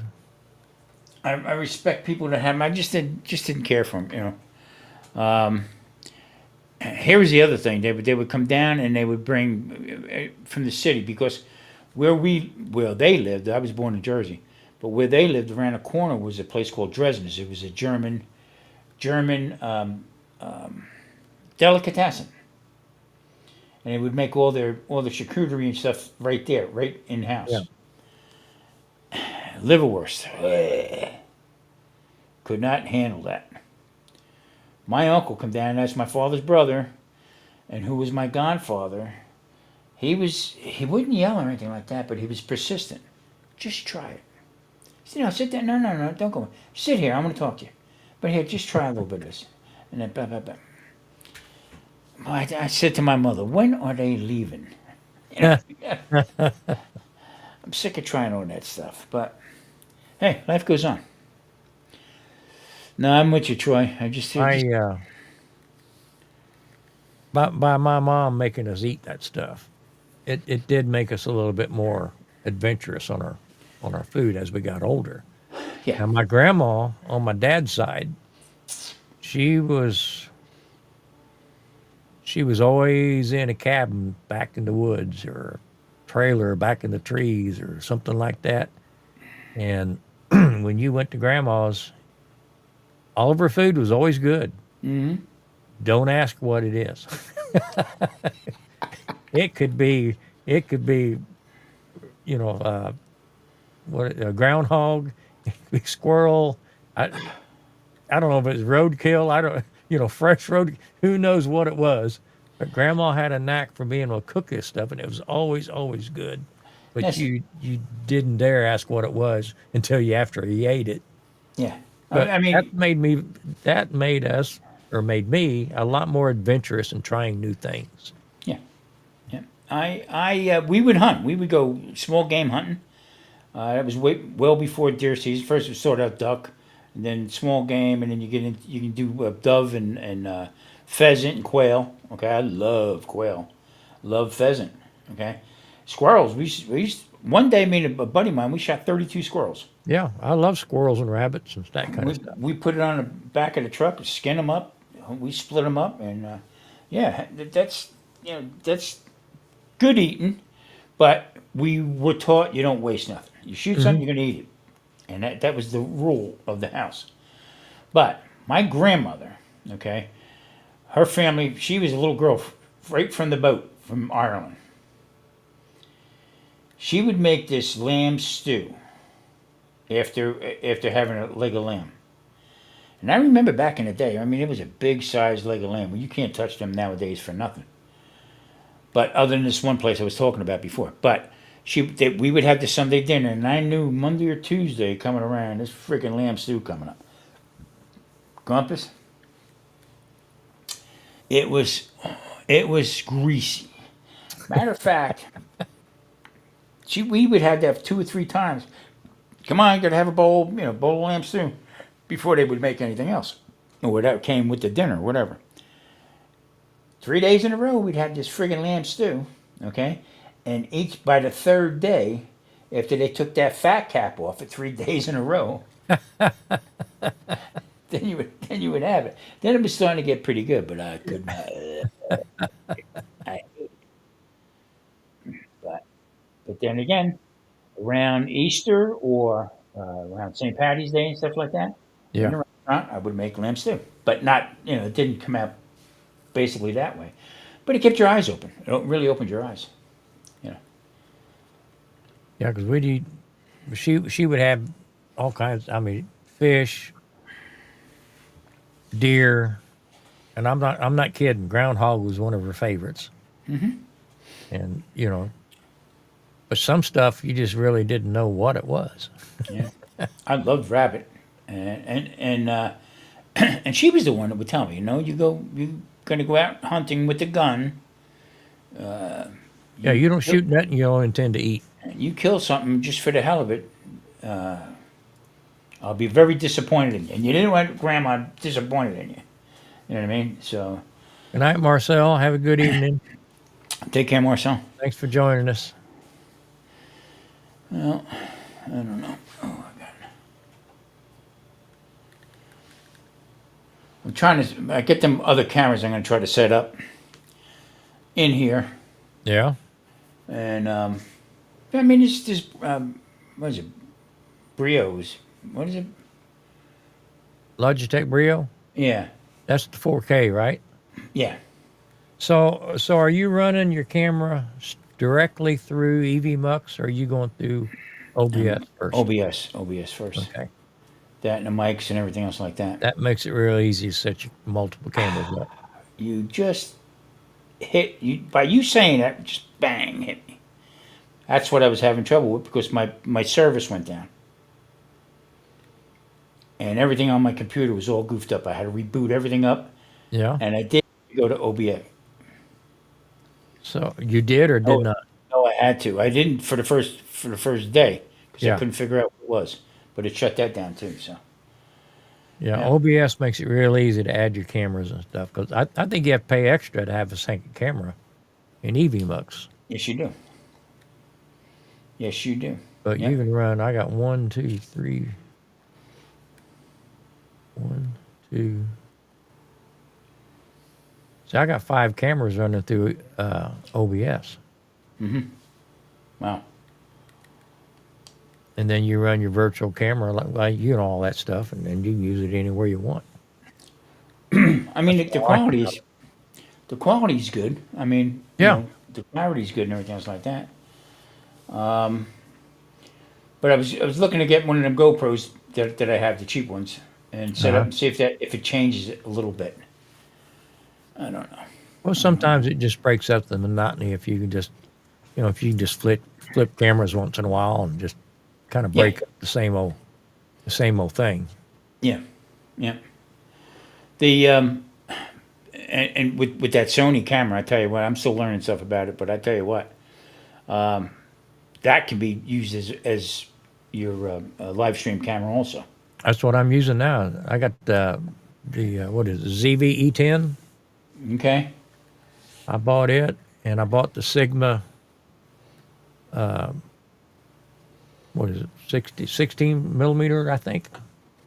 I respect people that have 'em. I just didn't care for them. Um, Here was the other thing. They would come down and they would bring from the city because where they lived. I was born in Jersey, but where they lived around the corner was a place called Dresden's. It was a German delicatessen, and they would make all the charcuterie and stuff right there, right in Yeah. house. Liverwurst, could not handle that. My uncle come down. That's my father's brother, and who was my godfather. He wouldn't yell or anything like that, but he was persistent. Just try it. Sit down, sit down. No, no, no, don't go. Sit here. I'm going to talk to you. But here, just try a little bit of this. And then, blah, blah, blah. I said to my mother, when are they leaving? You know, I'm sick of trying all that stuff. But hey, life goes on. No, I'm with you, Troy. I just I by my mom making us eat that stuff, it did make us a little bit more adventurous on our food as we got older. yeah. Now my grandma on my dad's side, she was she was always in a cabin back in the woods or trailer back in the trees or something like that. And when you went to grandma's, all of her food was always good. Mm-hmm. Don't ask what it is. It could be it could be you know what a groundhog, it could be squirrel. I don't know if it's roadkill. I don't fresh road. Who knows what it was? But Grandma had a knack for being able to cook this stuff, and it was always good. But Yes. you didn't dare ask what it was until you after he ate it. Yeah. But I mean, that made us or made me a lot more adventurous in trying new things. yeah. Yeah. We would hunt. We would go small game hunting. That was well before deer season. First, we sort out duck, and then small game, and then you can do dove and pheasant and quail. Okay, I love quail, love pheasant. Okay, squirrels. One day, me and a buddy of mine, we shot 32 squirrels. Yeah, I love squirrels and rabbits and that kind of We stuff. we put it on the back of the truck, skin them up. We split them up, and yeah, that's good eating. But we were taught you don't waste nothing. You shoot Hmm. something, you're gonna eat it. And that was the rule of the house. But my grandmother, okay, her family, she was a little girl right from the boat from Ireland. She would make this lamb stew after having a leg of lamb. And I remember back in the day, I mean, it was a big sized leg of lamb. Well, you can't touch them nowadays for nothing. But other than this one place I was talking about before, but we would have the Sunday dinner, and I knew Monday or Tuesday coming around, this freaking lamb stew coming up. Grumpus, it was it was greasy. Matter of fact, we would have that 2 or 3 times. Come on, gotta have a bowl of lamb stew, before they would make anything else, or whatever came with the dinner, whatever. 3 days in a row, we'd have this friggin' lamb stew, okay, and each by the third day, after they took that fat cap off it 3 days in a row, then you would have it. Then it was starting to get pretty good, but I could not. I, but but then again, around Easter or around St. Patty's Day and stuff like that, in Yeah. the restaurant, I would make lamb stew, but not it didn't come out basically that way, but it kept your eyes open. It really opened your eyes. You know. Yeah, because we'd eat. She would have all kinds. I mean, fish, deer, and I'm not kidding. Groundhog was one of her favorites, and but some stuff you just really didn't know what it was. Yeah, I loved rabbit, and and she was the one that would tell me, you're gonna go out hunting with a gun. Yeah, You you don't kill, shoot nothing you don't intend to eat. you kill something just for the hell of it. I'll be very disappointed in you. And you didn't want Grandma disappointed in you. You know what I mean? So Good night, Marcel. Have a good evening. take care, Marcel. Thanks for joining us. Well, I don't know. I'm trying to I get them other cameras I'm going to try to set up in here. Yeah. And, I mean, it's just, what is it? Brios. What is it? Logitech Brio. Yeah. That's the 4K, right? Yeah. So are you running your camera directly through EVMux, or are you going through OBS first? OBS first. Okay. That and the mics and everything else like that. That makes it real easy to set your multiple cameras up. You just hit, you by you saying that, just bang, hit me. That's what I was having trouble with because my service went down. And everything on my computer was all goofed up. I had to reboot everything up, Yeah. and I did go to OBS. So you did or did Oh, not? no, I had to. I didn't for the first day because I Yeah. couldn't figure out what it was. But it shut that down too. So Yeah. yeah. OBS makes it real easy to add your cameras and stuff, because I think you have to pay extra to have a second camera in EVMux. Yes, you do. Yes, you do. But Yeah. you can run, I got 1, 2, 3, 1, 2. See, I got 5 cameras running through OBS. Wow. And then you run your virtual camera, like you know, all that stuff, and then you can use it anywhere you want. I mean, the all I quality is good. I mean, Yeah. the clarity's good and everything else like that. But I was looking to get one of them GoPros that I have, the cheap ones, and set up Uh-huh. and see if it changes it a little bit. I don't know. Well, sometimes it just breaks up the monotony if you can just, if you can just flip cameras once in a while and just kind of Yeah. break up the same old thing. Yeah. Yeah. The and with that Sony camera, I tell you what, I'm still learning stuff about it, but I tell you what, that can be used as your live stream camera also. That's what I'm using now. I got the what is it, ZV-E10. Okay. I bought it, and I bought the Sigma. What is it? 16 millimeter, I think,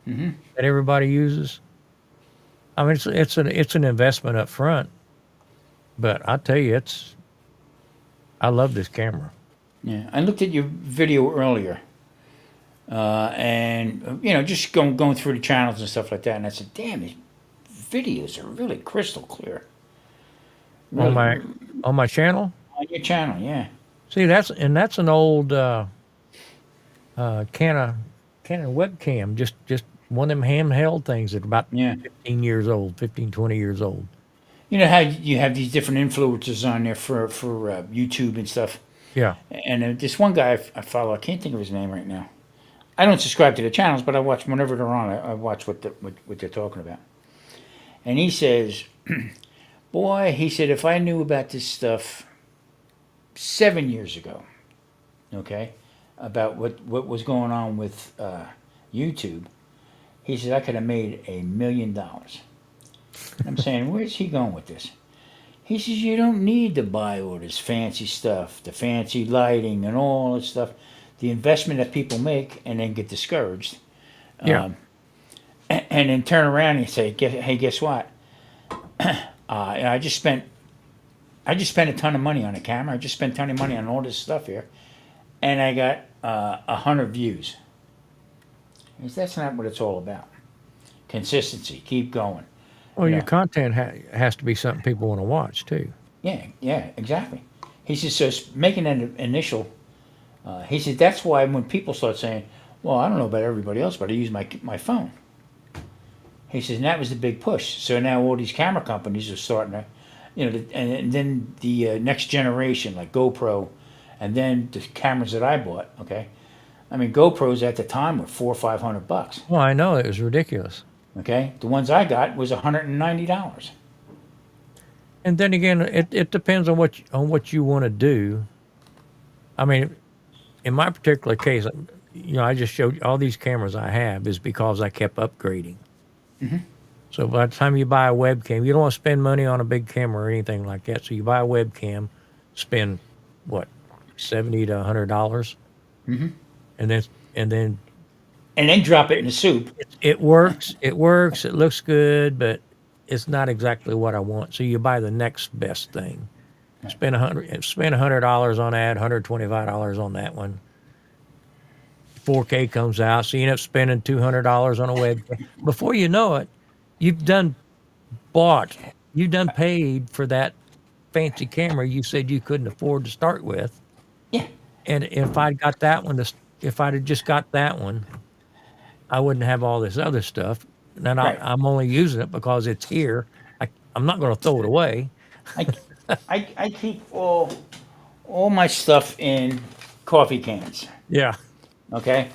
that everybody uses. I mean, it's an investment up front, but I tell you, I love this camera. Yeah. I looked at your video earlier, and just going through the channels and stuff like that, and I said, "Damn, these videos are really crystal clear." on Really, my on my channel. on your channel, yeah. See, that's an old Canon webcam, just one of them handheld things that are about Yeah. 15 years old, 15, 20 years old. You know how you have these different influencers on there for YouTube and stuff. Yeah. And this one guy I follow, I can't think of his name right now. I don't subscribe to the channels, but I watch whenever they're on. I watch what they're talking about. And he says, "Boy," he said, "if I knew about this stuff 7 years ago, okay, about what was going on with YouTube, he said I could have made $1 million." I'm saying, where's he going with this? He says, you don't need to buy all this fancy stuff, the fancy lighting and all this stuff, the investment that people make and then get discouraged. Yeah. And then turn around and say, hey, guess what? I just spent a ton of money on a camera. I just spent a ton of money on all this stuff here. And I got 100 views. He says, that's not what it's all about. Consistency. Keep going. Well, Yeah. your content has to be something people want to watch too. Yeah, exactly. He says, so making an initial, he said, that's why when people start saying, well, I don't know about everybody else, but I use my phone. He says, and that was the big push. So now all these camera companies are starting to, and then the next generation, like GoPro, and then the cameras that I bought, okay? I mean, GoPros at the time were $400 or $500. Well, I know it was ridiculous. Okay? The ones I got was $190. And then again, it depends on what you want to do. I mean, in my particular case, I just showed you all these cameras I have is because I kept upgrading. So by the time you buy a webcam, you don't want to spend money on a big camera or anything like that. So you buy a webcam, spend what, $70 to $100, and then and then And then drop it in the soup. it works. It works. It looks good, but it's not exactly what I want. So you buy the next best thing. Spend $100 on that, $125 on that one. 4K comes out, so you end up spending $200 on a webcam. Before you know it, you've done bought, you've done paid for that fancy camera you said you couldn't afford to start with. Yeah. And if I'd got that one, if I'd have just got that one, I wouldn't have all this other stuff. And Right. I'm only using it because it's here. I'm not going to throw it away. I, I keep all my stuff in coffee cans. Yeah. Okay,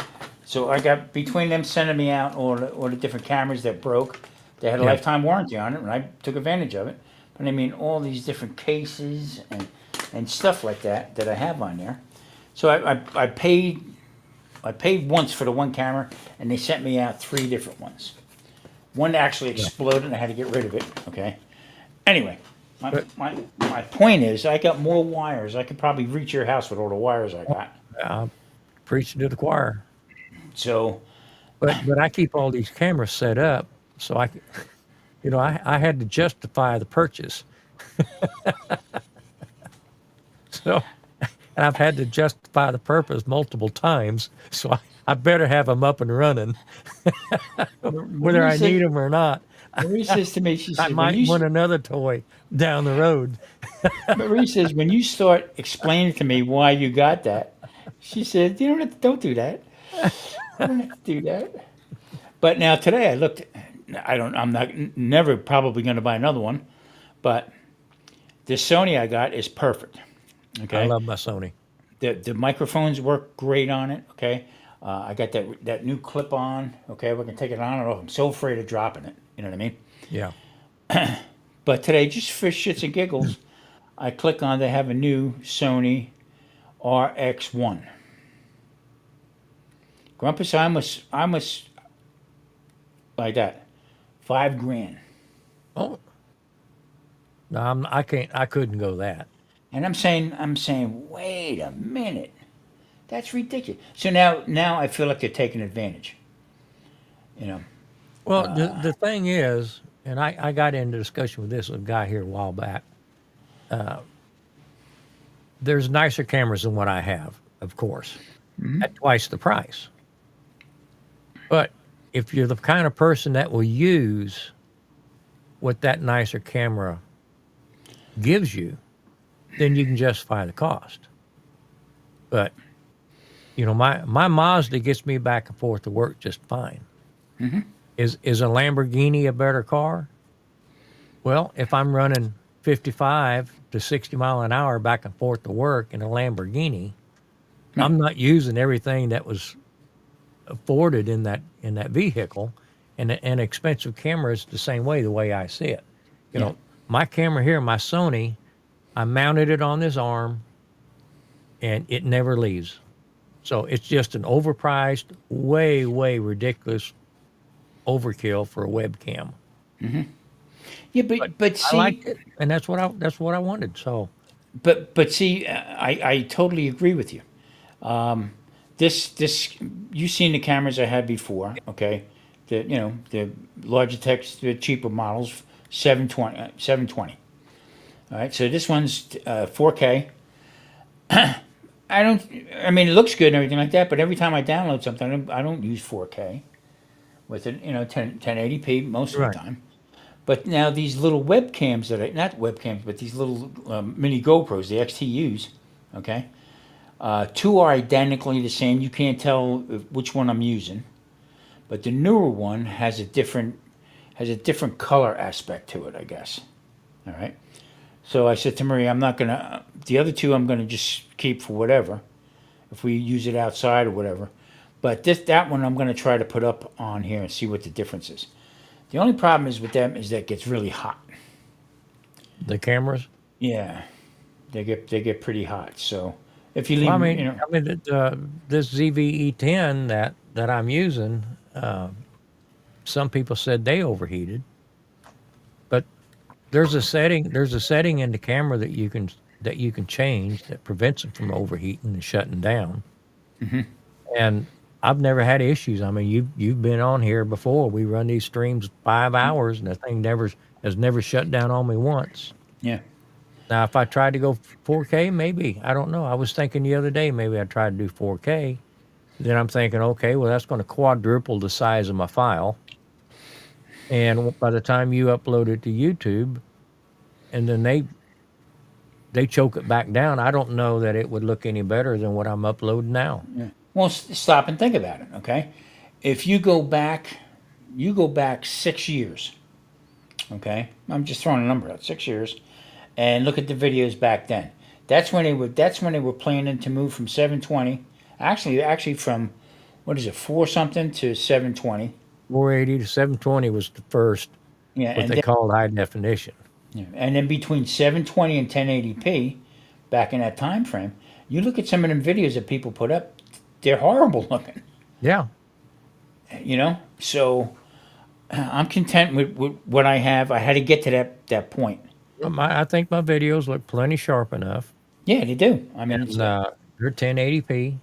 so I got between them sending me out all the different cameras that broke. They had a Yeah. lifetime warranty on it, and I took advantage of it. But I mean, all these different cases and stuff like that I have on there. So I paid once for the one camera, and they sent me out three different ones. One actually Yeah. exploded, and I had to get rid of it. Okay. Anyway, But my point is, I got more wires. I could probably reach your house with all the wires I got. I'm preaching to the choir. So But I keep all these cameras set up so I had to justify the purchase. So, and I've had to justify the purpose multiple times. So I better have them up and running, whether Marie I says, need them or not. Marie says to me, she I says, might want another toy down the road. Marie says, when you start explaining to me why you got that, she said, you don't do that. You don't have to do that. But now today I looked, I'm not, never probably going to buy another one, but this Sony I got is perfect. I Okay. love my Sony. The microphones work great on it. Okay. I got that new clip on. Okay. We can take it on and off. I'm so afraid of dropping it. You know what I mean? Yeah. But today, just for shits and giggles, I click on, they have a new Sony RX1. Grumpus, I must like that. $5,000. Oh, no, I couldn't go that. And I'm saying, wait a minute. That's ridiculous. So now I feel like they're taking advantage. You know. Well, the thing is, and I got into discussion with this with a guy here a while back. There's nicer cameras than what I have, of course, at twice the price. But if you're the kind of person that will use what that nicer camera gives you, then you can justify the cost. But my Mazda gets me back and forth to work just fine. Is a Lamborghini a better car? Well, if I'm running 55 to 60 mile an hour back and forth to work in a Lamborghini, I'm not using everything that was afforded in that vehicle. And an expensive camera is the same way, the way I see it. Yeah. My camera here, my Sony, I mounted it on this arm and it never leaves. So it's just an overpriced, way, way ridiculous overkill for a webcam. Yeah, but I liked see, it, and that's what I wanted. So but see, I totally agree with you. This you've seen the cameras I had before, okay? The Logitech, the cheaper models, 720. All right, so this one's 4K. I don't. I mean, it looks good and everything like that, but every time I download something, I don't use 4K with it. 1080p most of the right, time. But now these little webcams not webcams, but these little mini GoPros, the XTUs, okay? Two are identically the same. You can't tell which one I'm using, but the newer one has a different color aspect to it, I guess. All right. So I said to Marie, I'm not gonna. The other two, I'm gonna just keep for whatever, if we use it outside or whatever. But that one, I'm gonna try to put up on here and see what the difference is. The only problem is with them is that it gets really hot. the cameras. Yeah, they get pretty hot. So If you Well, leave, you know, this ZVE10 that I'm using, some people said they overheated, but there's a setting in the camera that you can change that prevents it from overheating and shutting down. And I've never had issues. I mean, you've been on here before. We run these streams 5 hours, and the thing never has never shut down on me once. yeah. Now, if I tried to go 4K, maybe I don't know. I was thinking the other day maybe I tried to do 4K. Then I'm thinking, okay, well that's going to quadruple the size of my file, and by the time you upload it to YouTube, and then they choke it back down, I don't know that it would look any better than what I'm uploading now. Yeah. Well, stop and think about it. Okay, if you go back 6 years. Okay, I'm just throwing a number out. 6 years, and look at the videos back then. That's when they were. That's when they were planning to move from 720. Actually, from what is it, four something to 720. 480 to 720 was the first, Yeah, what and they then called high definition. yeah, and then between 720 and 1080p, back in that time frame, you look at some of them videos that people put up. They're horrible looking. Yeah, You know, so I'm content with what I have. I had to get to that point. I think my videos look plenty sharp enough, Yeah, they do. I mean, it's and they're 1080p,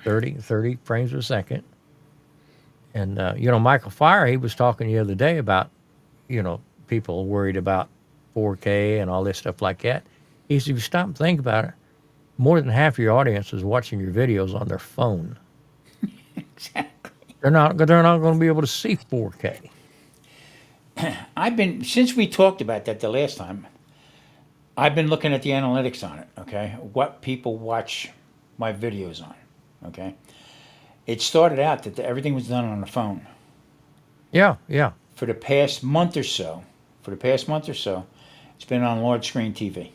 30 frames per second. And Michael Fire, he was talking the other day about people worried about 4K and all this stuff like that. He said, if you stop and think about it, more than half of your audience is watching your videos on their phone. exactly. They're not going to be able to see 4K. I've been since we talked about that the last time. I've been looking at the analytics on it. Okay, what people watch my videos on. Okay, it started out that everything was done on the phone. Yeah, yeah. For the past month or so, it's been on large screen TV.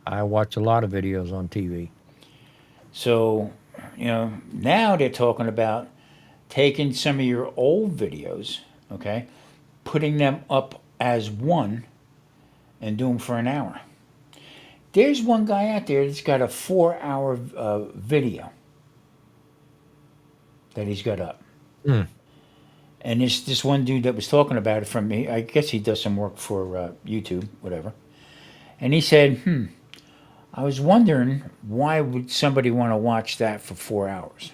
I watch a lot of videos on TV. So, now they're talking about taking some of your old videos, okay, putting them up as one and do them for an hour. There's one guy out there that's got a 4 hour video that he's got up. Mm. And this one dude that was talking about it from me, I guess he does some work for YouTube, whatever. And he said, I was wondering why would somebody want to watch that for 4 hours?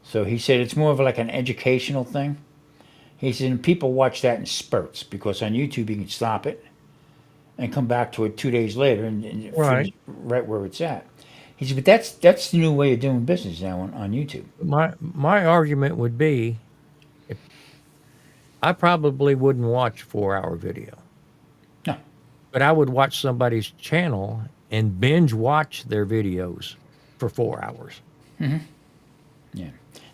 So he said it's more of like an educational thing. He said and people watch that in spurts because on YouTube you can stop it and come back to it 2 days later and finish Right. right where it's at. He said, but that's the new way of doing business now on YouTube. My argument would be, I probably wouldn't watch a 4 hour video, No. but I would watch somebody's channel and binge watch their videos for 4 hours. Yeah.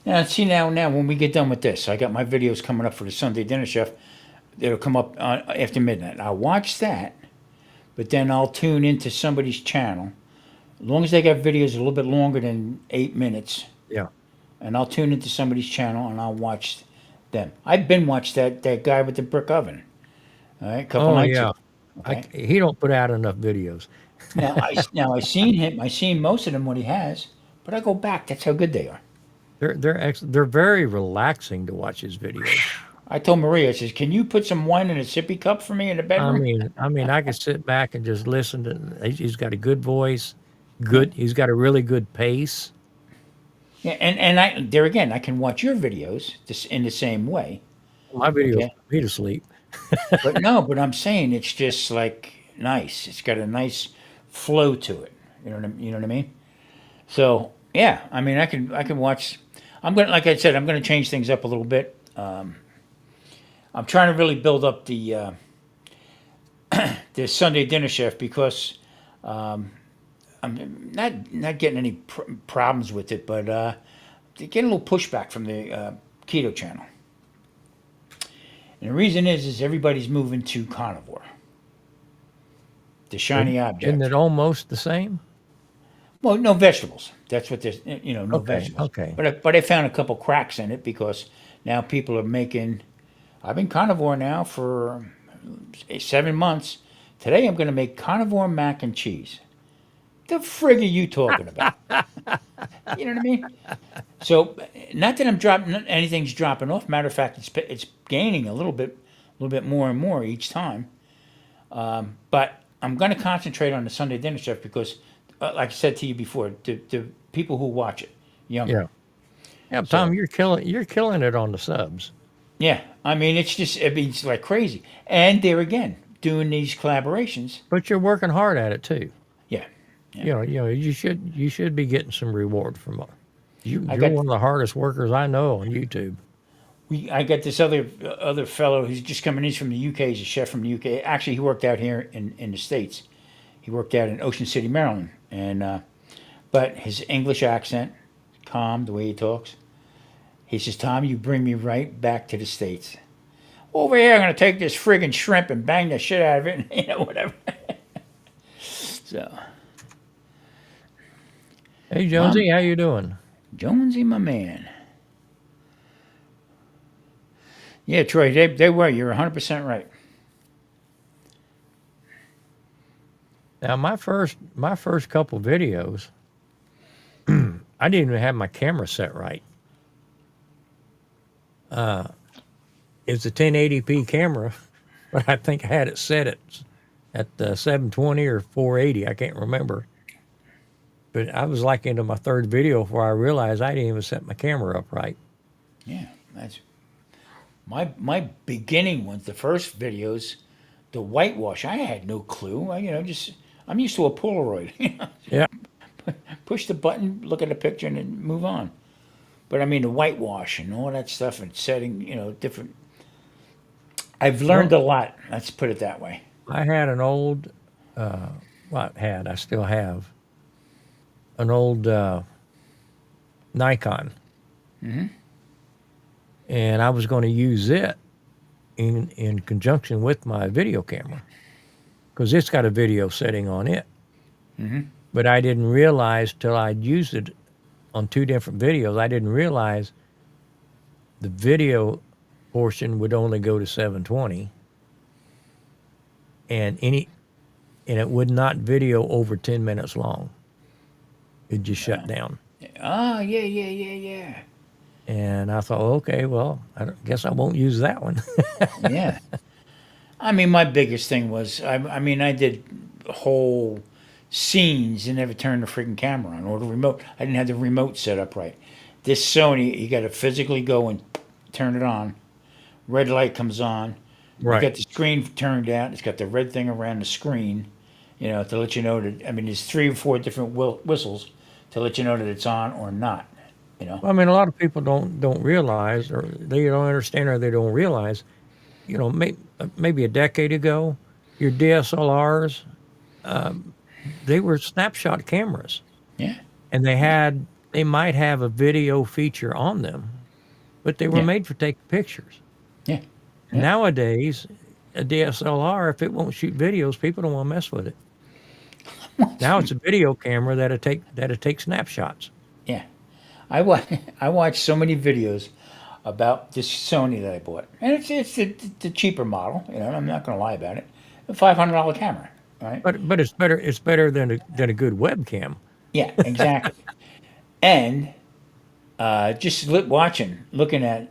Now see now when we get done with this, I got my videos coming up for the Sunday Dinner Chef. It'll come up after midnight. I'll watch that, but then I'll tune into somebody's channel. As long as they got videos a little bit longer than 8 minutes, Yeah. and I'll tune into somebody's channel and I'll watch them. I've been watched that guy with the brick oven. All right, a couple Oh nights yeah. ago. Okay. He don't put out enough videos. Now I seen him. I seen most of them what he has, but I go back. That's how good they are. They're very relaxing to watch his videos. I told Maria, I says, "Can you put some wine in a sippy cup for me in the I bedroom?" mean, I could sit back and just listen to. He's got a good voice. Yeah, He's got a really good pace. yeah, and I there again, I can watch your videos this in the same way. My videos Okay, put me to sleep. but no, but I'm saying it's just like nice. It's got a nice flow to it. You know what I mean? So yeah, I mean, I can watch. I'm gonna like I said, I'm gonna change things up a little bit. I'm trying to really build up the Sunday Dinner Chef because I'm not getting any problems with it, but getting a little pushback from the keto channel. And the reason is everybody's moving to carnivore, the shiny Isn't object. it almost the same? Well, no vegetables. That's what there's, no Okay. vegetables. Okay. But I found a couple cracks in it because now people are making. I've been carnivore now for 7 months. Today I'm going to make carnivore mac and cheese. The frig are you talking about? You know what I mean? So, not that I'm dropping anything's dropping off. Matter of fact, it's gaining a little bit more and more each time. But I'm going to concentrate on the Sunday dinner stuff because, like I said to you before, the people who watch it, younger. Yeah. Yeah, Tom, So you're killing it on the subs. yeah, I mean it's like crazy. And there again, doing these collaborations. But you're working hard at it too. Yeah, yeah. You should be getting some reward from it. I You're got one of the hardest workers I know on YouTube. I got this other fellow who's just coming in from the UK. He's a chef from the UK. Actually, he worked out here in the states. He worked out in Ocean City, Maryland, and but his English accent, calm, the way he talks. He says, "Tom, you bring me right back to the states. Over here, I'm gonna take this friggin' shrimp and bang the shit out of it, and whatever." So, Hey mom, Jonesy, how you doing? Jonesy, my man. Yeah, Troy, they were. You're 100% right. Now my first couple videos, I didn't even have my camera set right. It's a 1080p camera, but I think I had it set at 720 or 480. I can't remember. But I was like into my third video before I realized I didn't even set my camera up right. Yeah, that's my beginning ones. The first videos, the whitewash. I had no clue. Just I'm used to a Polaroid. Yeah. Push the button, look at the picture, and then move on. But I mean, the whitewash and all that stuff and setting, different. I've learned Well, a lot. Let's put it that way. I had an old, I still have an old Nikon, and I was going to use it in conjunction with my video camera because it's got a video setting on it. But I didn't realize till I'd used it on two different videos. I didn't realize the video portion would only go to 720, and any and it would not video over 10 minutes long. It just shut down. Ah, yeah, yeah, yeah, yeah, And I thought, okay, well, guess I won't use that one. yeah. I mean, my biggest thing was, I mean, I did whole scenes and never turned the freaking camera on or the remote. I didn't have the remote set up right. This Sony, you got to physically go and turn it on. Red light comes on. You Right. got the screen turned out. It's got the red thing around the screen, to let you know that. I mean, there's three or four different whistles to let you know that it's on or not. You know. Well, I mean, a lot of people don't realize, or they don't understand, or they don't realize. Maybe a decade ago, your DSLRs, they were snapshot cameras, Yeah. and they might have a video feature on them, but they were Yeah. made for taking pictures. Yeah. Yeah. Nowadays, a DSLR, if it won't shoot videos, people don't want to mess with it. Now it's a video camera that'll take snapshots. Yeah. I wa- I watched so many videos about this Sony that I bought, and it's the cheaper model. I'm not going to lie about it. A $500 camera, right? But it's better than a good webcam. Yeah, exactly. And just watching, looking at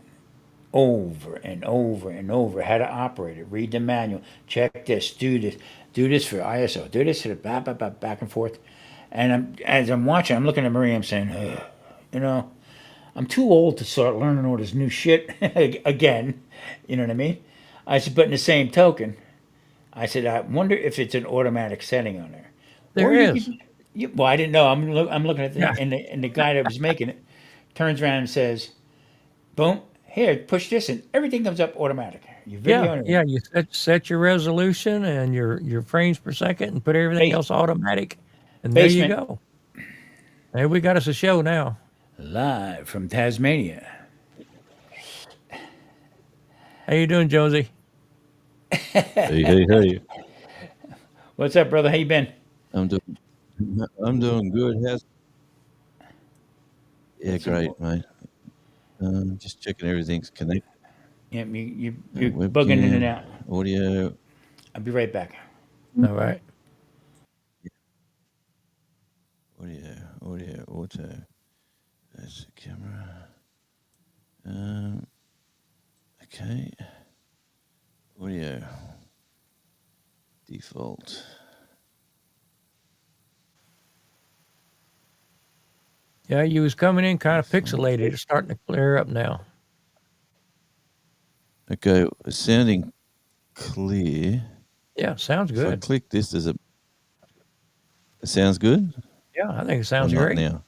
over and over and over how to operate it, read the manual, check this, do this for ISO, do this for the back and forth. And as I'm watching, I'm looking at Marie. I'm saying, "Ugh, you know, I'm too old to start learning all this new shit again." You know what I mean? I said, but in the same token, I said, I wonder if it's an automatic setting on there, There or you is. could. Well, I didn't know. I'm looking at the Yeah. thing, and the guy that was making it turns around and says, "Boom, here, push this, and everything comes up automatic. Your video Yeah, and yeah. everything. You set your resolution and your frames per second, and put everything Base, else automatic, and there you basement go. Hey, we got us a show now. live from Tasmania." How you doing, Josie? Hey, hey, hey. What's up, brother? How you been? I'm doing I'm doing good. Yeah, That's great, important. mate. Just checking everything's connected. Yeah, you're bugging in and Webcam, out. audio. I'll be right back. All right. auto. That's the camera. Okay. Audio. Default. Yeah, you was coming in kind of Default. pixelated. It's starting to clear up now. Okay, sounding clear. Yeah, sounds If I good. click this, does it sounds good Yeah, I think it or sounds not great. now?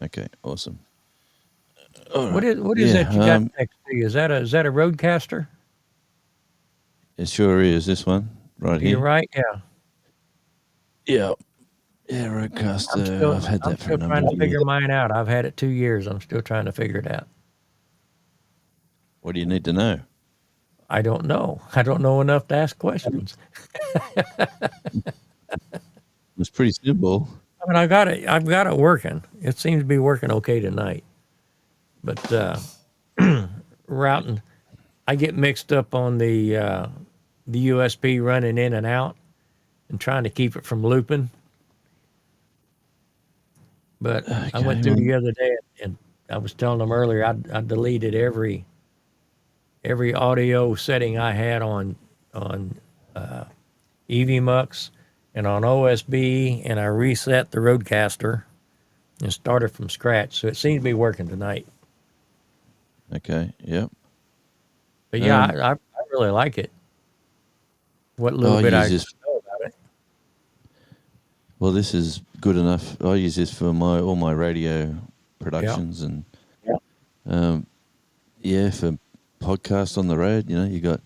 Okay, awesome. All What right. is that you Yeah, got next to you? Is that a roadcaster it sure is this one right to your here. right? Yeah. Yeah. Yeah, Roadcaster. I've had I'm that for a still number trying of to years. figure mine out. I've had it 2 years. I'm still trying to figure it out. What do you need to know? I don't know. I don't know enough to ask questions. It's pretty simple. I mean, I've got it working. It seems to be working okay tonight. But routing, I get mixed up on the USB running in and out and trying to keep it from looping. But I went Okay, through well, the other day and I was telling them earlier I deleted every audio setting I had on EVMux and on OSB, and I reset the Roadcaster and started from scratch. So it seems to be working tonight. okay, yep. But yeah, Um, I really like it. What little I bit I use this. know about it. Well, this is good enough. I use this for all my radio Yeah, productions and um, yeah, for podcasts on the road. You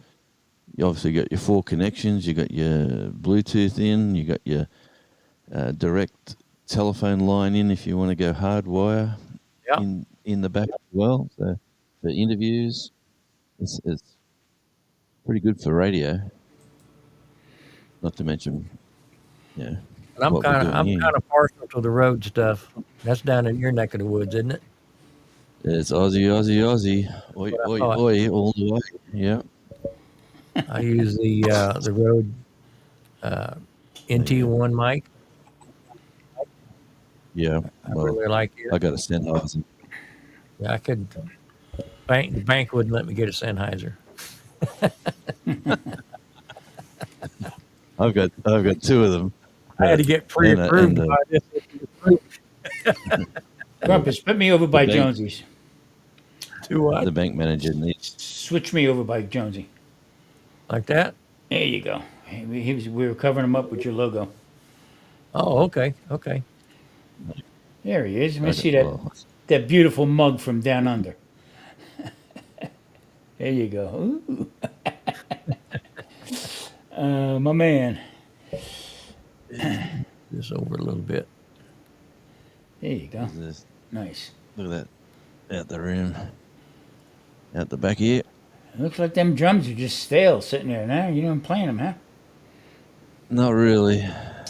obviously got your 4 connections. You got your Bluetooth in. You got your direct telephone line in if you want to go hardwire yeah. in the back as well. So for interviews, it's pretty good for radio. Not to mention, yeah, And what we're doing I'm here. kind of partial to the road stuff. That's down in your neck of the woods, isn't it? It's Aussie, Aussie, Aussie. That's Oi, what I oi, thought. oi, all the way. Yeah. I use the Rode uh, Yeah. NT1 mic. Yeah. I Well, really like it. I got a Sennheiser. Yeah, I could. The bank wouldn't let me get a Sennheiser. I've got 2 of them. I had to get And pre-approved by this. Grumpus, put me over the by bank Jonesy's. To what? the bank manager needs. Switch me over by Jonesy. Like that? There you go. We were covering him up with your logo. Oh, okay, okay. There he is. Let me Okay, see well, that beautiful mug from down under. There you go. Ooh. My man. Just over a little bit. There you go. this, Nice. look at that out the room, out the back here. It looks like them drums are just stale sitting there now. You don't playing them, huh? Not really.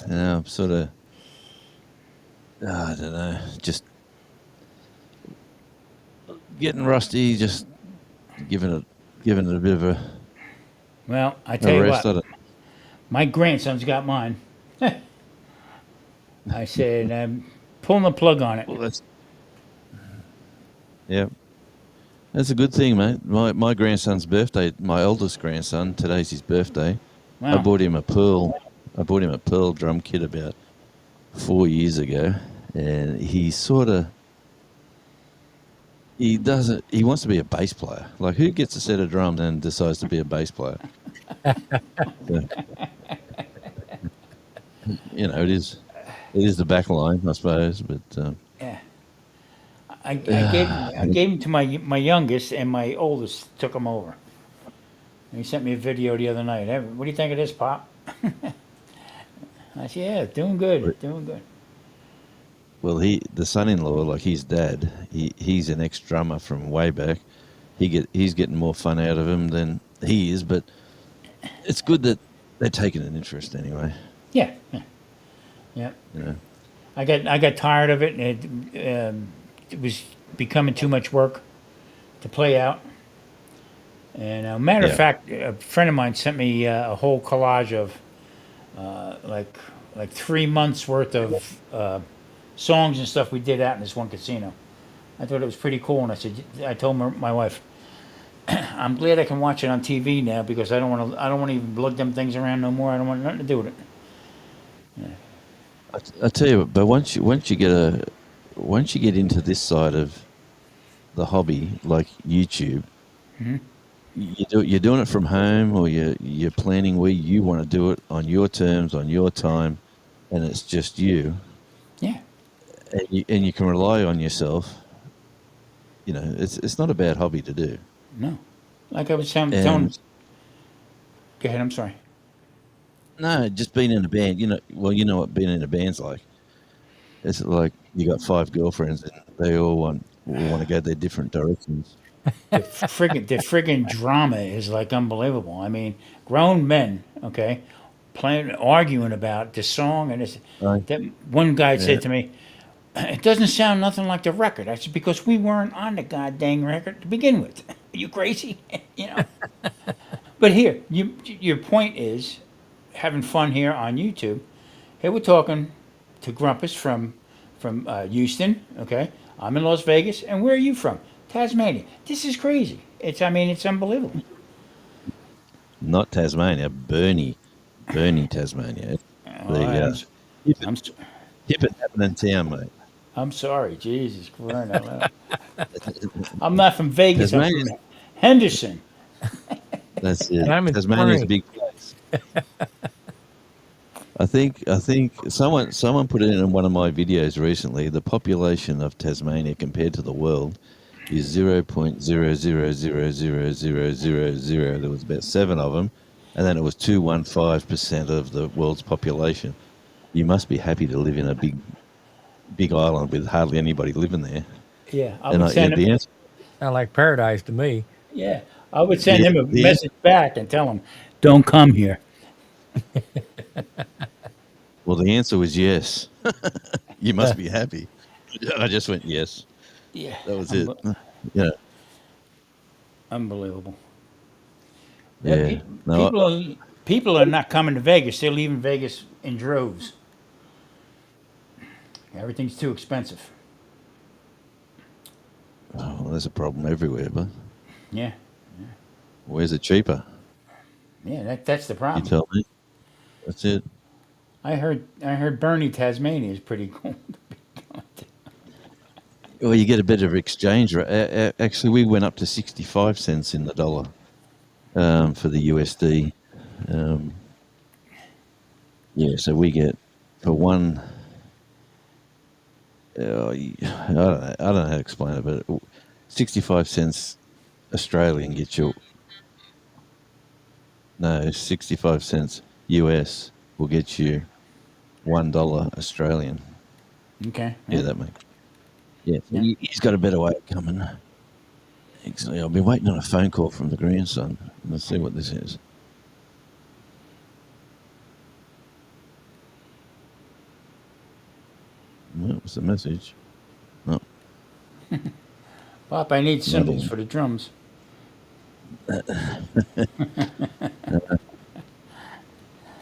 I'm sort of. I don't know. Just getting rusty. Just giving it a bit of Well, I tell a you rest. what, my grandson's got mine. I said, I'm pulling the plug on it. Well, yeah. That's a good thing, mate. My grandson's birthday. My oldest grandson. Today's his birthday. I Wow. bought him a pearl. I bought him a pearl drum kit about 4 years ago, and he sort of he doesn't. He wants to be a bass player. Like, who gets a set of drums and decides to be a bass player? So, it is the back line, I suppose. But Yeah. I gave him to my youngest, and my oldest took him over. And he sent me a video the other night. "Hey, what do you think of this, Pop?" I said, "Yeah, doing good, doing good." well, the son-in-law, like his dad, he's an ex-drummer from way back. He's getting more fun out of him than he is, but it's good that they're taking an interest anyway. Yeah, yeah, yeah. You know. I got tired of it, and it was becoming too much work to play out. And matter of Yeah. fact, a friend of mine sent me a whole collage of like 3 months worth of songs and stuff we did out in this one casino. I thought it was pretty cool, and I told my wife, I'm glad I can watch it on TV now because I don't want to even lug them things around no more. I don't want nothing to do with it. I tell you, but once you get into this side of the hobby, like YouTube, you're doing it from home, or you're planning where you want to do it on your terms, on your time, and it's just you, Yeah, and you can rely on yourself. You know, it's not a bad hobby to do. no, like I was telling. And Go ahead. I'm sorry. no, just being in a band, you know what being in a band's like. It's like you got 5 girlfriends and they all want to go their different directions. The friggin' drama is like unbelievable. I mean, grown men, okay, playing arguing about this song and this. Right? That one guy Yeah. said to me, "It doesn't sound nothing like the record." I said, "Because we weren't on the goddamn record to begin with. Are you crazy?" you know. But here, your point is having fun here on YouTube. Here we're talking to Grumpus from Houston. Okay, I'm in Las Vegas, and where are you from? Tasmania. This is crazy. It's unbelievable. Not Tasmania, Burnie, Tasmania. It's All right, the hip, I'm s- hip and happening town, mate. I'm sorry, Jesus Christ. I'm not from Vegas. I'm from Tasmania's Henderson. that's it. And I'm in Tasmania's a spring. big place. I think someone put it in one of my videos recently. The population of Tasmania compared to the world is 0.0000000. There was about 7 of them, and then it was 215% of the world's population. You must be happy to live in a big island with hardly anybody living there. Yeah, I And would send him. the answer, Sound like paradise to me. Yeah, I would send the him a the answer, message back and tell him, "Don't come here." well, the answer was yes. You must be happy. I just went yes. Yeah, That was it. Yeah, unbelievable. Yeah, yeah. No, people are not coming to Vegas. They're leaving Vegas in droves. Everything's too expensive. well, there's a problem everywhere, but Yeah, where's it cheaper? yeah, that's the You problem. tell me. That's it. I heard Bernie, Tasmania is pretty cool. Well, you get a bit of exchange rate. Actually, we went up to 65 cents in the dollar for the USD. Um, yeah, so we get for one. I don't know how to explain it, but 65 cents Australian gets you. No, 65 cents US will get you $1 Australian. Okay. Yeah, Yeah. that makes. Yeah, so Yeah. he's got a better way of coming. Actually, I've been waiting on a phone call from the grandson. Let's see what this is. What was the message? No, Pop, I need another cymbals one. for the drums.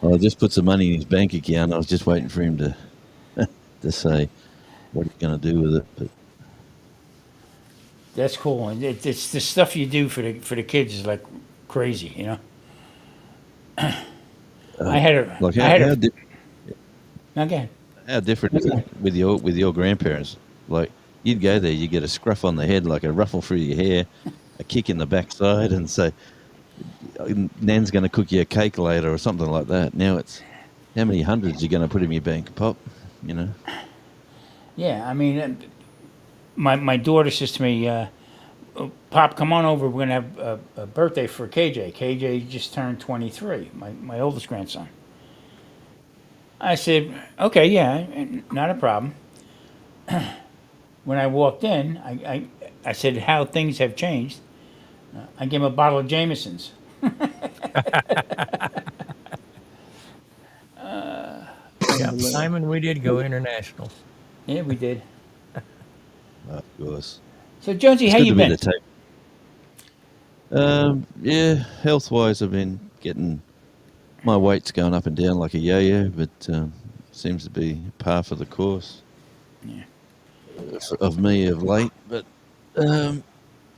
I just put some money in his bank account. I was just waiting for him to say what he's going to do with it. But That's cool. And it's the stuff you do for the kids is like crazy. You know. I had a like I how had a okay. how different is it with your grandparents? Like you'd go there, you get a scruff on the head, like a ruffle through your hair, a kick in the backside, and say, "Nan's going to cook you a cake later" or something like that. Now it's how many hundreds you going to put in your bank, Pop? You know. Yeah, my daughter says to me, "Pop, come on over. We're gonna have a birthday for KJ. KJ just turned 23. My oldest grandson." I said, "Okay, yeah, not a problem." When I walked in, I said how things have changed. I gave him a bottle of Jameson's. Yeah, Unbelievable. Simon, we did go international. Yeah, we did. Of course, So Jonesy, it's how good you to be been? the tape. Yeah, health wise, I've been getting my weight's going up and down like a yo-yo, but seems to be par for the course. of me of late. But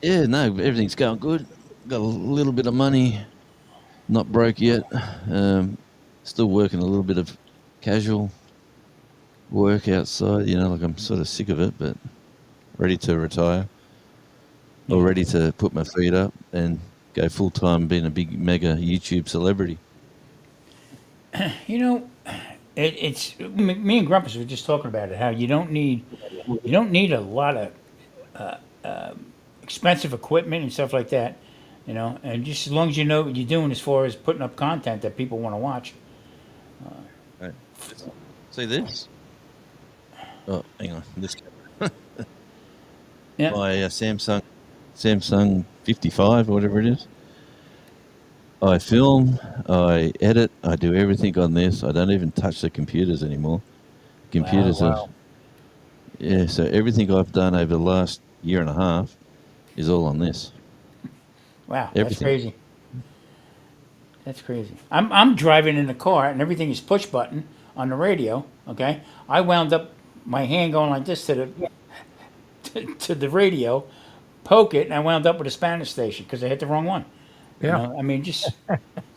yeah, no, everything's going good. Got a little bit of money, not broke yet. Still working a little bit of casual work outside. Like I'm sort of sick of it, but ready to retire or ready to put my feet up and go full time being a big mega YouTube celebrity. You know, it's me and Grumpus were just talking about it. How you don't need a lot of expensive equipment and stuff like that. And just as long as you know what you're doing as far as putting up content that people want to watch. Right. See this? Oh, hang on. This Yeah. my Samsung 55, whatever it is. I film, I edit, I do everything on this. I don't even touch the computers anymore. Computers are, yeah. So everything I've done over the last year and a half is all on this. Wow, that's Everything. crazy. That's crazy. I'm driving in the car and everything is push button on the radio. Okay, I wound up my hand going like this to the radio, poke it, and I wound up with a Spanish station because I hit the wrong one. Yeah. I mean, just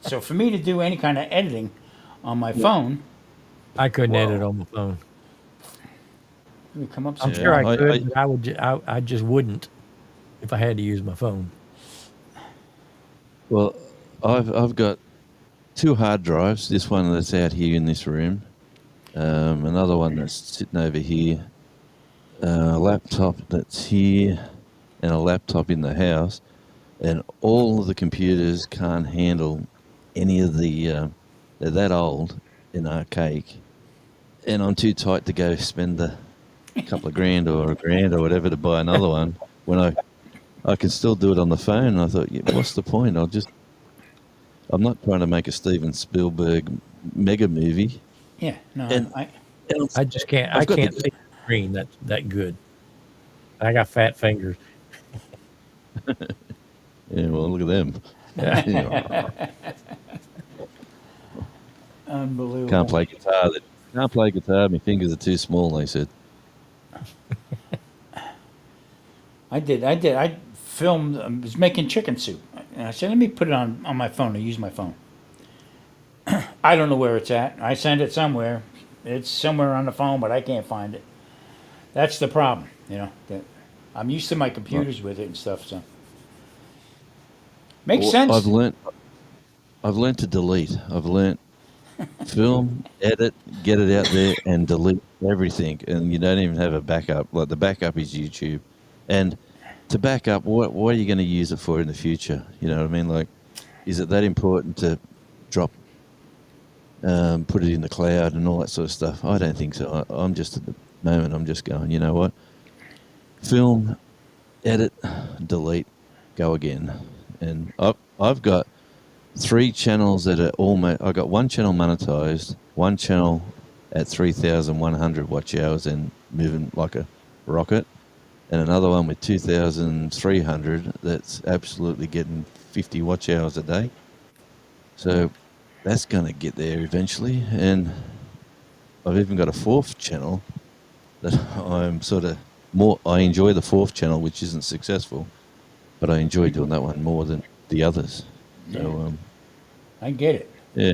so for me to do any kind of editing on my phone, I couldn't edit whoa, on my phone. it would come up I'm some sure Yeah, I things. could, but I just wouldn't if I had to use my phone. well, I've got two hard drives. This one that's out here in this room, another one that's sitting over here, a laptop that's here, and a laptop in the house. And all of the computers can't handle any of the. They're that old and archaic, and I'm too tight to go spend a couple of grand or a grand or whatever to buy another one when I can still do it on the phone. And I thought, yeah, what's the point? I'm not trying to make a Steven Spielberg mega movie, Yeah, no, and, I and I just can't. I I've got can't the see the screen that good. I got fat fingers. yeah. Well, look at them. Yeah. Can't unbelievable. play guitar. Can't play guitar. My fingers are too small. They said. I filmed. I was making chicken soup, and I said, let me put it on my phone. I use my phone. I don't know where it's at. I send it somewhere. It's somewhere on the phone, but I can't find it. That's the problem. That I'm used to my computers with it and stuff. So makes Well, sense. I've learned to delete. I've learned film, edit, get it out there, and delete everything. And you don't even have a backup. Like the backup is YouTube. And to back up, what are you going to use it for in the future? You know what I mean? Like, is it that important to drop, put it in the cloud and all that sort of stuff? I don't think so. I'm just at the moment, I'm just going, you know what? Film, edit, delete, go again. And I've got 3 channels that are almost. I got one channel monetized, one channel at 3,100 watch hours and moving like a rocket, and another one with 2,300 that's absolutely getting 50 watch hours a day. So that's going to get there eventually. And I've even got a 4th channel that I'm sort of more. I enjoy the 4th channel, which isn't successful, but I enjoy doing that one more than the others. So I get it. yeah,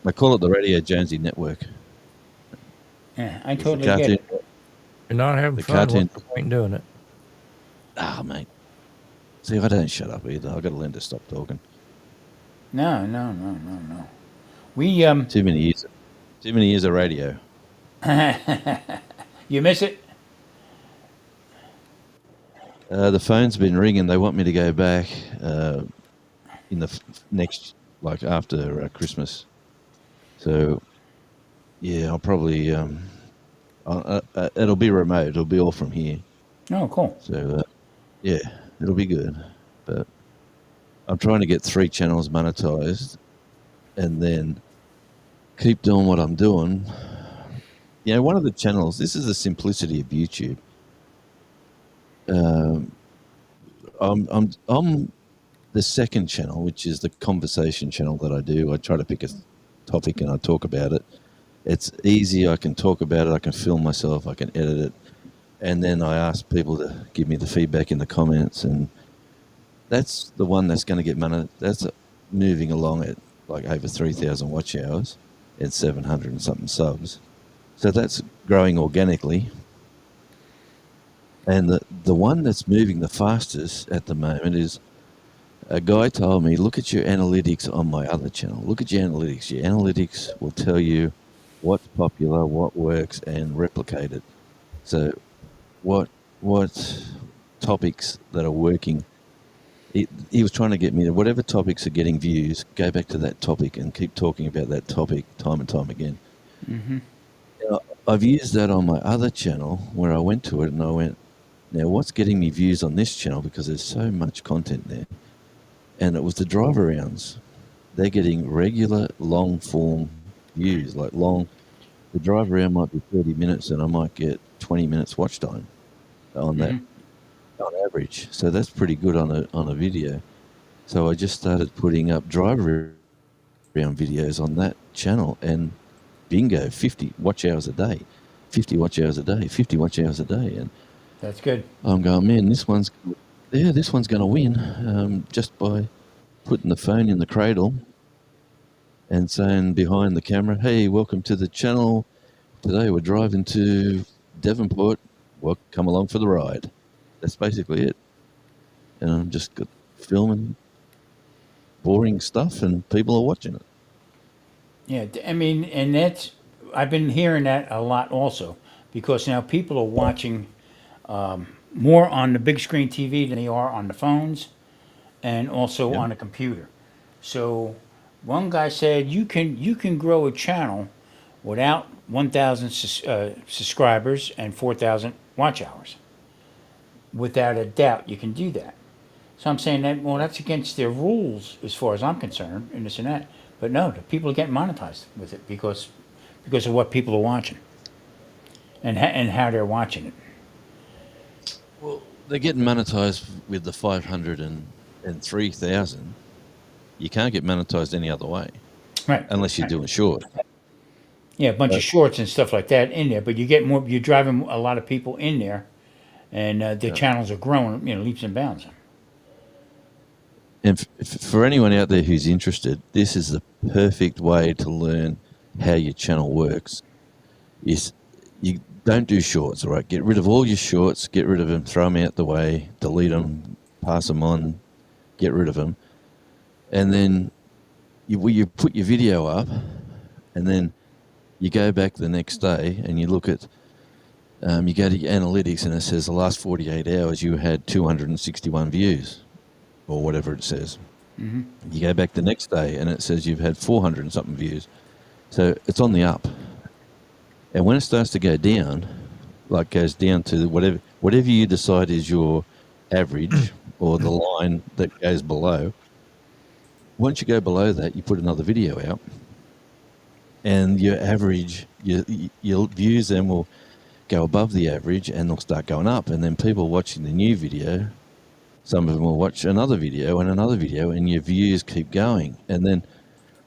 I call it the Radio Jonesy Network. Yeah, I It's the totally get cartoon. it. You're not having The fun. cartoon. What's the point in doing it? Ah, mate. See, I don't shut up either. I got to learn to stop talking. No, no, no, no, no. We Too many years. Too many years of radio. you miss it? The phone's been ringing. They want me to go back in the next, like after Christmas. So yeah, I'll probably. It'll be remote. It'll be all from here. Oh, cool. So yeah, it'll be good. But I'm trying to get 3 channels monetized, and then keep doing what I'm doing. One of the channels. This is the simplicity of YouTube. I'm the second channel, which is the conversation channel that I do. I try to pick a topic and I talk about it. It's easy. I can talk about it. I can film myself. I can edit it. and then I asked people to give me the feedback in the comments, and that's the one that's going to get money. That's moving along at like over 3,000 watch hours and 700 and something subs. So that's growing organically. And the one that's moving the fastest at the moment is a guy told me, look at your analytics on my other channel. Look at your analytics. Your analytics will tell you what's popular, what works, and replicate it. So what topics that are working. He was trying to get me to whatever topics are getting views, go back to that topic and keep talking about that topic time and time again. Mm-hmm. Now, I've used that on my other channel where I went to it and I went, now what's getting me views on this channel, because there's so much content there. And it was the drive arounds. They're getting regular long form views, like long. The drive around might be 30 minutes and I might get 20 minutes watch time on that Mm-hmm. on average. So that's pretty good on a video. So I just started putting up drive around videos on that channel, and bingo, 50 watch hours a day, 50 watch hours a day, 50 watch hours a day. And That's good. I'm going, man, this one's going to win, just by putting the phone in the cradle and saying behind the camera, hey, welcome to the channel. Today we're driving to Devonport. Well, come along for the ride. That's basically it. And I'm just filming boring stuff and people are watching it. Yeah, I mean, and that's I've been hearing that a lot also, because now people are watching more on the big screen TV than they are on the phones and also Yeah. on a computer. So one guy said you can grow a channel without 1,000 subscribers and 4,000 watch hours. Without a doubt, you can do that. So I'm saying that, well, that's against their rules as far as I'm concerned, and this and that. But no, the people are getting monetized with it because of what people are watching and how they're watching it. Well, they're getting monetized with the 500 and 3,000. You can't get monetized any other way Right. unless you're doing short. Yeah, a bunch But, of shorts and stuff like that in there, but you get more. You're driving a lot of people in there, and the yeah. channels are growing, leaps and bounds. And for anyone out there who's interested, this is the perfect way to learn how your channel works. Is you don't do shorts, all right? Get rid of all your shorts, get rid of them, throw them out the way, delete them, pass them on, get rid of them. And then you put your video up, and then you go back the next day and you look at, you go to your analytics and it says the last 48 hours you had 261 views or whatever it says. Mm-hmm. You go back the next day and it says you've had 400 and something views. So it's on the up. And when it starts to go down, like goes down to whatever you decide is your average or the line that goes below, once you go below that, you put another video out, and your average, your views then will go above the average and they'll start going up. And then people watching the new video, some of them will watch another video and another video, and your views keep going. And then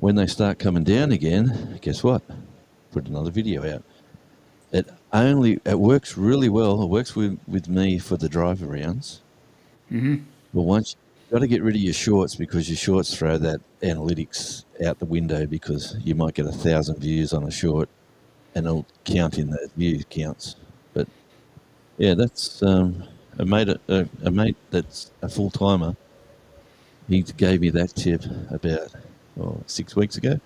when they start coming down again, guess what? Put another video out. It works really well. It works with me for the drive arounds. Mm-hmm. But once you've got to get rid of your shorts, because your shorts throw that analytics out the window, because you might get 1,000 views on a short and it'll count in those view counts. But yeah, that's a mate that's a full timer. He gave me that tip about 6 weeks ago.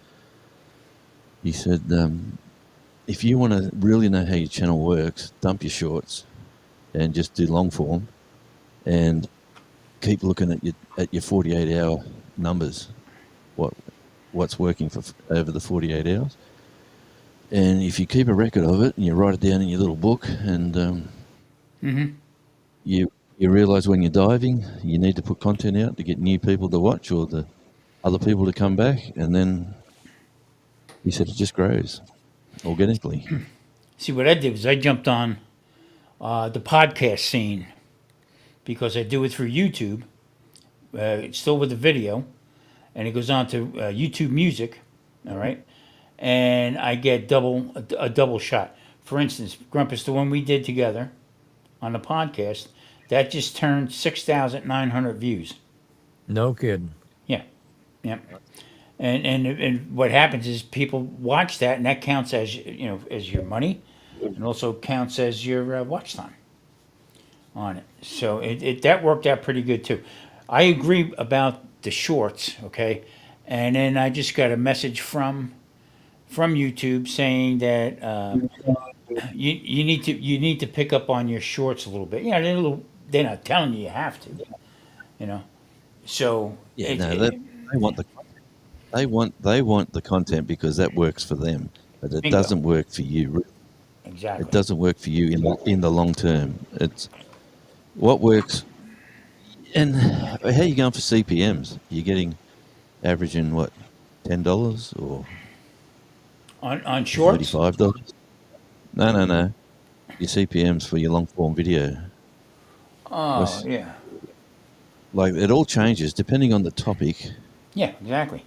He said, if you want to really know how your channel works, dump your shorts and just do long form, and keep looking at your 48-hour numbers. What's working for over the 48 hours? And if you keep a record of it and you write it down in your little book, and Mm-hmm. you realize when you're diving, you need to put content out to get new people to watch or the other people to come back, and then he said it just grows organically. See, what I did was I jumped on the podcast scene because I do it through YouTube. It's still with the video, and it goes on to YouTube Music. All right, and I get a double shot. For instance, Grumpus, the one we did together, on the podcast, that just turned 6,900 views. No kidding. Yeah, yeah. And what happens is people watch that, and that counts as as your money, and also counts as your watch time on it. So it that worked out pretty good too. I agree about the shorts, okay, and then I just got a message from YouTube saying that you need to pick up on your shorts a little bit. They're not telling you have to, you know. So Yeah, no, they want the they want the content because that works for them, but it bingo, doesn't work for you. It exactly. doesn't work for you in the long term. It's what works. And how are you going for CPMs? You're getting averaging what, $10 or On shorts. $35? No, no, no. Your CPMs for your long form video. Oh What's yeah, like it all changes depending on the topic. yeah, exactly.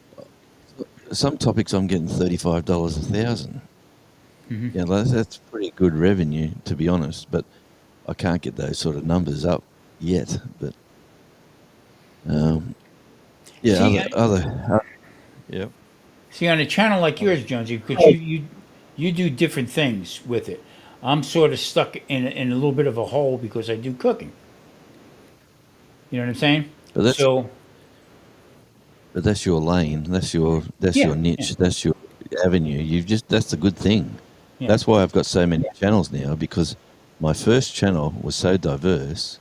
Some topics I'm getting $35 a thousand. Hmm. Yeah, that's pretty good revenue to be honest. But I can't get those sort of numbers up yet. But um, yeah, See, yeah. see, on a channel like yours, Jonesy, because you do different things with it. I'm sort of stuck in a little bit of a hole because I do cooking. You know what I'm saying? But So that's your lane. That's yeah, your yeah, niche. That's your avenue. That's a good thing. yeah. That's why I've got so many channels now because my first channel was so diverse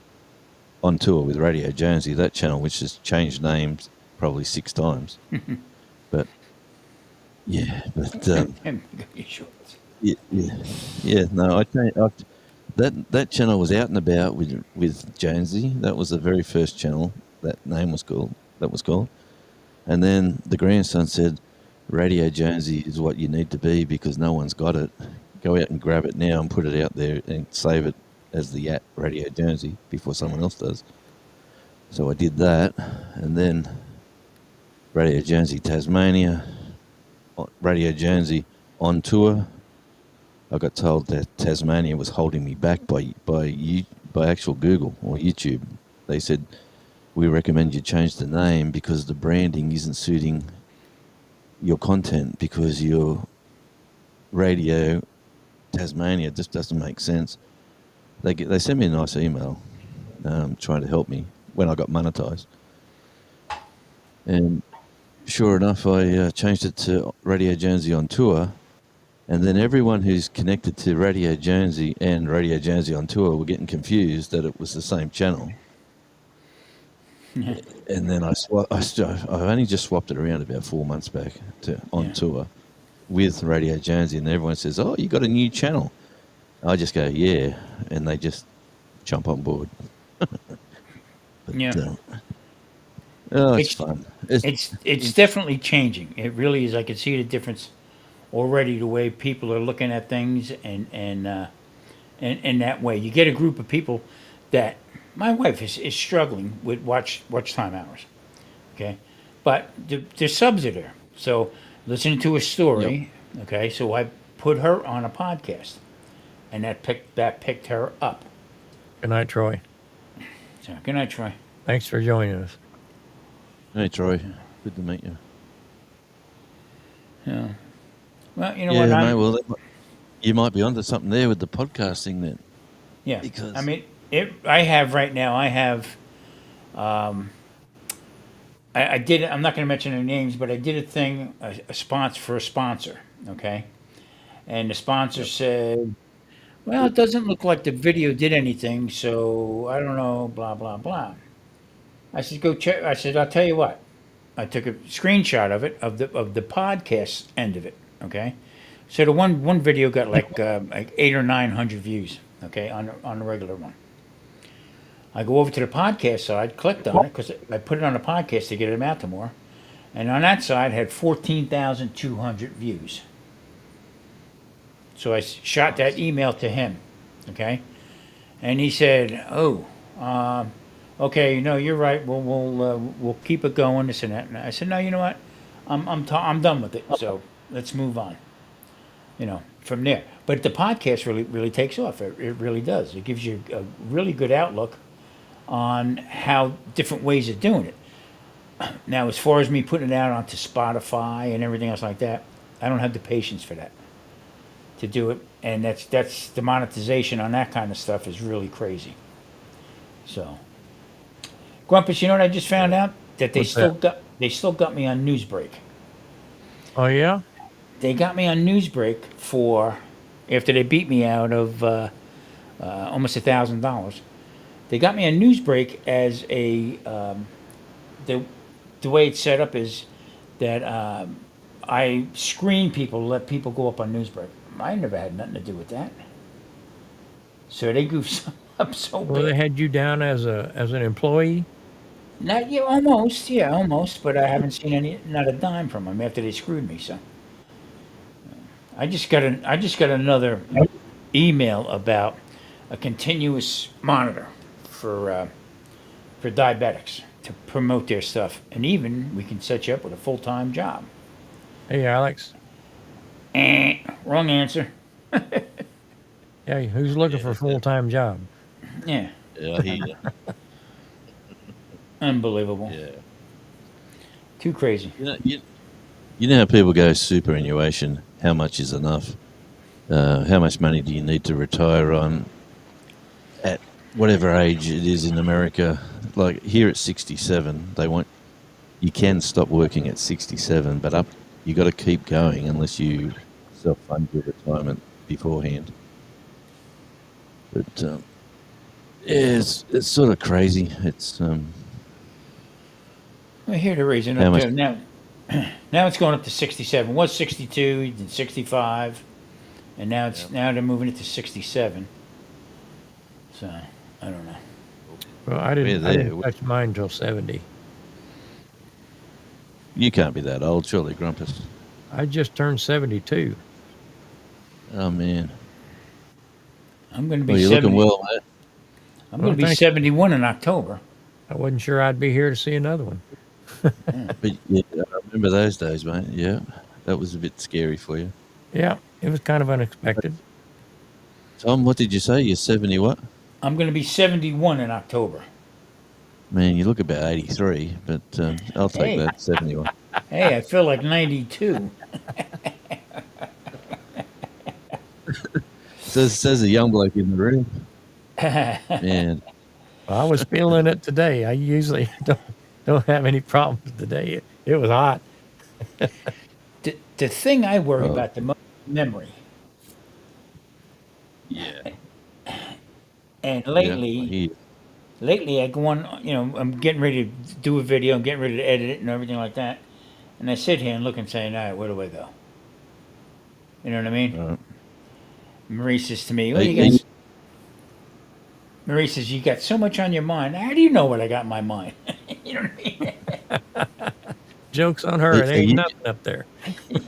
on tour with Radio Jonesy. That channel, which has changed names probably 6 times, but yeah, but And your shorts. yeah, yeah, yeah. No, that channel was out and about with Jonesy. That was the very first channel. That name was called. That was called. And then the grandson said, Radio Jonesy is what you need to be because no one's got it. Go out and grab it now and put it out there and save it as the Radio Jonesy before someone else does. So I did that. And then Radio Jonesy Tasmania, Radio Jonesy on tour. I got told that Tasmania was holding me back by actual Google or YouTube. They said, we recommend you change the name because the branding isn't suiting your content because your Radio Tasmania just doesn't make sense. They sent me a nice email trying to help me when I got monetized, and sure enough, I changed it to Radio Jonesy on tour, and then everyone who's connected to Radio Jonesy and Radio Jonesy on tour were getting confused that it was the same channel. Yeah, And then I only just swapped it around about 4 months back to on yeah, tour with Radio Jonesy, and everyone says, "Oh, you got a new channel." I just go, "Yeah," and they just jump on board. But yeah. oh, it's It's fun. it's definitely changing. It really is. I can see the difference already. The way people are looking at things, and that way you get a group of people that my wife is struggling with watch time hours. Okay, but the subs are there. So listening to a Yep. story. Okay, so I put her on a podcast, and that picked her up. Good night, Troy. So good night, Troy. Thanks for joining us. Hey, Troy. Good to meet you. Yeah. Well, you know what? Yeah, mate. Well, you might be onto something there with the podcasting then, Yeah. I because mean, I have right now. I have. Um, I did. I'm not going to mention their names, but I did a thing, a sponsor for a sponsor. Okay, and the sponsor yep. said, "Well, it doesn't look like the video did anything, so I don't know." Blah blah blah. I said, "Go check." I said, "I'll tell you what." I took a screenshot of it of the podcast end of it. Okay, so the one video got like 800 or 900 views. Okay, on the regular one. I go over to the podcast side, clicked on it because I put it on the podcast to get it out to more, and on that side had 14,200 views. So I shot that Nice. email to him. Okay, and he said, "Oh, okay, no, you're right. We'll keep it going. This and that." And I said, "No, you know what? I'm done with it. So let's move on." from there. But the podcast really takes off. It really does. It gives you a really good outlook on how different ways of doing it. Now, as far as me putting it out onto Spotify and everything else like that, I don't have the patience for that to do it, and that's the monetization on that kind of stuff is really crazy. So, Grumpus, you know what I just found out that What's that? they still got me on Newsbreak. Oh yeah. They got me on Newsbreak for after they beat me out of almost $1,000. They got me on Newsbreak as a the way it's set up is that I screen people, let people go up on Newsbreak. I never had nothing to do with that. So they goofed up so Well, they bad. had you down as an employee. Not yeah, almost, but I haven't seen not a dime from them after they screwed me. So I just got another email about a continuous monitor for diabetics to promote their stuff, and even we can set you up with a full time job. Hey, Alex. Wrong answer. Yeah, who's looking for a full time job? Yeah, Yeah, I hear you. unbelievable. Yeah. Too crazy. You know how people go superannuation? How much is enough? How much money do you need to retire on at whatever age it is in America? Like here at 67, they want you can stop working at 67, but you got to keep going unless you self-fund your retirement beforehand. But yeah, it's sort of crazy. It's We're here to raise it how up much to now. Now it's going up to 67. It was 62, then 65, and now they're moving it to 67. So I don't know. Well, I we're didn't. I there. didn't touch mine until 70. You can't be that old, surely, Grumpus. I just turned 72. Oh man, I'm going to well be you're looking 70. well, mate. I'm Well, going to be thank. 71 in October. I wasn't sure I'd be here to see another one. But yeah, I remember those days, mate. Yeah, that was a bit scary for you. Yeah, it was kind of unexpected. Tom, what did you say? You're 70 what? I'm going to be 71 in October. Man, you look about 83, but I'll take Hey, that, 71. hey, I feel like 92. Says a young bloke in the room. Man, Well, I was feeling it today. I usually don't have any problems today. It was hot. The thing I worry oh, about the most is memory. yeah, And yeah, I hear you. lately I go on, I'm getting ready to do a video, I'm getting ready to edit it and everything like that. And I sit here and look and say, all right, where do I go? You know what I mean? All right. Marie says to me, Are, well, are you, Marie says, you got so much on your mind. How do you know what I got in my mind? You know what I mean? Joke's on are, her. It are ain't you, nothing up there.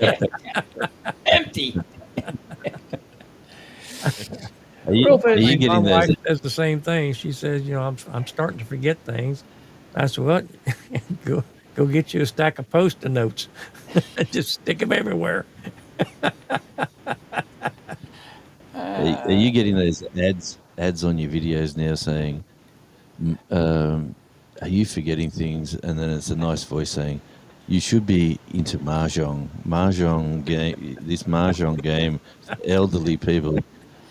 Yeah, empty. Real are fast. you My getting those? wife says the same thing. She says, I'm starting to forget things. I said, what? Go get you a stack of post-it notes. Just stick them everywhere. Are you getting those ads on your videos now saying, "M- "Are you forgetting things?" And then it's a nice voice saying, "You should be into mahjong. Mahjong game. This mahjong game, for elderly people,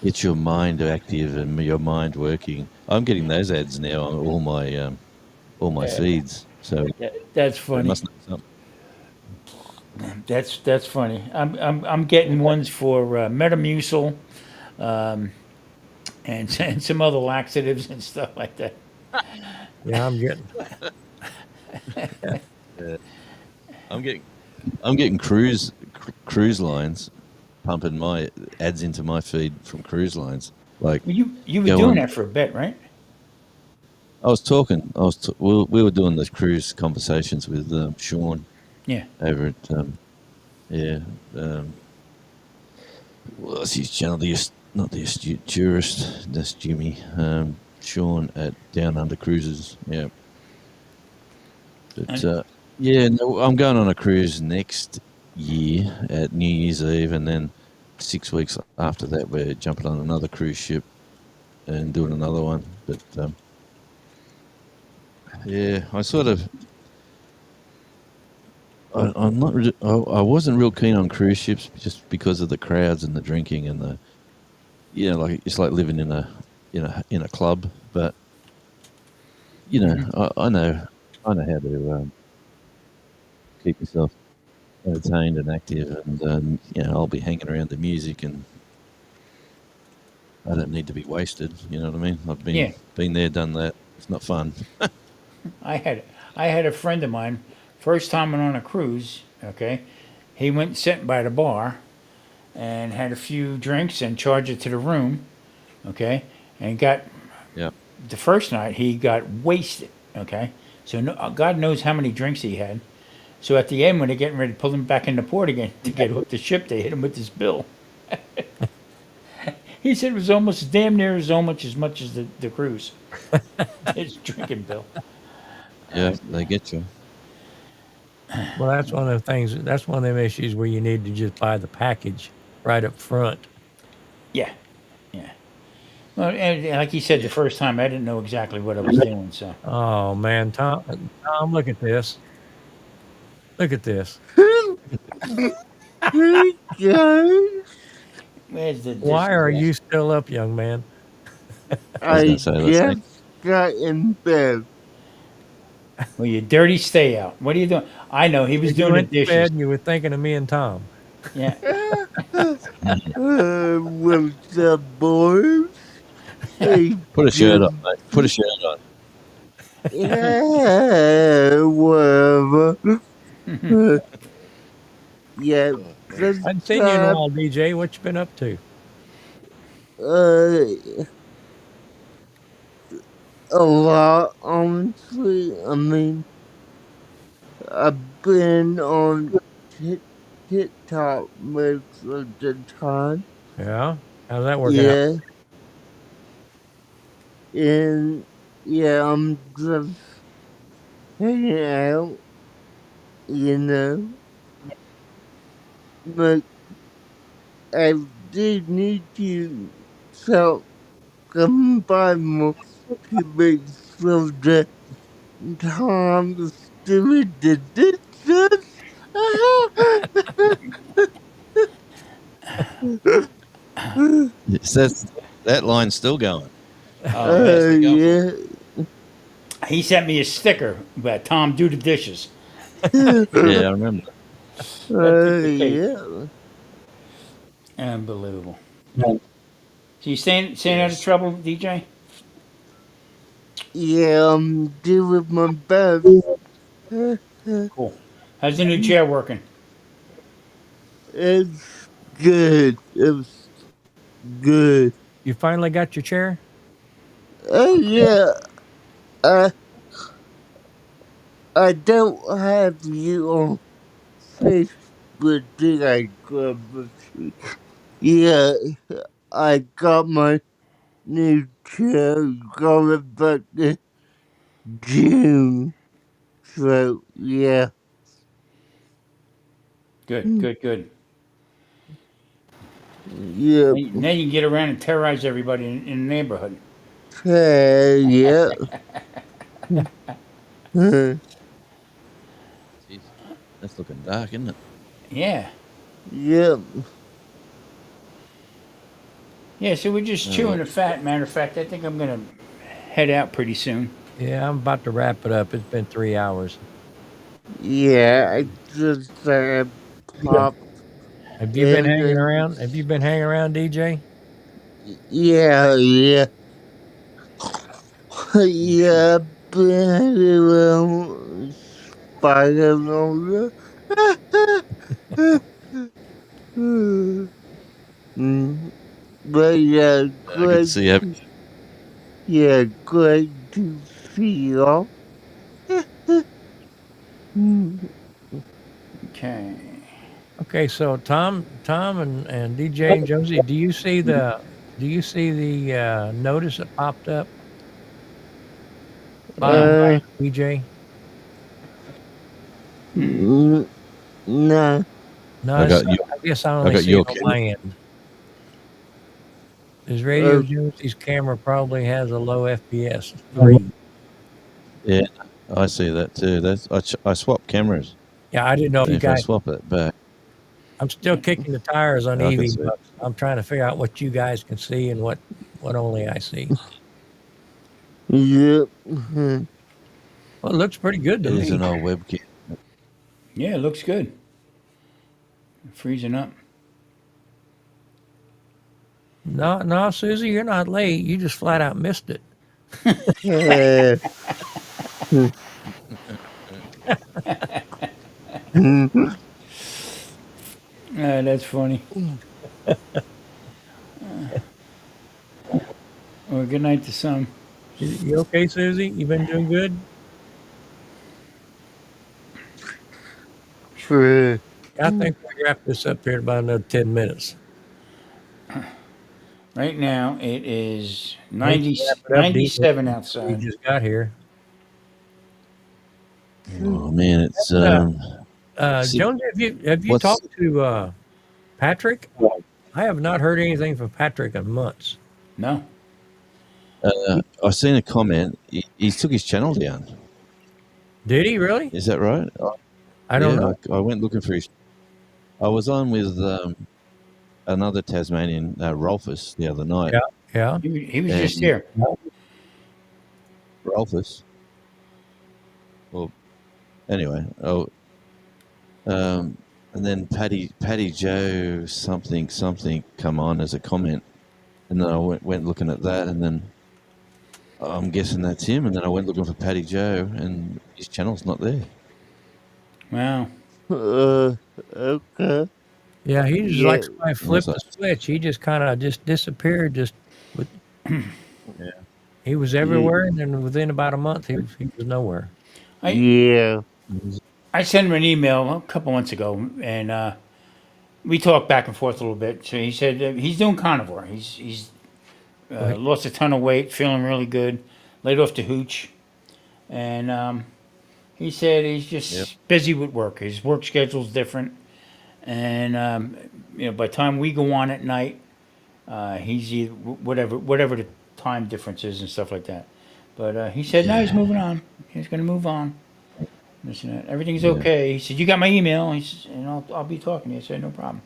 gets your mind active and your mind working." I'm getting those ads now on all my feeds. So That's they funny. must know something. That's funny. I'm getting ones for Metamucil and some other laxatives and stuff like that. Yeah, I'm getting. Yeah. I'm getting cruise lines pumping my ads into my feed from cruise lines. Like Well, you were go doing on. that for a bit, right? I was talking. We were doing those cruise conversations with Sean Yeah. over at yeah. What's his channel? Not the astute tourist. That's Jimmy. Sean at Down Under Cruises. Yeah. But And yeah, no, I'm going on a cruise next year at New Year's Eve, and then 6 weeks after that, we're jumping on another cruise ship and doing another one. But yeah, I sort of, I'm not, I wasn't real keen on cruise ships just because of the crowds and the drinking and the, like it's like living in a club. But I know how to keep yourself entertained and active, and I'll be hanging around the music, and I don't need to be wasted. You know what I mean? I've Yeah, been there, done that. It's not fun. I had I had a friend of mine, first time went on a cruise. Okay, he went and sat by the bar and had a few drinks and charged it to the room. Okay, and got Yeah, the first night he got wasted. Okay, so no, God knows how many drinks he had. So at the end, when they're getting ready to pull him back into port again to get off the ship, they hit him with this bill. He said it was almost damn near as much as the cruise. His drinking bill. yeah, they get you. Well, that's one of the things. That's one of them issues where you need to just buy the package right up front. Yeah, yeah. Well, and like you said, the Yeah, first time I didn't know exactly what I was doing. So Oh man, Tom, look at this. Look at this. Guys, where's the Why dishes are at? you still up, young man? I was going I to say the same. just got in bed. Well, you dirty stay out. What are you doing? I know he was You doing the went to dishes. bed and you were thinking of me and Tom. Yeah. What's up, boys? Hey, Put a shirt on, just, mate. Put a shirt on. yeah, whatever. Yeah, just, I've seen you in a while, DJ. What you been up to? uh, a lot, honestly. I mean, I've been on Tik TikTok most of the time. Yeah, how's that working out? Yeah, and yeah, I'm just hanging out, you know. But I did need to talk about more people so the time still the distance. Yes, that line's still going. Oh yeah. How's it going? Yeah. He sent me a sticker about Tom do the dishes. Yeah, I remember. That took the cake. Yeah. Unbelievable. So you staying out of Yes. trouble, DJ? Yeah, I'm doing my best. Cool. How's the new chair working? It's good. It's good. You finally got your chair? Yeah. I I don't have you on Facebook, did I, Grumpus? Yeah, I got my new chair going back in June. So yeah. Good, good, good. Yep. Now you can get around and terrorize everybody in the neighborhood. Yeah. Jeez, that's looking dark, isn't it? Yeah. Yep. Yeah, so we're just Oh chewing well. the fat. Matter of fact, I think I'm going to head out pretty soon. Yeah, I'm about to wrap it up. It's been 3 hours. Yeah, I just pop Have you been in hanging and around? Have you been hanging around, DJ? yeah, yeah. Yeah, but Spider-Man. Mm, but yeah, Good to great. see you. Yeah, great to see y'all. Mm, Okay. Okay, so Tom and DJ and Josie, do you see the notice that popped up? Bottom No. right, uh, DJ. Mm-mm. nah. No, I got you. I guess I I only got see it your on camera. my end. His Radio uh, Jonesie's camera probably has a low FPS, 3. Yeah, I see that too. I swap cameras. Yeah, I didn't know if you If I guys. swap it back, I'm still kicking the tires on I can EV see. Bucks. I'm trying to figure out what you guys can see and what only I see. yep. Well, it looks pretty good to It is me. an old webcam. Yeah, it looks good. Freezing up. No, no, Susie, you're not late. You just flat out missed it. Yeah. That's funny. Well, good night to some. You okay, Susie? You been doing good? True. I think we'll wrap this up here in about another 10 minutes. Right now, it is Why don't 90, you wrap it up, Dean? 97 We outside. just got here. Oh man, it's see, Jones, have you what's talked to Patrick? I have not heard anything from Patrick in months. No. I seen a comment. He took his channel down. Did he really? Is that right? I don't know. I went looking for his. I was on with another Tasmanian, Rolfus, the other night. Yeah, yeah. He was just And here. Rolfus. Well, anyway, and then Patty Joe something come on as a comment, and then I went looking at that, and then I'm guessing that's him, and then I went looking for Patty Joe, and his channel's not there. Wow. Okay. Yeah, he just Yeah. like somebody flipped the switch. He just kind of just disappeared. With, Yeah. he was everywhere, and then within about a month, he was nowhere. Yeah. I sent him an email a couple months ago, and we talked back and forth a little bit. So he said he's doing carnivore. He's Right. lost a ton of weight, feeling really good, laid off the hooch, and he said he's just Yep. busy with work. His work schedule's different, and by the time we go on at night, he's either, whatever the time difference is and stuff like that. But he said no, he's moving on. He's going to move on. This and that. Everything's Yeah. okay. He said, "You got my email." He said, and I'll be talking to you. I said, "No problem."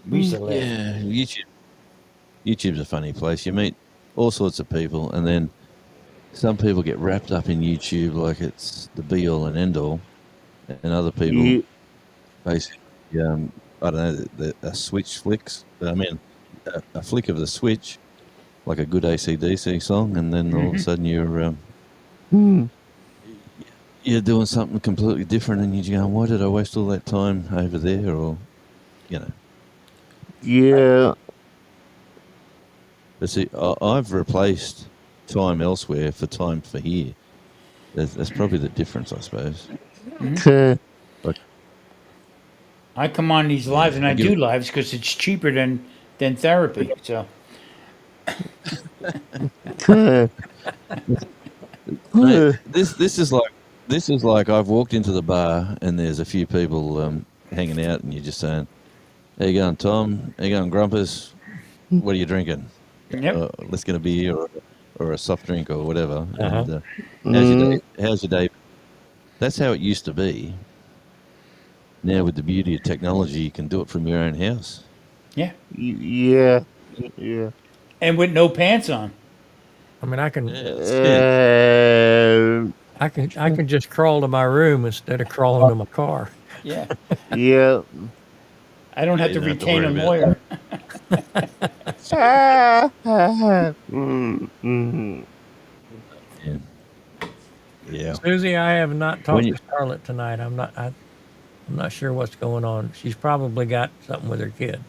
We used to laugh. Yeah, YouTube's a funny place. You meet all sorts of people, and then some people get wrapped up in YouTube like it's the be all and end all, and other people Yeah. basically, I don't know, a switch flicks. I mean, a flick of the switch, like a good AC/DC song, and then all of a sudden you're doing something completely different, and you're going, "Why did I waste all that time over there?" Or, you know. Yeah. But see, I've replaced time elsewhere for time for here. That's probably the difference, I suppose. I come on these lives and I I give do it- lives because it's cheaper than therapy. So Mate, this is like I've walked into the bar and there's a few people hanging out, and you're just saying, "How you going, Tom? How you going, Grumpus? What are you drinking? yep. Let's get a beer or a soft drink or whatever." Uh-huh. And how's your day? How's your day? That's how it used to be. Now, with the beauty of technology, you can do it from your own house. Yeah. Yeah. Yeah. And with no pants on. I mean, I can That's it. I can just crawl to my room instead of crawling to my car. Yeah. Yeah. I don't have You to don't have to retain a worry about lawyer. Yeah. Yeah. Susie, I have not When talked you- to Charlotte tonight. I'm not sure what's going on. She's probably got something with her kid.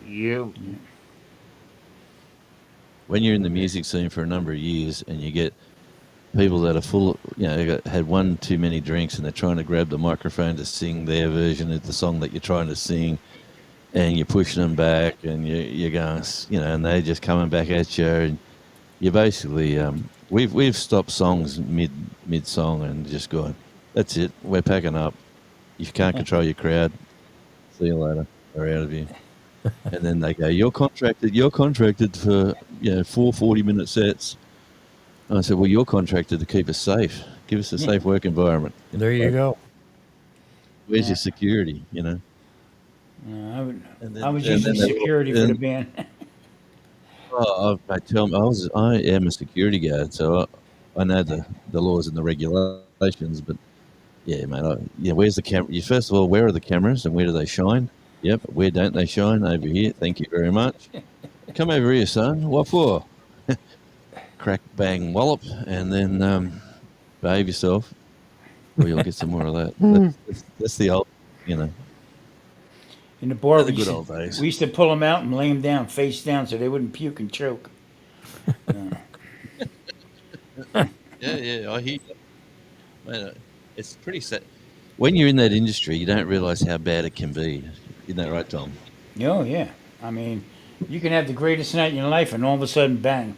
Yeah. When you're in the music scene for a number of years and you get people that are full, had one too many drinks and they're trying to grab the microphone to sing their version of the song that you're trying to sing, and you're pushing them back, and you're going, and they're just coming back at you, and you basically, we've stopped songs mid song and just going, "That's it, we're packing up. You can't control your crowd. See you later. We're out of here." And then they go, you're contracted for, 4 40-minute sets. And I said, well, you're contracted to keep us safe. Give us a Yeah. safe work environment. There you Like, go. where's Yeah. your security, And I then, was and using then they security for the and band. I tell them I am a security guard, so I know the laws and the regulations. But yeah, mate, where's the camera? First of all, where are the cameras and where do they shine? Yep, where don't they shine? Over here. Thank you very much. Come over here, son. What for? Crack, bang, wallop, and then behave yourself, or you'll get some more of that. That's the old, you know, In the bar, they're the good old we days. used to pull them out and lay them down face down so they wouldn't puke and choke. Yeah, I hear you. Mate, it's pretty sad. When you're in that industry, you don't realise how bad it can be. Isn't that right, Tom? Oh yeah, I mean, you can have the greatest night in your life, and all of a sudden, bang!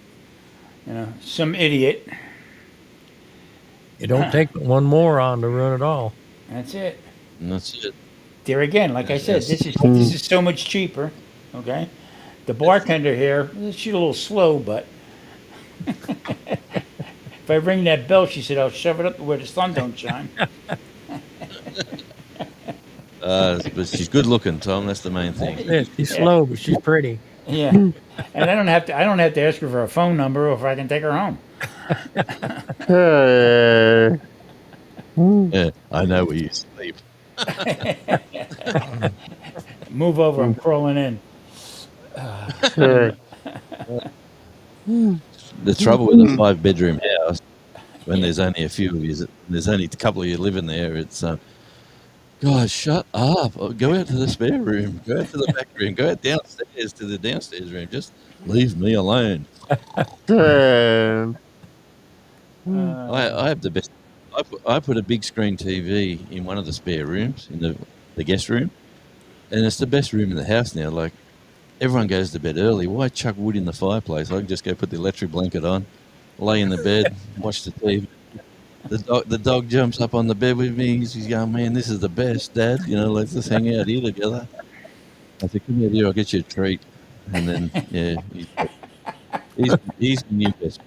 Some idiot. It don't take one more on to ruin it all. That's it. And that's it. There again, like I said, Yes. this is so much cheaper. Okay, the bartender here, she's a little slow, but if I ring that bell, she said, "I'll shove it up where the sun don't shine." But she's good looking, Tom. That's the main thing. Yeah, she's Yeah, slow, but she's pretty. yeah. And I don't have to ask her for a phone number or if I can take her home. Yeah, I know where you sleep. Move over, I'm crawling in. The trouble with a 5-bedroom house, when there's only a few of you, there's only a couple of you living there. It's guys, shut up! Go out to the spare room. Go out to the back room. Go out downstairs to the downstairs room. Just leave me alone. I have the best. I put a big screen TV in one of the spare rooms in the guest room, and it's the best room in the house now. Like everyone goes to bed early. Why chuck wood in the fireplace? I can just go put the electric blanket on, lay in the bed, watch the TV. The dog jumps up on the bed with me. He's going, man, this is the best, Dad. Let's just hang out here together. I said, come out here, I'll get you a treat. And then, yeah, he's the new best.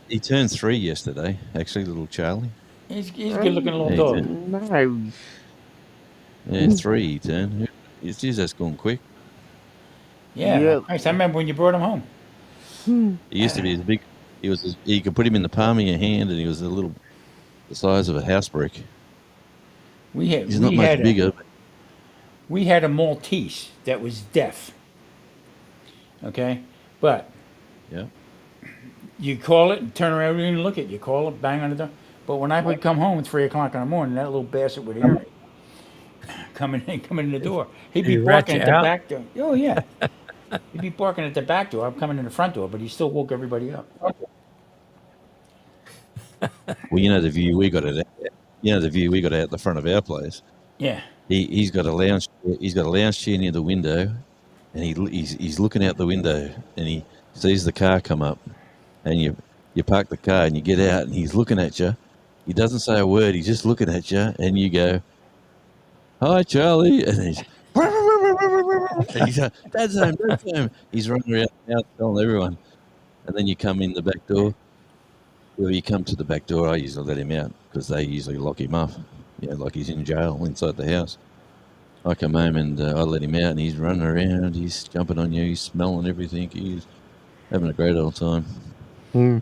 He turned 3 yesterday, actually, little Charlie. He's a good looking little Yeah, dog. Nice. Yeah, 3 he turned. Geez, that's gone quick. Yeah, Yep. nice. I remember when you brought him home. He used to be as big. You could put him in the palm of your hand, and he was the size of a house brick. We had He's not much bigger. we had a Maltese that was deaf. Okay, but Yeah. you call it and turn around and look at it. You call it, bang on the door. But when I would come home at 3 o'clock in the morning, that little bastard would hear me coming in the door. He'd be He rat barking you at the out. back door. Oh yeah, he'd be barking at the back door. I'm coming in the front door, but he still woke everybody up. Well, the view we got it. The view we got out the front of our place. Yeah, He's got a lounge. He's got a lounge chair near the window, and he's looking out the window, and he sees the car come up, and you park the car and you get out, and he's looking at you. He doesn't say a word. He's just looking at you, and you go, "Hi, Charlie," and he's. And he's Dad's home, Dad's home. He's running around the house telling everyone. And then you come in the back door. Well, you come to the back door, I usually let him out because they usually lock him up, like he's in jail inside the house. I come home and I let him out, and he's running around, he's jumping on you, he's smelling everything, he's having a great old time. Yeah,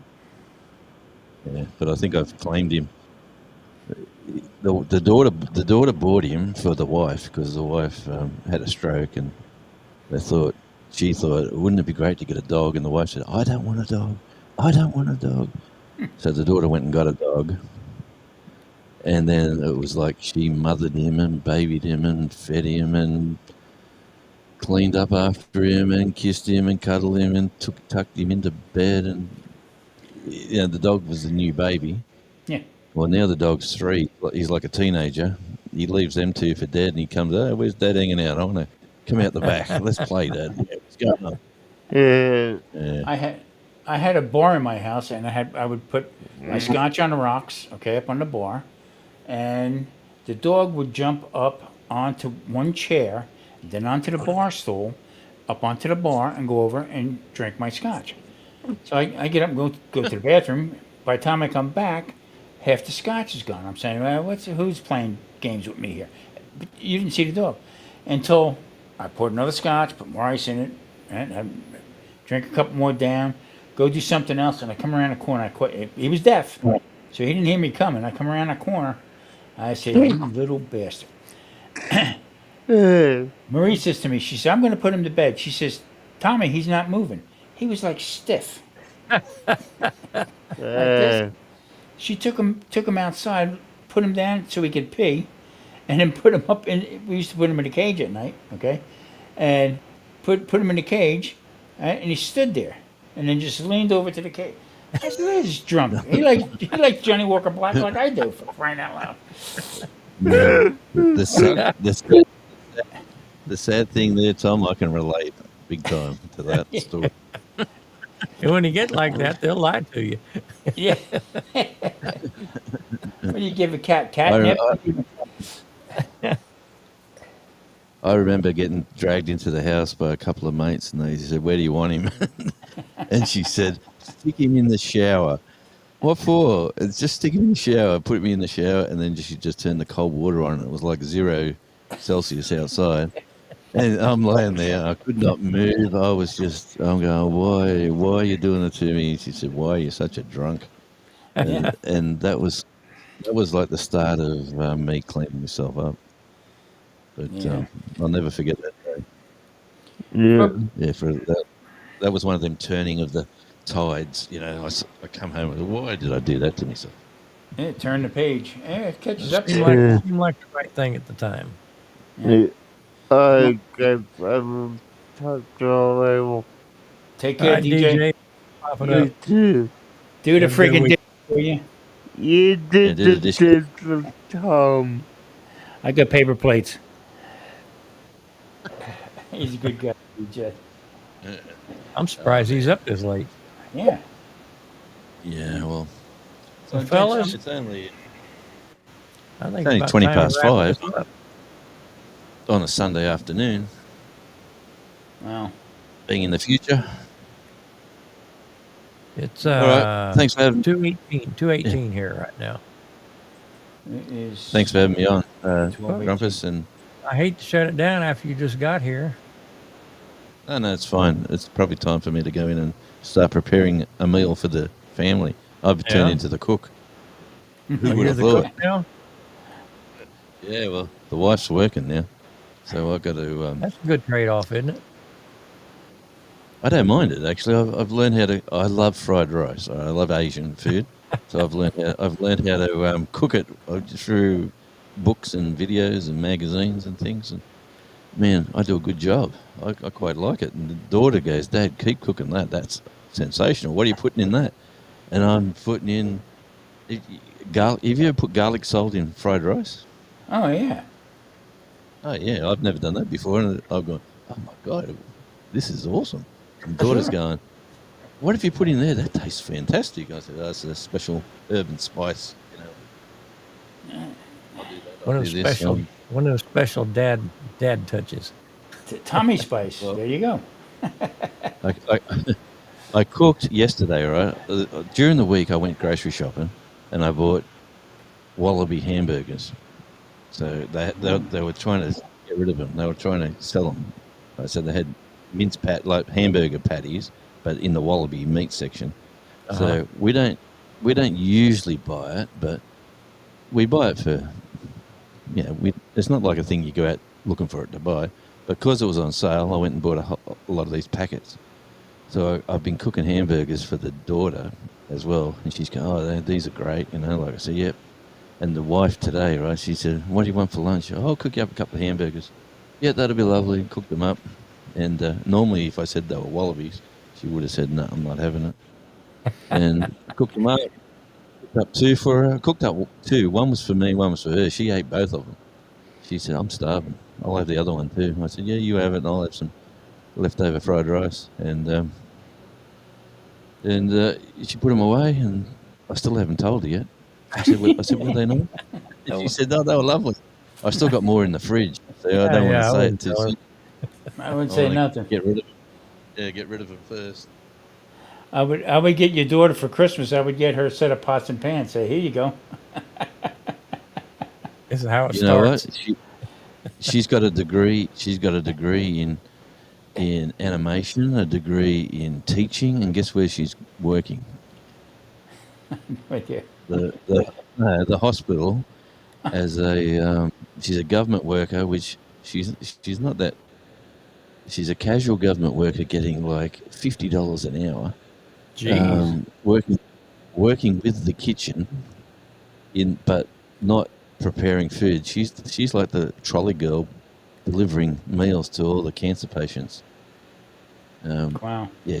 but I think I've claimed him. The daughter bought him for the wife because the wife had a stroke, and she thought, wouldn't it be great to get a dog? And the wife said, I don't want a dog. I don't want a dog. So the daughter went and got a dog. And then it was like she mothered him and babied him and fed him and cleaned up after him and kissed him and cuddled him and tucked him into bed. And the dog was the new baby. yeah. Well, now the dog's 3. He's like a teenager. He leaves them 2 for Dad, and he comes, where's Dad hanging out? I want to come out the back. Let's play, Dad. Yeah, what's going on? Yeah. I had a bar in my house, and I would put my scotch on the rocks, okay, up on the bar, and the dog would jump up onto one chair, then onto the bar stool, up onto the bar, and go over and drink my scotch. So I get up and go to the bathroom. By the time I come back, half the scotch is gone. I'm saying, well, who's playing games with me here? But you didn't see the dog until I poured another scotch, put more ice in it, and I drink a couple more down, go do something else, and I come around the corner. I quit. He was deaf, so he didn't hear me coming. I come around the corner. I said, "You little bastard." Marie says to me, she said, "I'm going to put him to bed." She says, "Tommy, he's not moving. He was like stiff, like this." She took him outside, put him down so he could pee, and then put him up in. We used to put him in a cage at night, okay, and put him in the cage, and he stood there, and then just leaned over to the cage. I said, "He's drunk. He likes Johnny Walker Black like I do, for crying out loud." No, the sad thing there, Tom, I can relate big time to that story. And when you get like that, they'll lie to you. Yeah. What do you give a cat? I, Catnip? I remember getting dragged into the house by a couple of mates, and they said, "Where do you want him?" And she said, "Stick him in the shower." What for? It's just stick him in the shower. Put me in the shower, and then she just turned the cold water on. It was like 0 Celsius outside, and I'm laying there. I could not move. I'm going, why are you doing it to me? She said, "Why are you such a drunk?" And that was like the start of me cleaning myself up. But Yeah. I'll never forget that day. Yeah. Yeah, for that was one of them turning of the tides. You know, I come home and why did I do that to myself? Yeah, turn the page. Yeah, it catches up to Seemed you. like, seemed like the right thing at the time. Yeah. I guess I'm talked all over. Take All care, right, DJ. DJ, pop it You up. too. Do the Have a good friggin' week. dishes for you. You Yeah, did do the the dishes. dishes, Tom. I got paper plates. He's a good guy, DJ. I'm surprised he's up this late. Yeah. Yeah, well, So, Well, fellas, it's only I think it's it's only about 20 time to past wrap 5 this up. on a Sunday afternoon. Well, Being in the future. It's All right, thanks for having 2:18 here right now. it is. Thanks for having me on, 12:18. Grumpus. And I hate to shut it down after you just got here. no, it's fine. It's probably time for me to go in and start preparing a meal for the family. I've turned Yeah. into the cook. Who Oh, would you're have the thought? cook now? Yeah, well, the wife's working now, so I've got to. That's a good trade-off, isn't it? I don't mind it actually. I've learned how to. I love fried rice. I love Asian food, so I've learned how to cook it through books and videos and magazines and things. And man, I do a good job. I quite like it. And the daughter goes, "Dad, keep cooking that. That's sensational. What are you putting in that?" And I'm putting in garlic. Have you ever put garlic salt in fried rice? Oh, yeah. Oh yeah, I've never done that before, and I've gone, "Oh my god, this is awesome." And daughter's going, "What have you put in there? That tastes fantastic." I said, "That's a special herb and spice. You know, I'll do that. One I'll of do the this." special, one of the special dad touches. Tommy Spice. Well- There you go. I, I cooked yesterday, right? During the week, I went grocery shopping, and I bought Wallaby hamburgers. So they were trying to get rid of them. They were trying to sell them. So they had like hamburger patties, but in the Wallaby meat section. Uh-huh. So we don't usually buy it, but we buy it for it's not like a thing you go out looking for it to buy. Because it was on sale, I went and bought a lot of these packets. So I've been cooking hamburgers for the daughter as well, and she's going, "Oh, these are great," you know. Like I said, "Yep." And the wife today, right? She said, "What do you want for lunch?" "Oh, I'll cook you up a couple of hamburgers." "Yeah, that'll be lovely." Cook them up. And normally, if I said they were Wallabies, she would have said, "No, I'm not having it." And cooked them up. Cooked up 2 for her. Cooked up 2. One was for me, one was for her. She ate both of them. She said, "I'm starving. I'll have the other one too." I said, "Yeah, you have it, and I'll have some leftover fried rice." And she put them away, and I still haven't told her yet. I said, "Were they not?" And she said, "No, they were lovely." I still got more in the fridge. So I don't want to Yeah, I say it wouldn't too tell her. soon. I wouldn't I say want to nothing. get rid of get rid of it first. I would get your daughter for Christmas. I would get her a set of pots and pans. Say, here you go. This is how it You know starts. what? She's got a degree. She's got a degree in animation, a degree in teaching, and guess where she's working? Right there. The hospital as a she's a government worker, which she's not that. She's a casual government worker getting like $50 an hour, Jeez. working with the kitchen but not preparing food. She's like the trolley girl delivering meals to all the cancer patients. Wow. Yeah,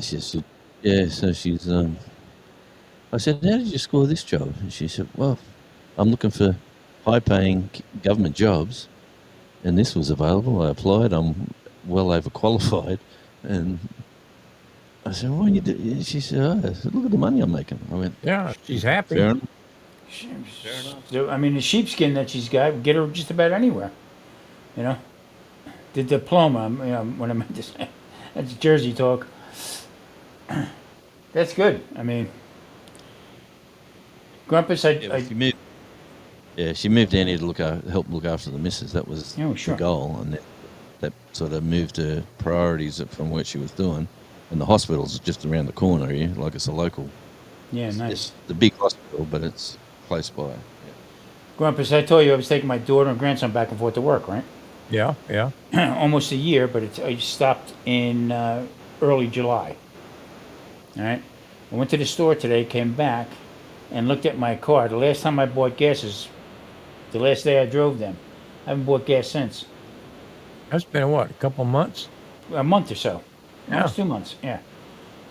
yeah. So she's. I said, "How did you score this job?" And she said, "Well, I'm looking for high-paying government jobs, and this was available. I applied. I'm well overqualified." And I said, "Why you do?" She said, "Oh, I said, look at the money I'm making." I went, Yeah, she's happy. "Fair enough." So, I mean, the sheepskin that she's got, get her just about anywhere. You know, the diploma. What I meant to say. That's Jersey talk. That's good. I mean, Grumpus, Yeah, but she moved. Yeah, she moved down here to help look after the missus. That was Oh, the sure. goal, and that sort of moved her priorities from what she was doing. And the hospital's just around the corner here, like it's a local. Yeah, nice. It's the big hospital, but it's close by. Yeah. Grumpus, I told you I was taking my daughter and grandson back and forth to work, right? Yeah, yeah. Almost a year, but I stopped in early July. All right. I went to the store today, came back, and looked at my car. The last time I bought gas is the last day I drove them. I haven't bought gas since That's been what, a couple months? a month or so, Yeah. almost 2 months. Yeah.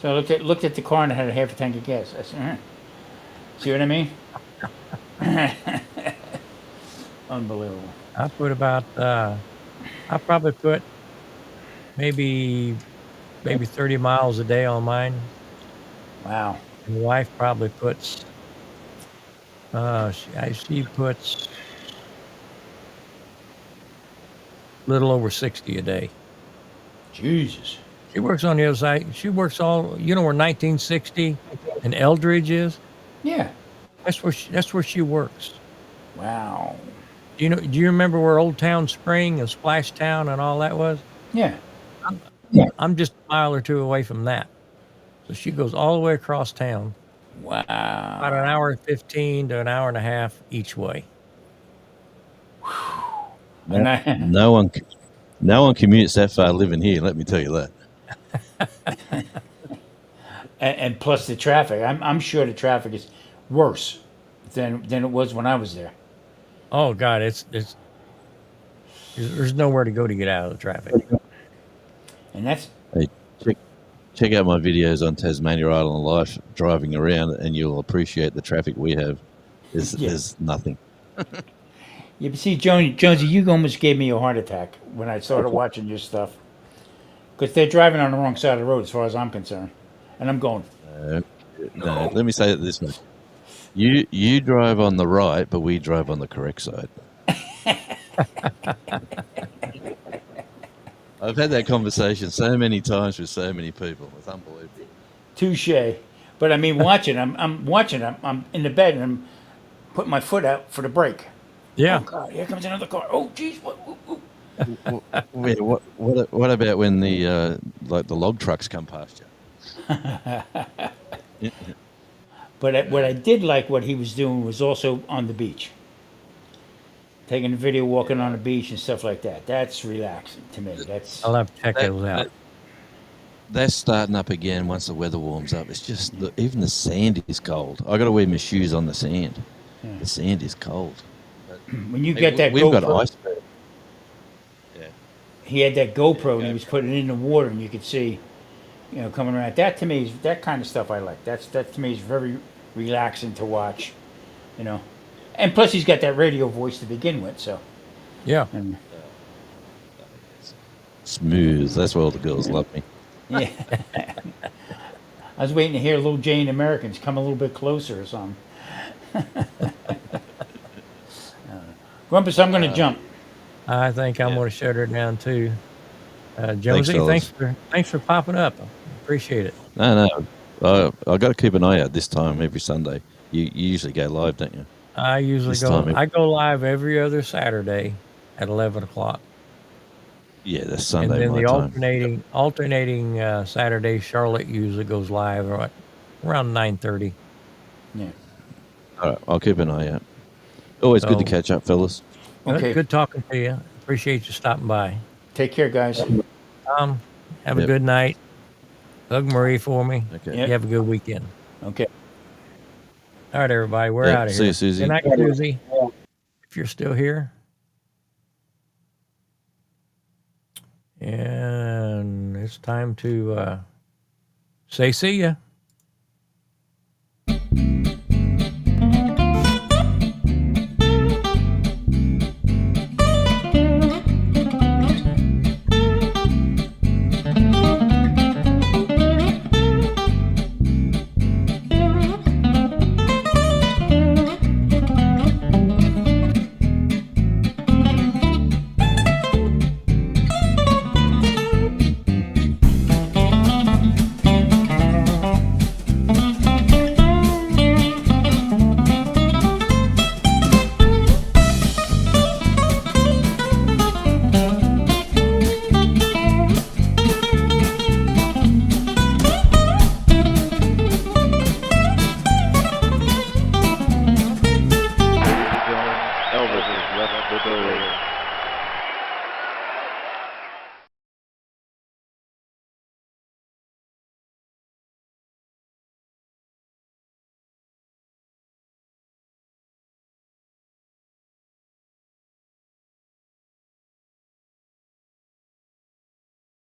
So I looked at the car and I had a half a tank of gas. I said, see what I mean? Unbelievable. I put about I probably put maybe 30 miles a day on mine. Wow. And the wife probably puts she puts a little over 60 a day. Jesus. She works on the other side. She works all, where 1960 and Eldridge is? Yeah. That's where she works. Wow. Do you remember where Old Town Spring and Splash Town and all that was? Yeah. I'm just a mile or two away from that. So she goes all the way across town, about an Wow. hour and 15 to an hour and a half each way. And No, no one, no one commutes that far living here. Let me tell you that. and plus the traffic. I'm sure the traffic is worse than it was when I was there. Oh God, it's there's nowhere to go to get out of the traffic. And that's Hey, check out my videos on Tasmania Island Life driving around, and you'll appreciate the traffic we have. yeah. There's nothing. Yeah, but see, Jonesy, you almost gave me a heart attack when I started watching your stuff. Because they're driving on the wrong side of the road, as far as I'm concerned. And I'm going, No, let me say it this way: you drive on the right, but we drive on the correct side. I've had that conversation so many times with so many people. It's unbelievable. touche. But I mean, watching, I'm watching, I'm in the bed and I'm putting my foot out for the brake. Oh, Yeah. God, here comes another car. Oh, jeez. Wait, what about when the like the log trucks come past you? But what I did like what he was doing was also on the beach. Taking a video walking on the beach and stuff like that. That's relaxing to me. That's I'll have to check That, those out. that, that's starting up again once the weather warms up. It's just even the sand is cold. I got to wear my shoes on the sand. Yeah. The sand is cold. when you Hey, get that we've got GoPro. iceberg. Yeah. He had that GoPro and he was putting it in the water and you could see, coming around. That to me is that kind of stuff I like. That to me is very relaxing to watch, you know. And plus he's got that radio voice to begin with, so. Yeah. And, Smooth. That's why all the girls love me. yeah. I was waiting to hear Little Jane Americans come a little bit closer or something. Grumpus, I'm going to jump. I think I'm Yeah. going to shut her down too. Thanks, Jonesy, fellas. thanks for popping up. Appreciate it. No. I got to keep an eye out this time every Sunday. You usually go live, don't you? I usually This time, I go live every other Saturday at 11 o'clock, yeah, that's and Sunday then my the time. alternating Saturday, Charlotte usually goes live around 9:30. Yeah. All right, I'll keep an eye out. Always good to So catch up, fellas. Okay. good talking to you. Appreciate you stopping by. Take care, guys. Have a Yep. good night. Hug Marie for me. Okay. Yeah. You have a good weekend. Okay. All right, everybody, we're Yep. out of See you, here. Good Susie. night, Susie. If you're still here. And it's time to say see ya.